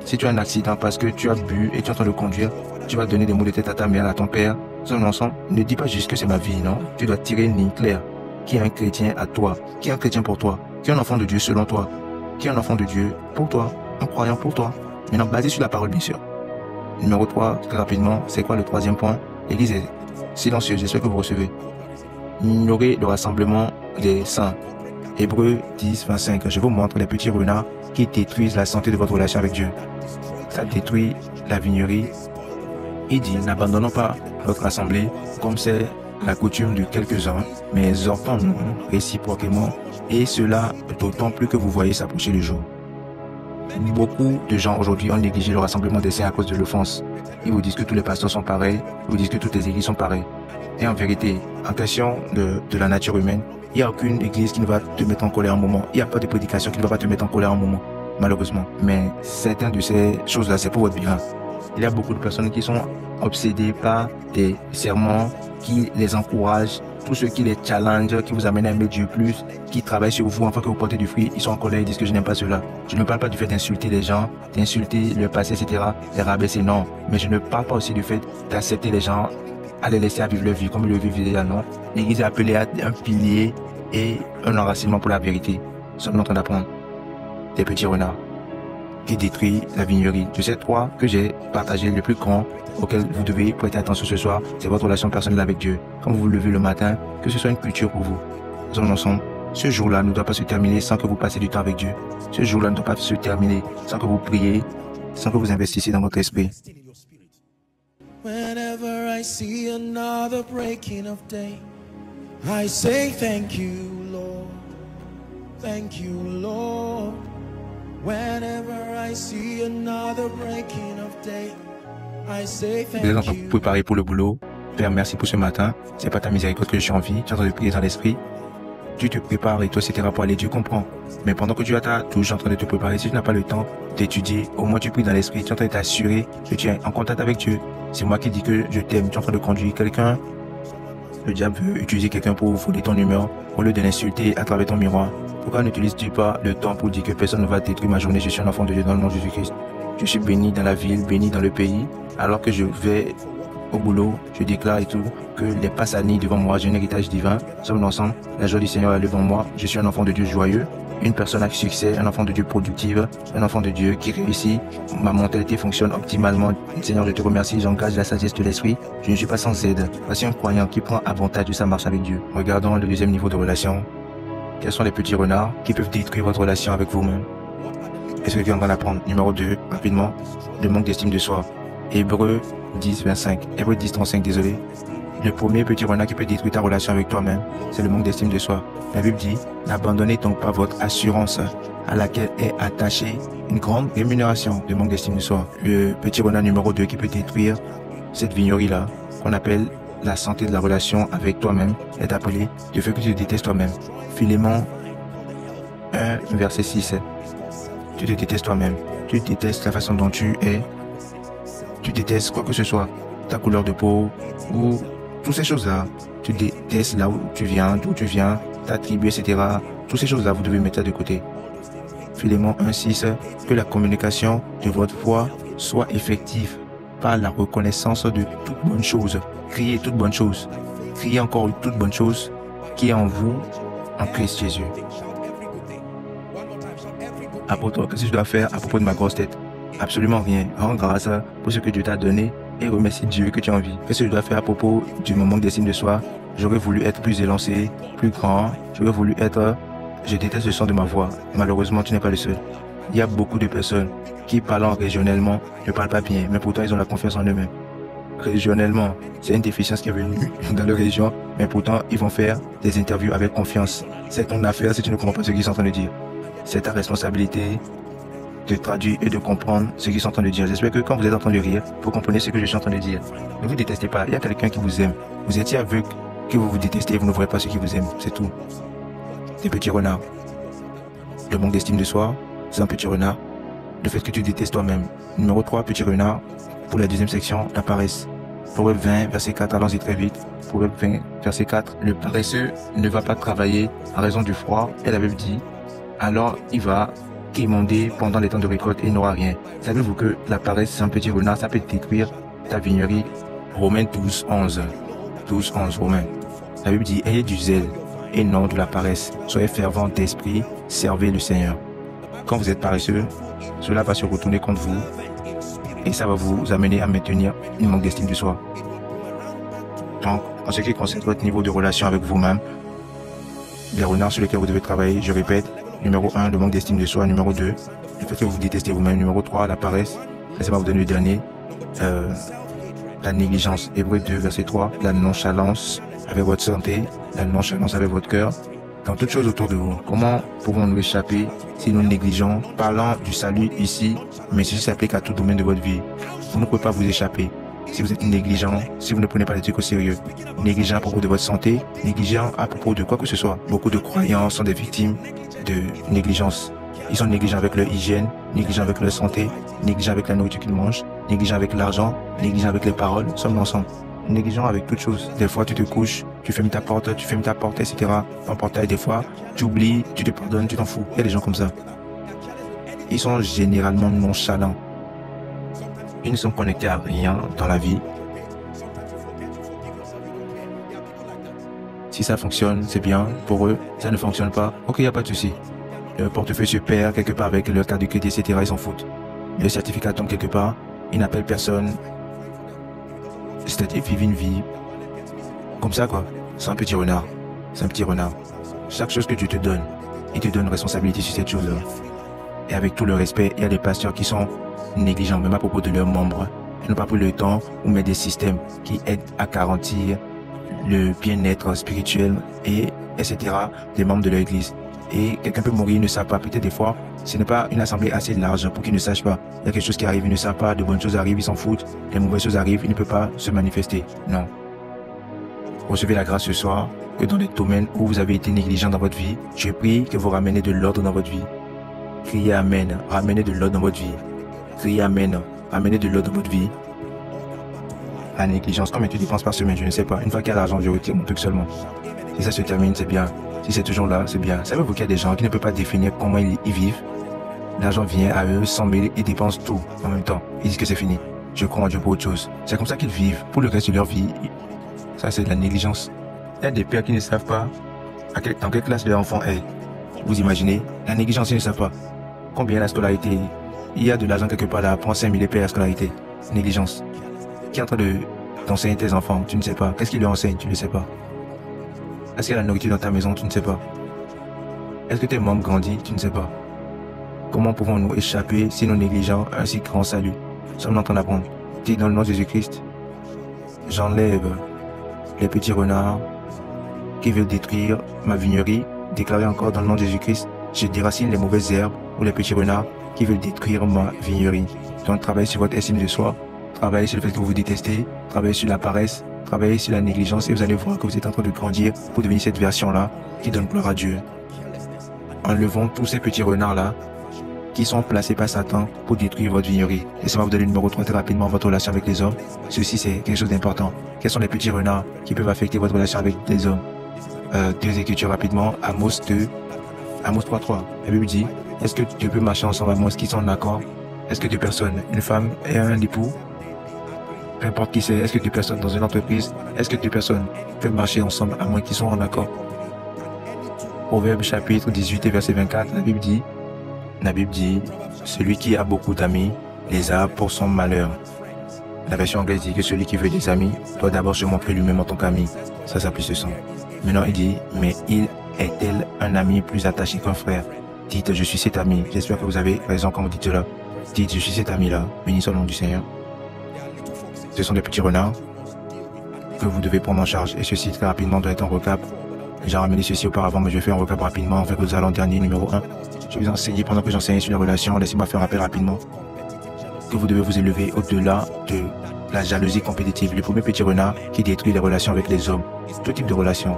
S1: si tu as un accident parce que tu as bu et tu es en train de conduire, tu vas donner des mots de tête à ta mère, à ton père, son ensemble. Ne dis pas juste que c'est ma vie, non. Tu dois tirer une ligne claire. Qui est un chrétien à toi? Qui est un chrétien pour toi? Qui est un enfant de Dieu selon toi? Qui est un enfant de Dieu pour toi? Un croyant pour toi? Maintenant, basé sur la parole, bien sûr. Numéro 3, très rapidement, c'est quoi le troisième point? L'église est silencieuse, j'espère que vous recevez. Ignorez le rassemblement des saints. Hébreux 10, 25. Je vous montre les petits renards qui détruisent la santé de votre relation avec Dieu. Ça détruit la vignerie. Il dit, n'abandonnons pas notre assemblée comme c'est la coutume de quelques-uns, mais exhortons-nous réciproquement, et cela d'autant plus que vous voyez s'approcher le jour. Beaucoup de gens aujourd'hui ont négligé le rassemblement des saints à cause de l'offense. Ils vous disent que tous les pasteurs sont pareils, ils vous disent que toutes les églises sont pareilles. Et en vérité, en question de la nature humaine, il n'y a aucune église qui ne va te mettre en colère un moment. Il n'y a pas de prédication qui ne va pas te mettre en colère un moment, malheureusement. Mais certaines de ces choses-là, c'est pour votre bien. Il y a beaucoup de personnes qui sont obsédées par des sermons qui les encouragent, tous ceux qui les challengent, qui vous amènent à aimer Dieu plus, qui travaillent sur vous afin que vous portez du fruit, ils sont en colère, ils disent que je n'aime pas cela. Je ne parle pas du fait d'insulter les gens, d'insulter le passé, etc., les rabaisser, non. Mais je ne parle pas aussi du fait d'accepter les gens, à les laisser à vivre leur vie comme ils le vivent déjà, non. L'Église est appelée à un pilier et un enracinement pour la vérité. Nous sommes en train d'apprendre des petits renards qui détruit la vignerie. De ces trois que j'ai partagé, le plus grand auquel vous devez prêter attention ce soir, c'est votre relation personnelle avec Dieu. Quand vous vous levez le matin, que ce soit une culture pour vous. Nous sommes ensemble. Ce jour-là ne doit pas se terminer sans que vous passiez du temps avec Dieu. Ce jour-là ne doit pas se terminer sans que vous priez, sans que vous investissiez dans votre esprit.
S2: Whenever I see another breaking of day, I say thank you, Lord. Thank you, Lord. Whenever I see another breaking of day, I say thank you.
S1: Vous êtes en train de vous préparer pour le boulot. Père, merci pour ce matin. C'est pas ta miséricorde que je suis en vie. Tu es en train de prier dans l'esprit. Tu te prépares et toi, etc. pour aller. Dieu comprend. Mais pendant que tu as ta touche en train de te préparer, si tu n'as pas le temps d'étudier, au moins tu pries dans l'esprit. Tu es en train de t'assurer que tu es en contact avec Dieu. C'est moi qui dis que je t'aime. Tu es en train de conduire quelqu'un. Le diable veut utiliser quelqu'un pour voler ton humeur, au lieu de l'insulter à travers ton miroir. Pourquoi n'utilises-tu pas le temps pour dire que personne ne va détruire ma journée? Je suis un enfant de Dieu dans le nom de Jésus-Christ. Je suis béni dans la ville, béni dans le pays. Alors que je vais au boulot, je déclare et tout, que les passes années devant moi, j'ai un héritage divin. Nous sommes ensemble, la joie du Seigneur est devant moi. Je suis un enfant de Dieu joyeux, une personne avec succès, un enfant de Dieu productive, un enfant de Dieu qui réussit. Ma mentalité fonctionne optimalement. Seigneur, je te remercie, j'engage la sagesse de l'esprit. Je ne suis pas sans aide. Voici un croyant qui prend avantage de sa marche avec Dieu. Regardons le deuxième niveau de relation. Quels sont les petits renards qui peuvent détruire votre relation avec vous-même? Est-ce que tu es en train d'apprendre? Numéro 2, rapidement, le manque d'estime de soi. Hébreux 10, 25. Hébreux 10, 35, désolé. Le premier petit renard qui peut détruire ta relation avec toi-même, c'est le manque d'estime de soi. La Bible dit, n'abandonnez donc pas votre assurance à laquelle est attachée une grande rémunération de manque d'estime de soi. Le petit renard numéro 2 qui peut détruire cette vignerie-là, qu'on appelle la santé de la relation avec toi-même, est appelé du fait que tu te détestes toi-même. Philémon 1, verset 6. Tu te détestes toi-même. Tu détestes la façon dont tu es. Tu détestes quoi que ce soit. Ta couleur de peau ou toutes ces choses-là. Tu détestes là où tu viens, d'où tu viens, ta tribu, etc. Toutes ces choses-là, vous devez mettre de côté. Philémon 1, 6. Que la communication de votre foi soit effective par la reconnaissance de toute bonne chose. Criez toute bonne chose. Criez encore toute bonne chose qui est en vous, en Christ Jésus. Apôtre, qu'est-ce que je dois faire à propos de ma grosse tête? Absolument rien. Rends grâce pour ce que Dieu t'a donné et remercie Dieu que tu as envie. Qu'est-ce que je dois faire à propos du manque d'estime de soi? J'aurais voulu être plus élancé, plus grand. J'aurais voulu être... Je déteste le son de ma voix. Malheureusement, tu n'es pas le seul. Il y a beaucoup de personnes qui, parlant régionellement, ne parlent pas bien, mais pourtant ils ont la confiance en eux-mêmes. Régionellement, c'est une déficience qui est venue dans leur région, mais pourtant ils vont faire des interviews avec confiance. C'est ton affaire si tu ne comprends pas ce qu'ils sont en train de dire. C'est ta responsabilité de traduire et de comprendre ce qu'ils sont en train de dire. J'espère que quand vous êtes en train de rire, vous comprenez ce que je suis en train de dire. Ne vous détestez pas, il y a quelqu'un qui vous aime. Vous étiez aveugle que vous vous détestez et vous ne voyez pas ceux qui vous aiment, c'est tout. Des petits renards. Le manque d'estime de soi, c'est un petit renard. Le fait que tu détestes toi-même. Numéro 3, petit renard. Pour la deuxième section, la paresse. Proverbe 20, verset 4, allons-y très vite. Proverbe 20, verset 4, le paresseux ne va pas travailler en raison du froid. Et la Bible dit, alors il va quémander pendant les temps de récolte et il n'aura rien. Savez-vous que la paresse, c'est un petit renard, ça peut détruire ta vignerie. Romains 12, 11. 12, 11, Romains. La Bible dit, ayez du zèle et non de la paresse. Soyez fervents d'esprit, servez le Seigneur. Quand vous êtes paresseux, cela va se retourner contre vous et ça va vous amener à maintenir une manque d'estime de soi. Donc, en ce qui concerne votre niveau de relation avec vous-même, les renards sur lesquels vous devez travailler, je répète, numéro 1, le manque d'estime de soi, numéro 2, le fait que vous détestez vous-même, numéro 3, la paresse, laissez-moi vous donner le dernier, la négligence, Hébreux 2, verset 3, la nonchalance avec votre santé, la nonchalance avec votre cœur, dans toutes choses autour de vous. Comment pouvons-nous échapper si nous négligeons, parlant du salut ici, mais ceci s'applique à tout domaine de votre vie. Vous ne pouvez pas vous échapper. Si vous êtes négligent, si vous ne prenez pas les trucs au sérieux, négligent à propos de votre santé, négligent à propos de quoi que ce soit. Beaucoup de croyants sont des victimes de négligence. Ils sont négligents avec leur hygiène, négligents avec leur santé, négligents avec la nourriture qu'ils mangent, négligents avec l'argent, négligents avec les paroles, sommes ensemble. Négligent avec toutes choses. Des fois, tu te couches, tu fermes ta porte, etc. En portail, des fois, tu oublies, tu te pardonnes, tu t'en fous. Il y a des gens comme ça. Ils sont généralement nonchalants. Ils ne sont connectés à rien dans la vie. Si ça fonctionne, c'est bien. Pour eux, ça ne fonctionne pas. Ok, il n'y a pas de souci. Le portefeuille se perd quelque part avec leur carte de crédit, etc. Ils s'en foutent. Le certificat tombe quelque part. Ils n'appellent personne. C'est-à-dire vivre une vie comme ça, quoi. C'est un petit renard. C'est un petit renard. Chaque chose que Dieu te donne, il te donne responsabilité sur cette chose-là. Et avec tout le respect, il y a des pasteurs qui sont négligents, même à propos de leurs membres. Ils n'ont pas pris le temps ou mettre des systèmes qui aident à garantir le bien-être spirituel et etc. des membres de leur église. Et quelqu'un peut mourir, il ne sait pas. Peut-être des fois, ce n'est pas une assemblée assez large pour qu'il ne sache pas. Il y a quelque chose qui arrive, il ne sait pas. De bonnes choses arrivent, ils s'en foutent. Les mauvaises choses arrivent, il ne peut pas se manifester. Non. Recevez la grâce ce soir que dans les domaines où vous avez été négligent dans votre vie, je prie que vous ramenez de l'ordre dans votre vie. Criez Amen. Ramenez de l'ordre dans votre vie. Criez Amen. Ramenez de l'ordre dans votre vie. La négligence, combien tu dépenses par semaine, je ne sais pas. Une fois qu'il y a l'argent, je retire mon truc seulement. Si ça se termine, c'est bien. Si c'est toujours là, c'est bien. Savez-vous qu'il y a des gens qui ne peuvent pas définir comment ils vivent? L'argent vient à eux, 100 000, ils dépensent tout en même temps. Ils disent que c'est fini. Je crois en Dieu pour autre chose. C'est comme ça qu'ils vivent. Pour le reste de leur vie, ça c'est de la négligence. Il y a des pères qui ne savent pas dans quelle classe leur enfant est. Vous imaginez? La négligence, ils ne savent pas. Combien la scolarité? Il y a de l'argent quelque part là, prends 5 000 et paye la scolarité. Négligence. Qui est en train d'enseigner tes enfants? Tu ne sais pas. Qu'est-ce qu'ils leur enseignent? Tu ne sais pas. Est-ce qu'il y a la nourriture dans ta maison? Tu ne sais pas. Est-ce que tes membres grandissent? Tu ne sais pas. Comment pouvons-nous échapper si nous négligeons un si grand salut? Sommes-nous en train d'apprendre? Dis dans le nom de Jésus-Christ, j'enlève les petits renards qui veulent détruire ma vignerie. Déclarez encore dans le nom de Jésus-Christ, je déracine les mauvaises herbes ou les petits renards qui veulent détruire ma vignerie. Donc travaillez sur votre estime de soi, travaillez sur le fait que vous vous détestez, travaillez sur la paresse, travaillez sur la négligence et vous allez voir que vous êtes en train de grandir pour devenir cette version-là qui donne gloire à Dieu. Enlevons tous ces petits renards-là qui sont placés par Satan pour détruire votre vignerie. Laissez-moi vous donner le numéro 3 très rapidement, votre relation avec les hommes. Ceci, c'est quelque chose d'important. Quels sont les petits renards qui peuvent affecter votre relation avec les hommes? Deux écritures rapidement. Amos 2, Amos 3.3. La Bible dit, est-ce que tu peux marcher ensemble à moins qu'ils sont en accord? Est-ce que deux personnes, une femme et un époux, peu importe qui c'est, est-ce que deux personnes dans une entreprise, est-ce que deux personnes peuvent marcher ensemble à moins qu'ils soient en accord? Proverbe chapitre 18 et verset 24, la Bible dit, celui qui a beaucoup d'amis les a pour son malheur. La version anglaise dit que celui qui veut des amis doit d'abord se montrer lui-même en tant qu'ami. Ça s'applique ce sens. Maintenant il dit, mais il est-elle un ami plus attaché qu'un frère? Dites, je suis cet ami. J'espère que vous avez raison quand vous dites cela. Dites, je suis cet ami-là. Béni soit le nom du Seigneur. Ce sont des petits renards que vous devez prendre en charge. Et ceci très rapidement doit être un recap. J'ai ramené ceci auparavant, mais je vais faire un recap rapidement avec le allant dernier numéro 1. Je vais vous enseigner pendant que j'enseigne sur les relations. Laissez-moi faire un rappel rapidement. Que vous devez vous élever au-delà de la jalousie compétitive. Le premier petit renard qui détruit les relations avec les hommes. Tout type de relation,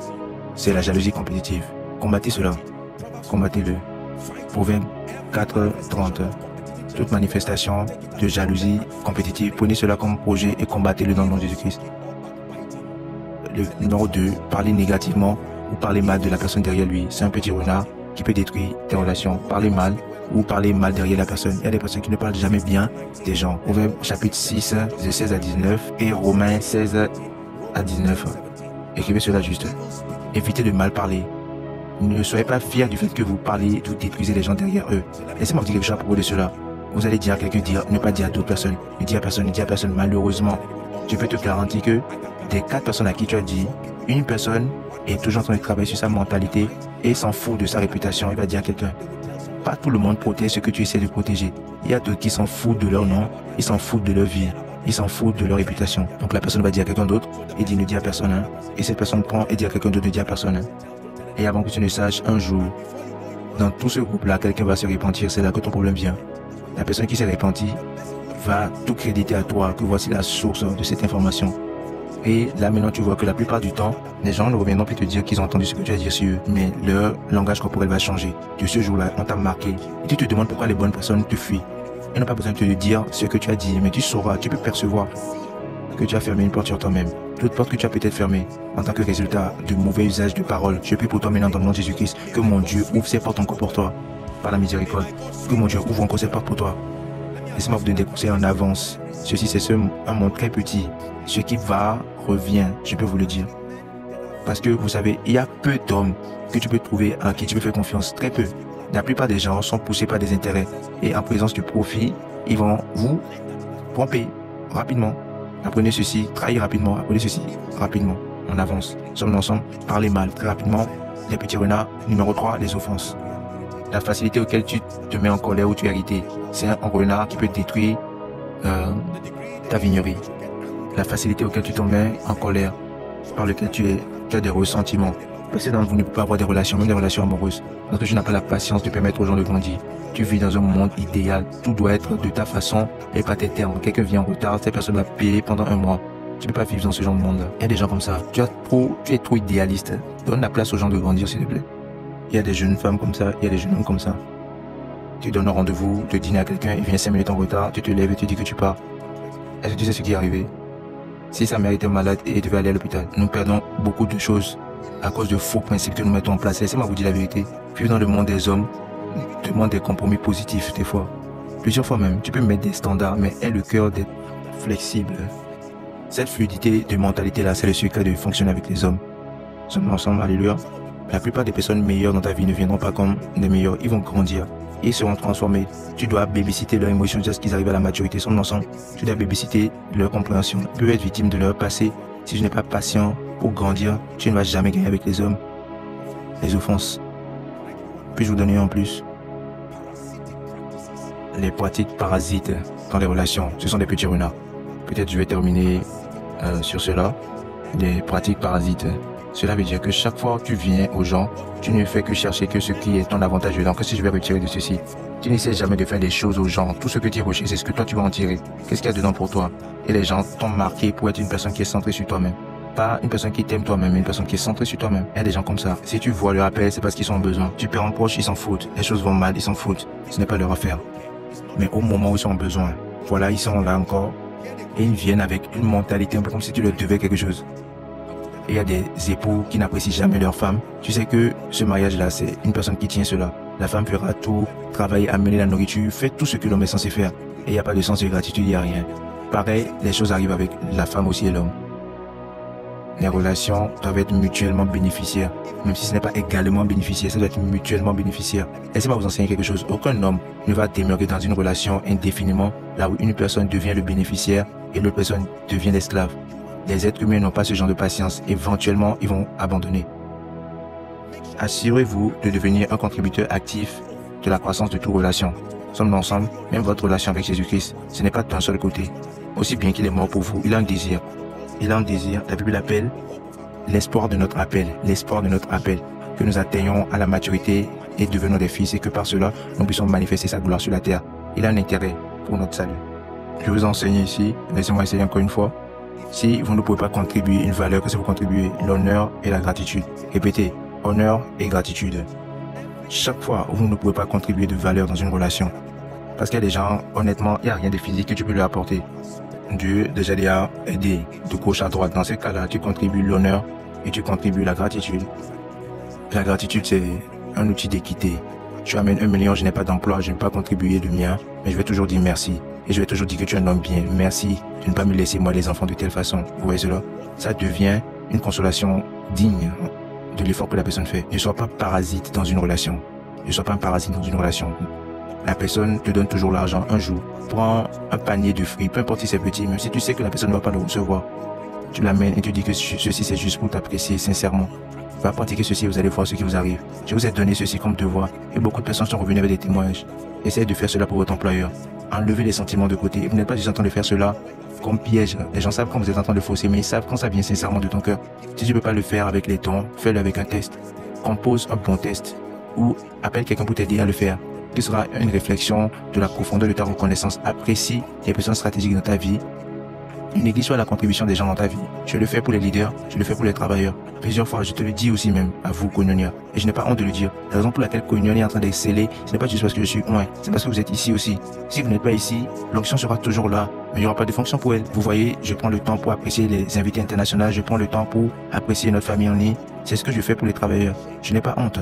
S1: c'est la jalousie compétitive. Combattez cela. Combattez-le. Proverbe 4, 30. toute manifestation de jalousie compétitive, prenez cela comme projet et combattez-le dans le nom de Jésus-Christ. Le numéro 2, parler négativement ou parler mal de la personne derrière lui. C'est un petit renard qui peut détruire tes relations. Parler mal ou parler mal derrière la personne. Il y a des personnes qui ne parlent jamais bien des gens. Proverbe chapitre 6, de 16 à 19 et Romains 16 à 19. Écrivez cela juste. Évitez de mal parler. Ne soyez pas fiers du fait que vous parlez, vous détruisez les gens derrière eux. Laissez-moi vous dire quelque chose à propos de cela. Vous allez dire à quelqu'un, ne pas dire à d'autres personnes. Ne dire à personne, ne dire à personne. Malheureusement, je peux te garantir que des 4 personnes à qui tu as dit, une personne est toujours en train de travailler sur sa mentalité et s'en fout de sa réputation. Il va dire à quelqu'un. Pas tout le monde protège ce que tu essaies de protéger. Il y a d'autres qui s'en foutent de leur nom, ils s'en foutent de leur vie, ils s'en foutent de leur réputation. Donc la personne va dire à quelqu'un d'autre et dit ne dis à personne. Hein. Et cette personne prend et dit à quelqu'un d'autre ne dis à personne. Hein. Et avant que tu ne saches, un jour, dans tout ce groupe-là, quelqu'un va se repentir. C'est là que ton problème vient. La personne qui s'est repentie va tout créditer à toi, que voici la source de cette information. Et là, maintenant, tu vois que la plupart du temps, les gens ne reviendront plus te dire qu'ils ont entendu ce que tu as dit sur eux. Mais leur langage corporel va changer. De ce jour-là, on t'a marqué. Et tu te demandes pourquoi les bonnes personnes te fuient. Elles n'ont pas besoin de te dire ce que tu as dit, mais tu sauras, tu peux percevoir que tu as fermé une porte sur toi-même. Toute porte que tu as peut-être fermée en tant que résultat de mauvais usage de paroles. Je prie pour toi maintenant dans le nom de Jésus-Christ que mon Dieu ouvre ses portes encore pour toi par la miséricorde. Que mon Dieu ouvre encore ses portes pour toi. Laissez-moi vous donner des conseils en avance. Ceci, c'est un monde très petit. Ce qui va, revient, je peux vous le dire. Parce que vous savez, il y a peu d'hommes que tu peux trouver à qui tu peux faire confiance. Très peu. La plupart des gens sont poussés par des intérêts. Et en présence du profit, ils vont vous tromper rapidement. Apprenez ceci, trahir rapidement. Apprenez ceci rapidement. On avance. Sommes ensemble. Parlez mal très rapidement. Les petits renards. Numéro 3, les offenses. La facilité auquel tu te mets en colère ou tu es irrité. C'est un renard qui peut détruire ta vignerie. La facilité auquel tu te mets en colère, par lequel tu as des ressentiments. Parce que vous ne pouvez pas avoir des relations, même des relations amoureuses. Parce que tu n'as pas la patience de permettre aux gens de grandir. Tu vis dans un monde idéal. Tout doit être de ta façon et pas tes termes. Quelqu'un vient en retard, cette personne va payer pendant un mois. Tu ne peux pas vivre dans ce genre de monde-là. Il y a des gens comme ça. Tu es trop idéaliste. Donne la place aux gens de grandir, s'il te plaît. Il y a des jeunes femmes comme ça, il y a des jeunes hommes comme ça. Tu donnes un rendez-vous, tu dînes à quelqu'un, il vient 5 minutes en retard, tu te lèves et tu dis que tu pars. Est-ce que tu sais ce qui est arrivé? Si sa mère était malade et devait aller à l'hôpital, nous perdons beaucoup de choses à cause de faux principes que nous mettons en place. Laissez-moi vous dire la vérité. Vivre dans le monde des hommes demande des compromis positifs des fois. Plusieurs fois même, tu peux mettre des standards, mais aie le cœur d'être flexible. Cette fluidité de mentalité-là, c'est le secret de fonctionner avec les hommes. Nous sommes ensemble, alléluia. La plupart des personnes meilleures dans ta vie ne viendront pas comme les meilleurs. Ils vont grandir. Ils seront transformés. Tu dois babysitter leurs émotions jusqu'à ce qu'ils arrivent à la maturité. Sommes ensemble. Tu dois babysitter leur compréhension. Ils peuvent être victimes de leur passé. Si tu n'es pas patient pour grandir, tu ne vas jamais gagner avec les hommes. Les offenses. Puis-je vous donner en plus? Les pratiques parasites dans les relations. Ce sont des petits renards. Peut-être je vais terminer sur cela. Des pratiques parasites. Cela veut dire que chaque fois que tu viens aux gens, tu ne fais que chercher que ce qui est ton avantage. Donc, si je vais retirer de ceci, tu n'essaies jamais de faire des choses aux gens. Tout ce que tu recherches, c'est ce que toi tu vas en tirer. Qu'est-ce qu'il y a dedans pour toi? Et les gens t'ont marqué pour être une personne qui est centrée sur toi-même. Pas une personne qui t'aime toi-même, mais une personne qui est centrée sur toi-même. Il y a des gens comme ça. Si tu vois leur appel, c'est parce qu'ils sont en besoin. Tu perds en proche, ils s'en foutent. Les choses vont mal, ils s'en foutent. Ce n'est pas leur affaire. Mais au moment où ils sont en besoin, voilà, ils sont là encore. Et ils viennent avec une mentalité un peu comme si tu leur devais quelque chose. Et il y a des époux qui n'apprécient jamais leur femme. Tu sais que ce mariage-là, c'est une personne qui tient cela. La femme fera tout, travailler, amener la nourriture, fait tout ce que l'homme est censé faire. Et il n'y a pas de sens de gratitude, il n'y a rien. Pareil, les choses arrivent avec la femme aussi et l'homme. Les relations doivent être mutuellement bénéficiaires. Même si ce n'est pas également bénéficiaire, ça doit être mutuellement bénéficiaire. Laissez-moi vous enseigner quelque chose. Aucun homme ne va demeurer dans une relation indéfiniment là où une personne devient le bénéficiaire et l'autre personne devient l'esclave. Les êtres humains n'ont pas ce genre de patience. Éventuellement, ils vont abandonner. Assurez-vous de devenir un contributeur actif de la croissance de toute relation. Sommes-nous ensemble? Même votre relation avec Jésus-Christ, ce n'est pas d'un seul côté. Aussi bien qu'il est mort pour vous, il a un désir. Il a un désir. La Bible l'appelle l'espoir de notre appel. L'espoir de notre appel. Que nous atteignions à la maturité et devenons des fils et que par cela, nous puissions manifester sa gloire sur la terre. Il a un intérêt pour notre salut. Je vous enseigne ici. Laissez-moi essayer encore une fois. Si vous ne pouvez pas contribuer une valeur, que si vous contribuez l'honneur et la gratitude. Répétez, honneur et gratitude. Chaque fois où vous ne pouvez pas contribuer de valeur dans une relation, Parce qu'il y a des gens, honnêtement, il n'y a rien de physique que tu peux leur apporter. Dieu, déjà, les a aidé de gauche à droite. Dans ce cas-là, tu contribues l'honneur et tu contribues la gratitude. La gratitude, c'est un outil d'équité. Tu amènes 1 million, je n'ai pas d'emploi, je ne vais pas contribuer de mien, mais je vais toujours dire merci. Et je vais toujours dire que tu es un homme bien. Merci de ne pas me laisser, moi, les enfants, de telle façon. Vous voyez cela? Ça devient une consolation digne de l'effort que la personne fait. Ne sois pas parasite dans une relation. Ne sois pas un parasite dans une relation. La personne te donne toujours l'argent un jour. Prends un panier de fruits, peu importe si c'est petit, même si tu sais que la personne ne va pas le recevoir. Tu l'amènes et tu dis que ceci c'est juste pour t'apprécier sincèrement. Va pratiquer ceci, vous allez voir ce qui vous arrive. Je vous ai donné ceci comme devoir et beaucoup de personnes sont revenues avec des témoignages. Essayez de faire cela pour votre employeur. Enlevez les sentiments de côté. Vous n'êtes pas juste en train de faire cela comme piège. Les gens savent quand vous êtes en train de fausser, mais ils savent quand ça vient sincèrement de ton cœur. Si tu ne peux pas le faire avec les tons, fais-le avec un test. Compose un bon test ou appelle quelqu'un pour t'aider à le faire. Ce sera une réflexion de la profondeur de ta reconnaissance. Apprécie les personnes stratégiques dans ta vie. Néglige pas la contribution des gens dans ta vie. Je le fais pour les leaders, je le fais pour les travailleurs. Plusieurs fois, je te le dis aussi même à vous, Koinonia. Et je n'ai pas honte de le dire. La raison pour laquelle Koinonia est en train d'exceller, ce n'est pas juste parce que je suis loin, c'est parce que vous êtes ici aussi. Si vous n'êtes pas ici, l'onction sera toujours là, mais il n'y aura pas de fonction pour elle. Vous voyez, je prends le temps pour apprécier les invités internationaux, je prends le temps pour apprécier notre famille en ligne. C'est ce que je fais pour les travailleurs. Je n'ai pas honte.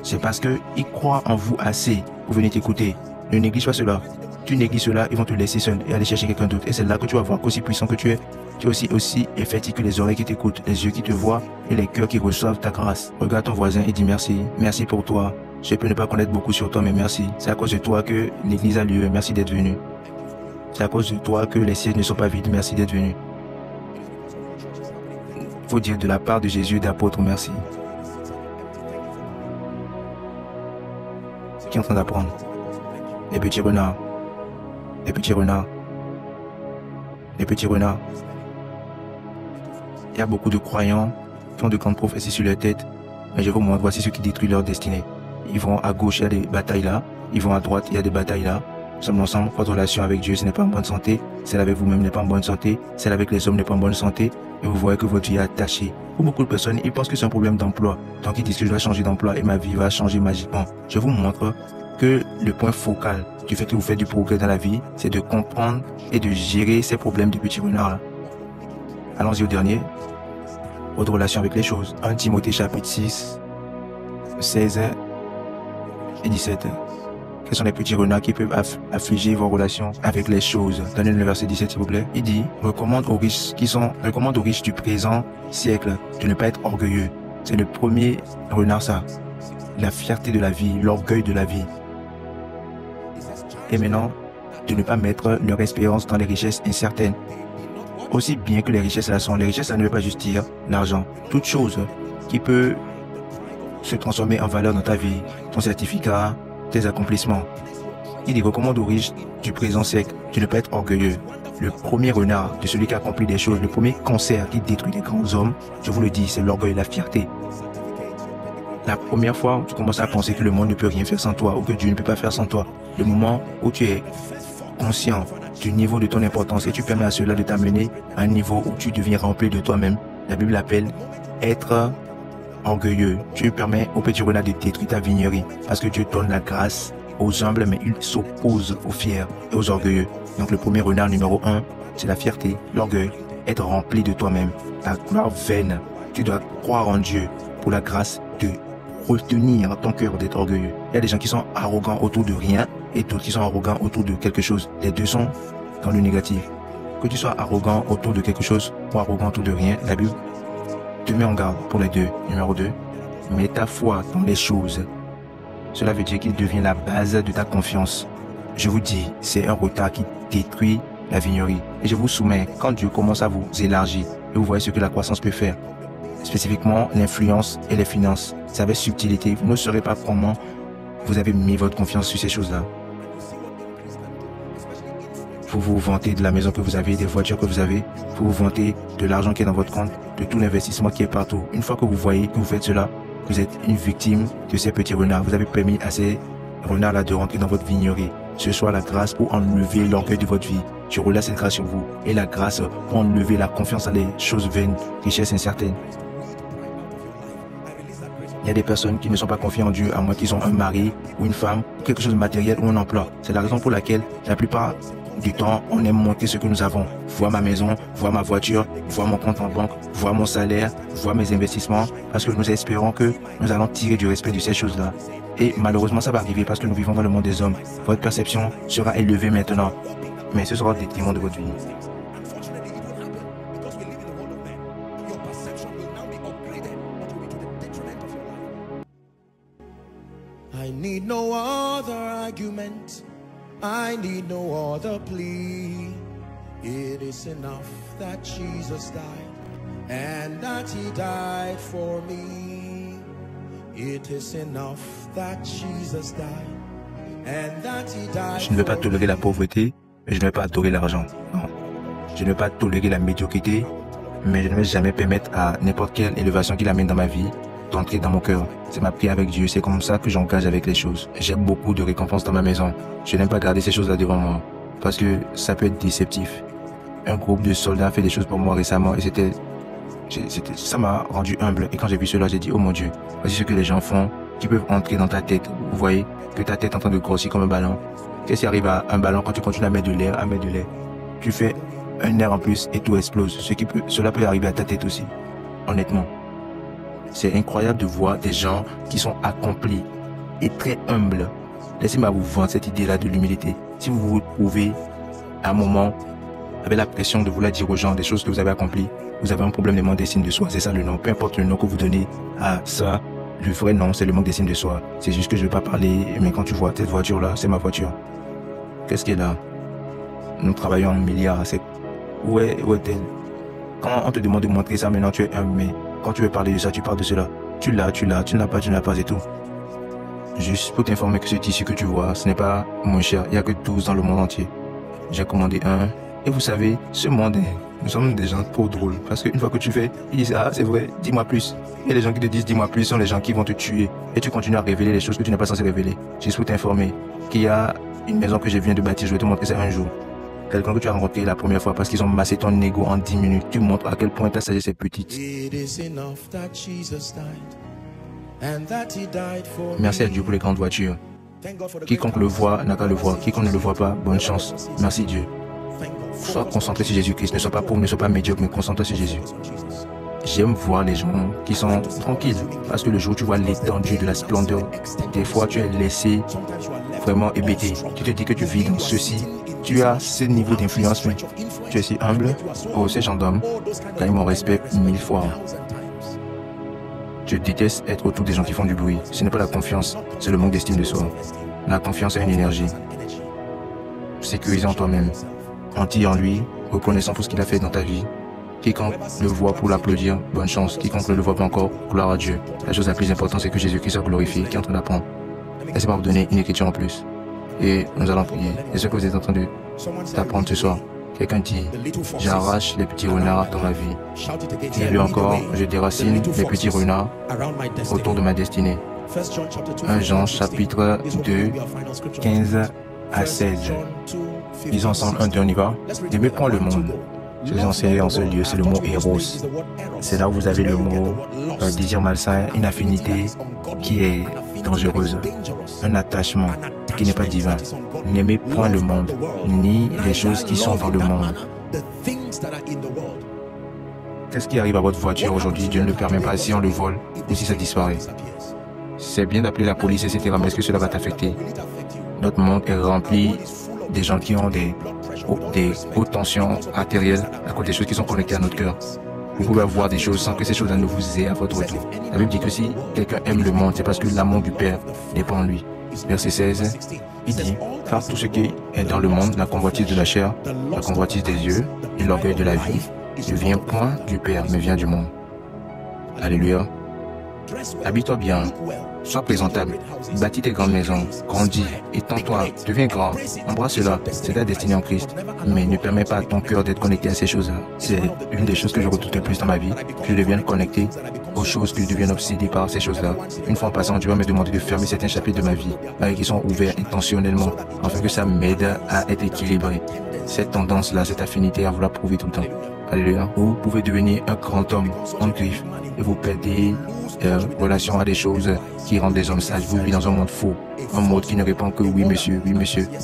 S1: C'est parce qu'ils croient en vous assez pour venir t'écouter. Ne néglige pas cela. Tu négliges cela, ils vont te laisser seul et aller chercher quelqu'un d'autre. Et c'est là que tu vas voir qu'aussi puissant que tu es, tu es aussi effectif que les oreilles qui t'écoutent, les yeux qui te voient et les cœurs qui reçoivent ta grâce. Regarde ton voisin et dis merci. Merci pour toi. Je peux ne pas connaître beaucoup sur toi, mais merci. C'est à cause de toi que l'église a lieu. Merci d'être venu. C'est à cause de toi que les sièges ne sont pas vides. Merci d'être venu. Il faut dire de la part de Jésus et d'apôtres, merci. Qui est en train d'apprendre? Les petits renards. Les petits renards. Les petits renards. Il y a beaucoup de croyants qui ont de grandes prophéties sur leur tête. Mais je vous montre, voici ce qui détruit leur destinée. Ils vont à gauche, il y a des batailles là. Ils vont à droite, il y a des batailles là. Nous sommes ensemble, votre relation avec Dieu, ce n'est pas en bonne santé. Celle avec vous-même n'est pas en bonne santé. Celle avec les hommes n'est pas en bonne santé. Et vous voyez que votre vie est attachée. Pour beaucoup de personnes, ils pensent que c'est un problème d'emploi. Donc ils disent que je dois changer d'emploi et ma vie va changer magiquement. Je vous montre que le point focal du fait que vous faites du progrès dans la vie, c'est de comprendre et de gérer ces problèmes de petits renards. Allons-y au dernier. Votre relation avec les choses. 1 Timothée chapitre 6, 16 et 17. Quels sont les petits renards qui peuvent affliger vos relations avec les choses? Donnez-le le verset 17 s'il vous plaît. Il dit, recommande aux riches du présent siècle de ne pas être orgueilleux. C'est le premier renard ça. La fierté de la vie, l'orgueil de la vie. Et maintenant, de ne pas mettre leur espérance dans les richesses incertaines. Aussi bien que les richesses là sont, les richesses ça ne veut pas juste dire l'argent. Toute chose qui peut se transformer en valeur dans ta vie, ton certificat, tes accomplissements. Il recommande aux riches du présent siècle de ne pas être orgueilleux. Le premier renard de celui qui accomplit des choses, le premier cancer qui détruit les grands hommes, je vous le dis, c'est l'orgueil, la fierté. La première fois où tu commences à penser que le monde ne peut rien faire sans toi ou que Dieu ne peut pas faire sans toi, le moment où tu es conscient du niveau de ton importance et tu permets à cela de t'amener à un niveau où tu deviens rempli de toi-même, la Bible appelle être orgueilleux. Tu permets au petit renard de détruire ta vignerie parce que Dieu donne la grâce aux humbles mais il s'oppose aux fiers et aux orgueilleux. Donc le premier renard numéro 1, c'est la fierté, l'orgueil, être rempli de toi-même, ta gloire vaine. Tu dois croire en Dieu pour la grâce de retenir ton cœur d'être orgueilleux. Il y a des gens qui sont arrogants autour de rien et d'autres qui sont arrogants autour de quelque chose. Les deux sont dans le négatif. Que tu sois arrogant autour de quelque chose ou arrogant autour de rien, la Bible te met en garde pour les deux. Numéro 2, mets ta foi dans les choses. Cela veut dire qu'il devient la base de ta confiance. Je vous dis, c'est un retard qui détruit la vignerie. Et je vous soumets, quand Dieu commence à vous élargir, et vous voyez ce que la croissance peut faire, spécifiquement l'influence et les finances. C'est avec subtilité. Vous ne saurez pas comment vous avez mis votre confiance sur ces choses-là. Vous vous vantez de la maison que vous avez, des voitures que vous avez. Vous vous vantez de l'argent qui est dans votre compte, de tout l'investissement qui est partout. Une fois que vous voyez que vous faites cela, vous êtes une victime de ces petits renards. Vous avez permis à ces renards-là de rentrer dans votre vignerie. Ce soit la grâce pour enlever l'orgueil de votre vie. Je relâche cette grâce sur vous. Et la grâce pour enlever la confiance dans les choses vaines, richesses incertaines. Il y a des personnes qui ne sont pas confiantes en Dieu à moins qu'ils ont un mari ou une femme, quelque chose de matériel ou un emploi. C'est la raison pour laquelle la plupart du temps, on aime montrer ce que nous avons. Voir ma maison, voir ma voiture, voir mon compte en banque, voir mon salaire, voir mes investissements, parce que nous espérons que nous allons tirer du respect de ces choses-là. Et malheureusement, ça va arriver parce que nous vivons dans le monde des hommes. Votre perception sera élevée maintenant, mais ce sera au détriment de votre vie.
S2: I need no other argument. I need no other plea. It is enough that Jesus died and that he died for me. It is enough that Jesus died and that he died.
S1: Je ne veux pas tolérer la pauvreté, mais je ne vais pas adorer l'argent. Non. Je ne vais pas tolérer la médiocrité, mais je ne vais jamais permettre à n'importe quelle élévation qu'il amène dans ma vie d'entrer dans mon cœur. C'est ma prière avec Dieu, c'est comme ça que j'engage avec les choses. J'aime beaucoup de récompenses dans ma maison. Je n'aime pas garder ces choses-là devant moi, parce que ça peut être déceptif. Un groupe de soldats a fait des choses pour moi récemment et ça m'a rendu humble. Et quand j'ai vu cela, j'ai dit, oh mon Dieu, voici ce que les gens font, qui peuvent entrer dans ta tête. Vous voyez que ta tête est en train de grossir comme un ballon. Qu'est-ce qui arrive à un ballon quand tu continues à mettre de l'air, Tu fais un air en plus et tout explose. Cela peut arriver à ta tête aussi, honnêtement. C'est incroyable de voir des gens qui sont accomplis et très humbles. Laissez-moi vous vendre cette idée-là de l'humilité. Si vous vous trouvez à un moment avec la pression de vouloir dire aux gens des choses que vous avez accomplies, vous avez un problème de manque d'estime de soi. C'est ça le nom. Peu importe le nom que vous donnez à ça, le vrai nom, c'est le manque d'estime de soi. C'est juste que je ne vais pas parler, mais quand tu vois cette voiture-là, c'est ma voiture. Qu'est-ce qu'elle a? Nous travaillons en milliards. Où est-elle? Quand on te demande de montrer ça, maintenant tu es humble, mais quand tu veux parler de ça, tu parles de cela. Tu l'as, tu ne l'as pas, c'est tout. Juste pour t'informer que ce tissu que tu vois, ce n'est pas moins cher. Il n'y a que 12 dans le monde entier. J'ai commandé un. Et vous savez, ce monde, nous sommes des gens trop drôles. Parce qu'une fois que tu fais, ils disent, ah, c'est vrai, dis-moi plus. Et les gens qui te disent, dis-moi plus, sont les gens qui vont te tuer. Et tu continues à révéler les choses que tu n'es pas censé révéler. Juste pour t'informer qu'il y a une maison que je viens de bâtir, je vais te montrer ça un jour. Quelqu'un que tu as rencontré la première fois parce qu'ils ont massé ton ego en 10 minutes. Tu montres à quel point ta sagesse est petite. Merci à Dieu pour les grandes voitures. Quiconque le voit n'a qu'à le voir. Quiconque ne le voit pas, bonne chance. Merci Dieu. Sois concentré sur Jésus-Christ. Ne sois pas pauvre, ne sois pas médiocre, mais concentre sur Jésus. J'aime voir les gens qui sont tranquilles. Parce que le jour où tu vois l'étendue de la splendeur, des fois tu es laissé vraiment hébété. Tu te dis que tu vis dans ceci. Tu as ce niveau d'influence, mais tu es si humble. Oh, ces gens d'hommes gagnent mon respect 1000 fois. Je déteste être autour des gens qui font du bruit. Ce n'est pas la confiance, c'est le manque d'estime de soi. La confiance est une énergie. Sécurisant toi-même. Entier en lui, reconnaissant pour ce qu'il a fait dans ta vie. Quiconque le voit pour l'applaudir, bonne chance. Quiconque ne le voit pas encore, gloire à Dieu. La chose la plus importante, c'est que Jésus-Christ soit glorifié, qui est en train d'apprendre. Laissez-moi vous donner une écriture en plus. Et nous allons prier. Et ce que vous êtes en train d'apprendre ce soir. Quelqu'un dit, j'arrache les petits renards dans ma vie. Et lui encore, je déracine les petits renards autour de ma destinée. 1 Jean chapitre 2, 15 à 16. Disons ensemble, 1, 2, on y va. N'aimez point le monde. Je vous enseigne en ce lieu, c'est le mot Eros. C'est là où vous avez le mot désir malsain, une affinité qui est dangereuse, un attachement qui n'est pas divin. N'aimez point le monde, ni les choses qui sont dans le monde. Qu'est-ce qui arrive à votre voiture aujourd'hui? Dieu ne le permet pas si on le vole ou si ça disparaît. C'est bien d'appeler la police, etc. Mais est-ce que cela va t'affecter? Notre monde est rempli des gens qui ont des hautes tensions artérielles à cause des choses qui sont connectées à notre cœur. Vous pouvez avoir des choses sans que ces choses-là ne vous aient à votre retour. La Bible dit que si quelqu'un aime le monde, c'est parce que l'amour du Père dépend de lui. Verset 16, il dit, car tout ce qui est dans le monde, la convoitise de la chair, la convoitise des yeux et l'orgueil de la vie, ne vient point du Père, mais vient du monde. Alléluia. Habille-toi bien, sois présentable, bâtis tes grandes maisons, grandis, étends-toi, deviens grand, embrasse cela, c'est ta destinée en Christ. Mais ne permets pas à ton cœur d'être connecté à ces choses-là. C'est une des choses que je redoute le plus dans ma vie, que je devienne connecté aux choses, que je devienne obsédé par ces choses-là. Une fois en passant, Dieu va me demander de fermer certains chapitres de ma vie, qui sont ouverts intentionnellement, afin que ça m'aide à être équilibré. Cette tendance-là, cette affinité à vouloir prouver tout le temps. Alléluia. Vous pouvez devenir un grand homme en griffe et vous perdez relation à des choses qui rendent des hommes sages. Vous vivez dans un monde faux, un monde qui ne répond que oui monsieur,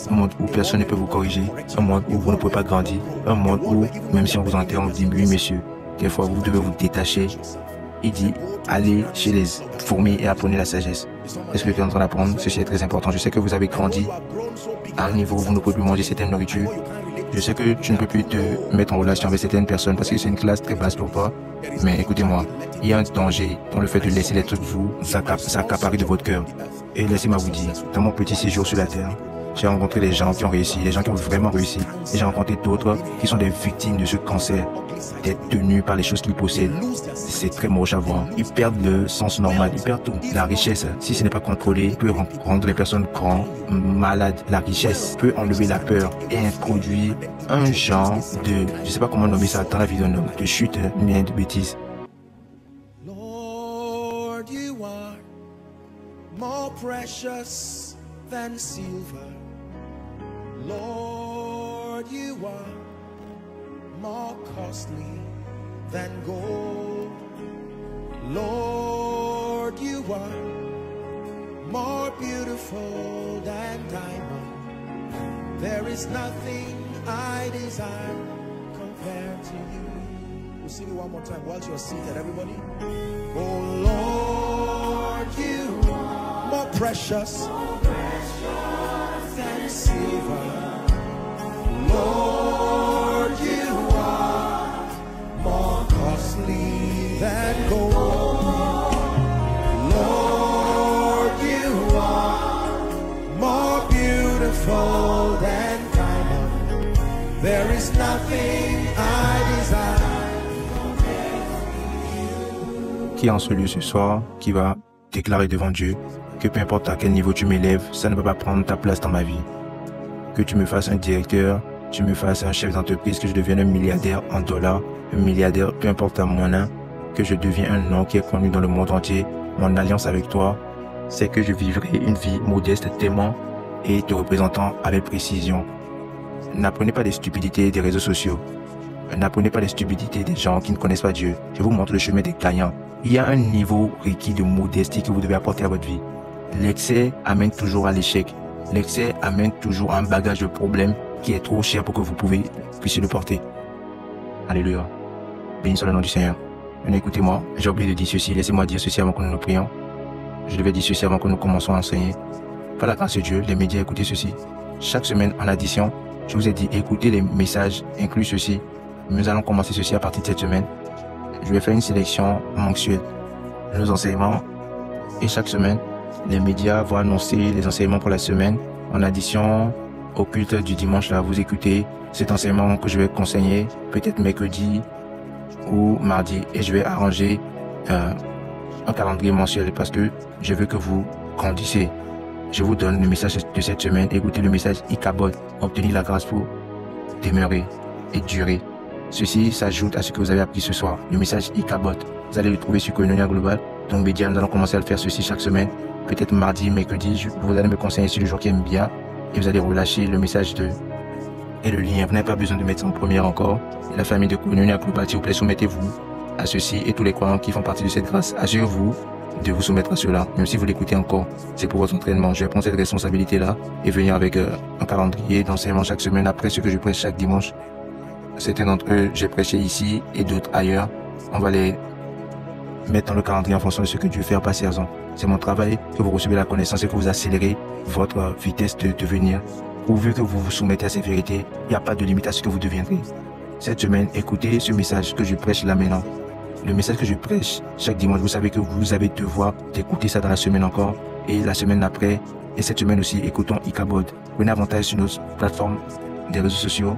S1: un monde où personne ne peut vous corriger, un monde où vous ne pouvez pas grandir, un monde où même si on vous enterre, on vous dit oui monsieur. Des fois vous devez vous détacher. Il dit allez chez les fourmis et apprenez la sagesse. Est-ce que vous êtes en train d'apprendre? Ceci est très important. Je sais que vous avez grandi à un niveau où vous ne pouvez plus manger certaines nourritures. Je sais que tu ne peux plus te mettre en relation avec certaines personnes parce que c'est une classe très basse pour toi. Mais écoutez-moi, il y a un danger dans le fait de laisser les trucs vous s'accaparer de votre cœur. Et laissez-moi vous dire, dans mon petit séjour sur la terre, j'ai rencontré des gens qui ont réussi, des gens qui ont vraiment réussi. Et j'ai rencontré d'autres qui sont des victimes de ce cancer, d'être tenus par les choses qu'ils possèdent. C'est très moche à voir. Ils perdent le sens normal, ils perdent tout. La richesse, si ce n'est pas contrôlé, peut rendre les personnes grandes, malades. La richesse peut enlever la peur et introduire un genre de, je ne sais pas comment nommer ça dans la vie d'un homme, de chute, mais de bêtises.
S2: Lord, you are more precious than silver. Lord, you are more costly than gold. Lord, you are more beautiful than diamond. There is nothing I desire compared to you. We'll sing it one more time while you're seated, everybody. Oh Lord, you are more precious than silver. Lord, you are more costly than gold. Lord, you are more beautiful than diamond. There is nothing I desire.
S1: Qui est en ce lieu ce soir, qui va déclarer devant Dieu que peu importe à quel niveau tu m'élèves, ça ne peut pas prendre ta place dans ma vie. Que tu me fasses un directeur, tu me fasses un chef d'entreprise, que je devienne un milliardaire en dollars, un milliardaire, peu importe à mon nom, que je devienne un nom qui est connu dans le monde entier. Mon alliance avec toi, c'est que je vivrai une vie modeste, t'aimant et te représentant avec précision. N'apprenez pas des stupidités des réseaux sociaux. N'apprenez pas les stupidités des gens qui ne connaissent pas Dieu. Je vous montre le chemin des gagnants. Il y a un niveau requis de modestie que vous devez apporter à votre vie. L'excès amène toujours à l'échec. L'excès amène toujours un bagage de problèmes qui est trop cher pour que vous puissiez le porter. Alléluia. Béni soit le nom du Seigneur. Maintenant écoutez-moi, j'ai oublié de dire ceci. Laissez-moi dire ceci avant que nous nous prions. Je devais dire ceci avant que nous commençons à enseigner. Par la grâce de Dieu, les médias, écoutez ceci. Chaque semaine en addition, je vous ai dit écoutez les messages, inclus ceci. Nous allons commencer ceci à partir de cette semaine. Je vais faire une sélection mensuelle de nos enseignements. Et chaque semaine, les médias vont annoncer les enseignements pour la semaine. En addition au culte du dimanche, là, vous écoutez cet enseignement que je vais conseiller, peut-être mercredi ou mardi. Et je vais arranger un calendrier mensuel parce que je veux que vous grandissez. Je vous donne le message de cette semaine. Écoutez le message Ichabod. Obtenir la grâce pour demeurer et durer. Ceci s'ajoute à ce que vous avez appris ce soir. Le message Ichabod. Vous allez le trouver sur Koinonia Global. Donc, médias, nous allons commencer à le faire ceci chaque semaine. Peut-être mardi, mercredi, vous allez me conseiller sur le jour qui aime bien. Et vous allez relâcher le message et le lien. Vous n'avez pas besoin de mettre ça en première encore. Et la famille de Koinonia Global, s'il vous plaît, soumettez-vous à ceci. Et tous les croyants qui font partie de cette grâce, assurez-vous de vous soumettre à cela. Même si vous l'écoutez encore, c'est pour votre entraînement. Je vais prendre cette responsabilité-là et venir avec un calendrier d'enseignement chaque semaine après ce que je prêche chaque dimanche. Certains d'entre eux, j'ai prêché ici et d'autres ailleurs. On va les mettre dans le calendrier en fonction de ce que Dieu fait à passer à ans. C'est mon travail que vous recevez la connaissance et que vous accélérez votre vitesse de devenir. Pourvu que vous vous soumettez à ces vérités, il n'y a pas de limite à ce que vous deviendrez. Cette semaine, écoutez ce message que je prêche là maintenant. Le message que je prêche chaque dimanche, vous savez que vous avez devoir d'écouter ça dans la semaine encore et la semaine d'après. Et cette semaine aussi, écoutons Ichabod. Prenez avantage sur nos plateformes des réseaux sociaux.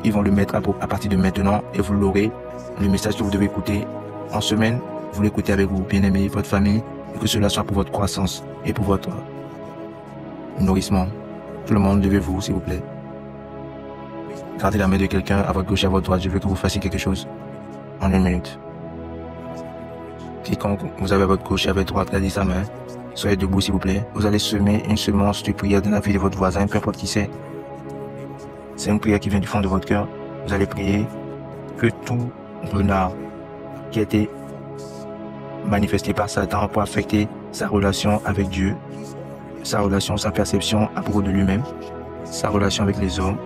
S1: Ils vont le mettre à partir de maintenant et vous l'aurez. Le message que vous devez écouter en semaine, vous l'écoutez avec vos bien-aimés, votre famille, et que cela soit pour votre croissance et pour votre nourrissement. Tout le monde, levez-vous, s'il vous plaît. Gardez la main de quelqu'un à votre gauche et à votre droite. Je veux que vous fassiez quelque chose en 1 minute. Quiconque vous avez à votre gauche et à votre droite, gardez sa main. Soyez debout, s'il vous plaît. Vous allez semer une semence de prière dans la vie de votre voisin, peu importe qui c'est. C'est une prière qui vient du fond de votre cœur. Vous allez prier que tout renard qui a été manifestées par Satan pour affecter sa relation avec Dieu, sa relation, sa perception à propos de lui-même, sa relation avec les hommes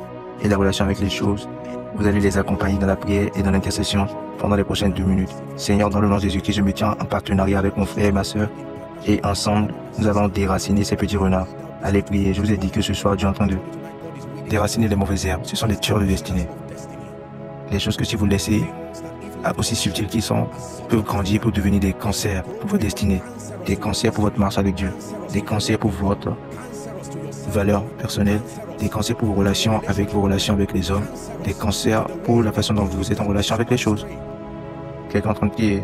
S1: et la relation avec les choses. Vous allez les accompagner dans la prière et dans l'intercession pendant les prochaines 2 minutes. Seigneur, dans le nom de Jésus-Christ, je me tiens en partenariat avec mon frère et ma soeur. Et ensemble, nous allons déraciner ces petits renards. Allez prier. Je vous ai dit que ce soir, Dieu est en train de déraciner les mauvaises herbes. Ce sont des tueurs de destinée. Les choses que si vous laissez, aussi subtiles qu'ils sont, peuvent grandir pour devenir des cancers pour votre destinée. Des cancers pour votre marche avec Dieu. Des cancers pour votre valeur personnelle. Des cancers pour vos relations avec les hommes. Des cancers pour la façon dont vous êtes en relation avec les choses. Quelqu'un est en train de prier.